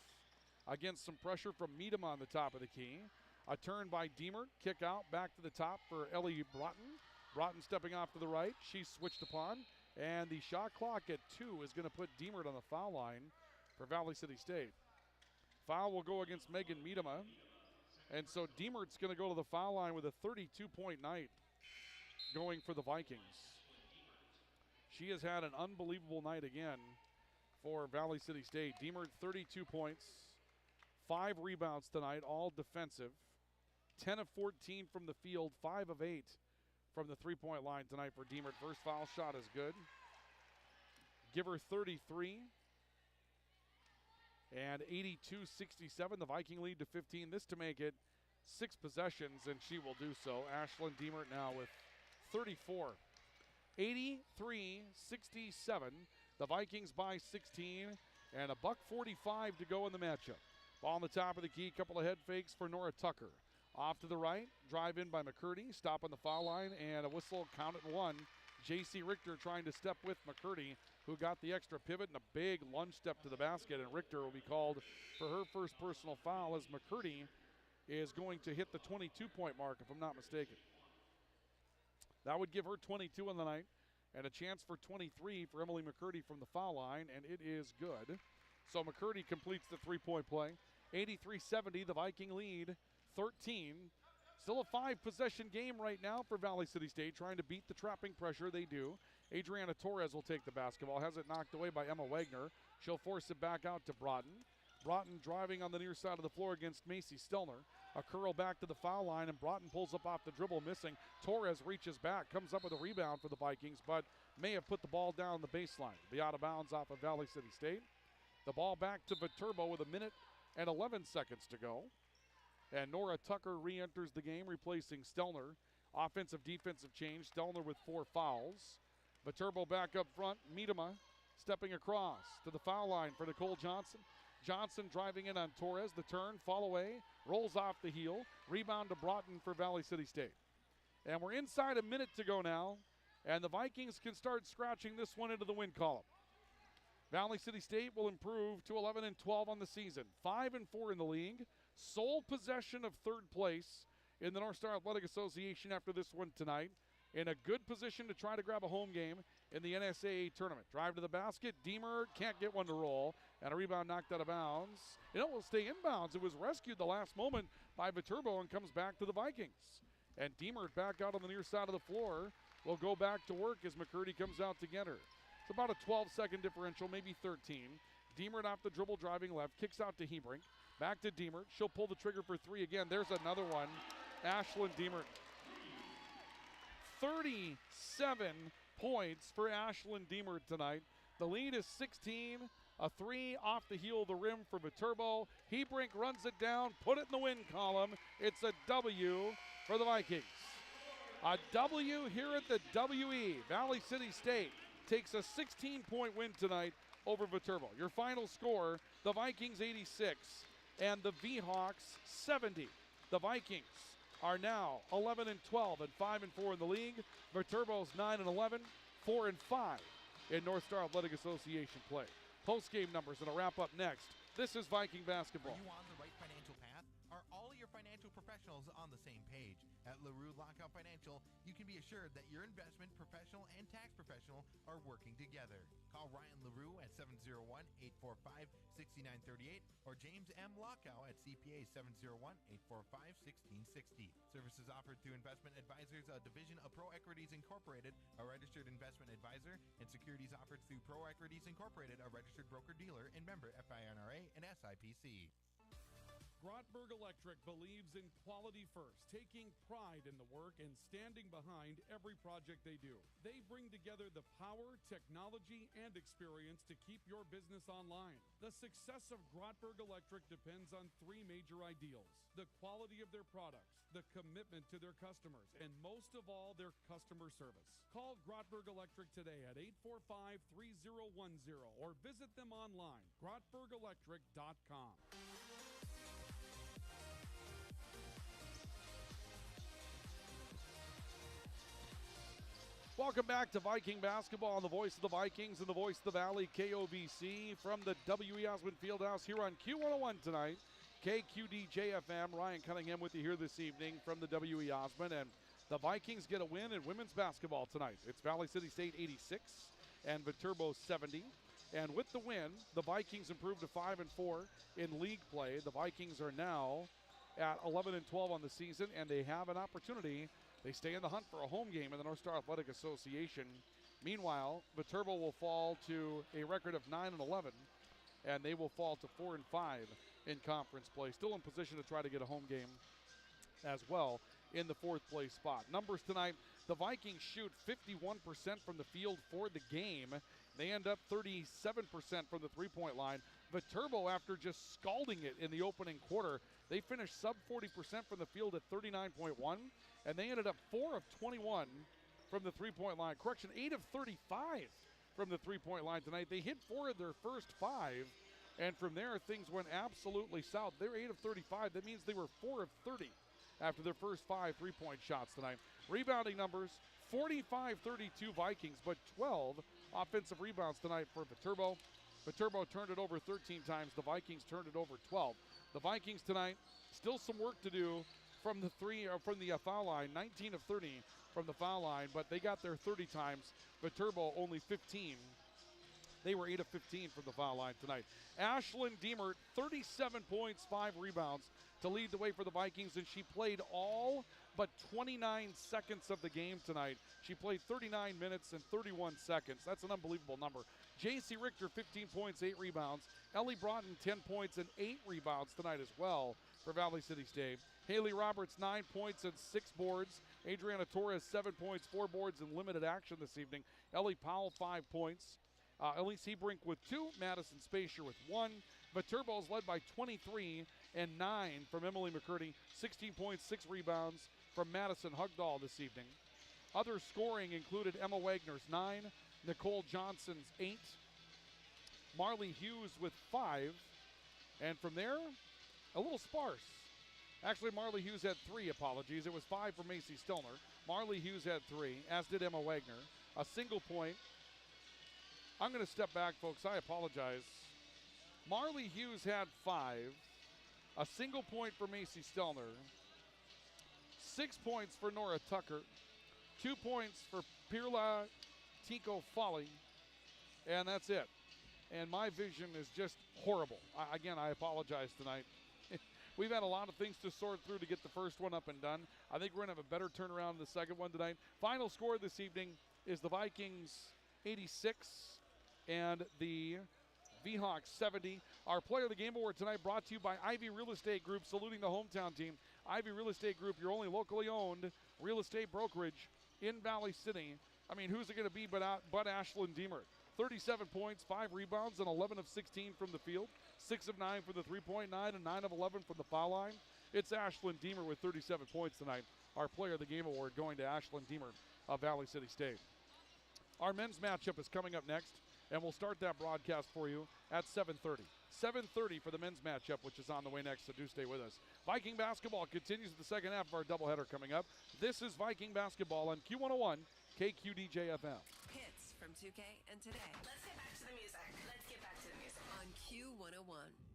against some pressure from Meadham on the top of the key. A turn by Deemert, kick out, back to the top for Ellie Broughton. Broughton stepping off to the right, she's switched upon, and the shot clock at 2 is going to put Deemert on the foul line for Valley City State. Foul will go against Megan Meadham, and so Deemert's going to go to the foul line with a 32-point night going for the Vikings. She has had an unbelievable night again for Valley City State. Deemert, 32 points, 5 rebounds tonight, all defensive. 10 of 14 from the field, 5 of 8 from the three-point line tonight for Deemert. First foul shot is good. Give her 33. And 82-67, the Viking lead to 15. This to make it 6 possessions, and she will do so. Ashlyn Deemert now with 34. 83-67. The Vikings by 16, and a $1:45 to go in the matchup. Ball on the top of the key, couple of head fakes for Nora Tucker. Off to the right, drive in by McCurdy, stop on the foul line, and a whistle, count it 1. J.C. Richter trying to step with McCurdy, who got the extra pivot and a big lunge step to the basket, and Richter will be called for her first personal foul as McCurdy is going to hit the 22-point mark, if I'm not mistaken. That would give her 22 on the night and a chance for 23 for Emily McCurdy from the foul line, and it is good. So McCurdy completes the three-point play. 83-70, the Viking lead, 13. Still a 5-possession game right now for Valley City State, trying to beat the trapping pressure they do. Adriana Torres will take the basketball. Has it knocked away by Emma Wagner. She'll force it back out to Broughton. Broughton driving on the near side of the floor against Macy Stelner. A curl back to the foul line, and Broughton pulls up off the dribble, missing. Torres reaches back, comes up with a rebound for the Vikings, but may have put the ball down the baseline. Be out of bounds off of Valley City State. The ball back to Viterbo with 1 minute and 11 seconds to go. And Nora Tucker re-enters the game, replacing Stelner. Offensive, defensive change. Stelner with 4 fouls. Viterbo back up front. Miedema stepping across to the foul line for Nicole Johnson. Johnson driving in on Torres. The turn, fall away, rolls off the heel. Rebound to Broughton for Valley City State. And we're inside 1 minute to go now, and the Vikings can start scratching this one into the win column. Valley City State will improve to 11-12 on the season, 5-4 in the league. Sole possession of third place in the North Star Athletic Association after this one tonight. In a good position to try to grab a home game in the NSAA tournament. Drive to the basket. Deemer can't get one to roll. And a rebound knocked out of bounds. It will stay inbounds. It was rescued the last moment by Viterbo and comes back to the Vikings. And Deemer back out on the near side of the floor will go back to work as McCurdy comes out to get her. It's about a 12-second differential, maybe 13. Deemer off the dribble, driving left. Kicks out to Hebrink. Back to Deemer. She'll pull the trigger for 3 again. There's another one. Ashlyn Deemer. 37 points for Ashlyn Deemer tonight. The lead is 16. A 3 off the heel of the rim for Viterbo. Hebrink runs it down, put it in the win column. It's a W for the Vikings. A W here at the WE. Valley City State takes a 16-point win tonight over Viterbo. Your final score, the Vikings 86 and the V-Hawks 70. The Vikings are now 11-12 and 5-4 in the league. Viterbo's 9-11, 4-5 in North Star Athletic Association play. Post-game numbers and a wrap-up next. This is Viking basketball. Are you on the right financial path? Are all your financial professionals on the same page? At LaRue Lockout Financial, you can be assured that your investment professional and tax professional are working together. Call Ryan LaRue at 701-845-6938 or James M. Lockout at CPA 701-845-1660. Services offered through Investment Advisors, a division of Pro Equities Incorporated, a registered investment advisor, and securities offered through Pro Equities Incorporated, a registered broker-dealer and member FINRA and SIPC. Grotberg Electric believes in quality first, taking pride in the work and standing behind every project they do. They bring together the power, technology, and experience to keep your business online. The success of Grotberg Electric depends on 3 major ideals: the quality of their products, the commitment to their customers, and most of all, their customer service. Call Grotberg Electric today at 845-3010 or visit them online, grotbergelectric.com. Welcome back to Viking basketball on the voice of the Vikings and the voice of the Valley, KOVC, from the W.E. Osmond Fieldhouse here on Q101 tonight. KQDJ-FM, Ryan Cunningham with you here this evening from the W.E. Osmond. And the Vikings get a win in women's basketball tonight. It's Valley City State 86 and Viterbo 70. And with the win, the Vikings improved to 5-4 in league play. The Vikings are now at 11-12 on the season, and they have an opportunity. They stay in the hunt for a home game in the North Star Athletic Association. Meanwhile, Viterbo will fall to a record of 9-11, and they will fall to 4-5 in conference play. Still in position to try to get a home game as well in the 4th place spot. Numbers tonight, the Vikings shoot 51% from the field for the game. They end up 37% from the three-point line. Viterbo, after just scalding it in the opening quarter, they finished sub 40% from the field at 39.1, and they ended up 4 of 21 from the three-point line. Correction, 8 of 35 from the three-point line tonight. They hit 4 of their first 5, and from there things went absolutely south. They're 8 of 35. That means they were 4 of 30 after their first 5 three-point shots tonight. Rebounding numbers, 45-32 Vikings, but 12 offensive rebounds tonight for Viterbo. Viterbo turned it over 13 times. The Vikings turned it over 12. The Vikings tonight, still some work to do from the foul line. 19 of 30 from the foul line, but they got there 30 times. Viterbo only 15 They were 8 of 15 from the foul line tonight. Ashlyn Deemert, 37 points, 5 rebounds to lead the way for the Vikings, and she played all but 29 seconds of the game tonight. She played 39 minutes and 31 seconds. That's an unbelievable number. J.C. Richter, 15 points, 8 rebounds. Ellie Broughton, 10 points and 8 rebounds tonight as well for Valley City State. Haley Roberts, 9 points and 6 boards. Adriana Torres, 7 points, 4 boards in limited action this evening. Ellie Powell, 5 points. Elise Hebrink with 2. Madison Spacier with 1. Viterbo is led by 23 and 9 from Emily McCurdy. 16 points, 6 rebounds from Madison Hugdahl this evening. Other scoring included Emma Wagner's 9, Nicole Johnson's 8, Marley Hughes with 5, and from there, a little sparse. Actually, Marley Hughes had 3, apologies. It was 5 for Macy Stilner. Marley Hughes had 3, as did Emma Wagner. A single point. I'm going to step back, folks. I apologize. Marley Hughes had 5. A single point for Macy Stelner. 6 points for Nora Tucker. 2 points for Pirla Tico Folly. And that's it. And my vision is just horrible. Again, I apologize tonight. We've had a lot of things to sort through to get the first one up and done. I think we're going to have a better turnaround in the second one tonight. Final score this evening is the Vikings 86 and the V-Hawks 70. Our Player of the Game Award tonight brought to you by Ivy Real Estate Group, saluting the hometown team. Ivy Real Estate Group, your only locally owned real estate brokerage in Valley City. I mean, who's it going to be but Ashlyn Deemert? 37 points, 5 rebounds, and 11 of 16 from the field. 6 of 9 from the three-point line, and 9 of 11 from the foul line. It's Ashlyn Deemert with 37 points tonight. Our Player of the Game Award going to Ashlyn Deemert of Valley City State. Our men's matchup is coming up next, and we'll start that broadcast for you at 7:30. 7:30 for the men's matchup, which is on the way next, so do stay with us. Viking basketball continues the second half of our doubleheader coming up. This is Viking basketball on Q101 KQDJ-FM. Hits from 2K and today. Let's get back to the music. On Q101.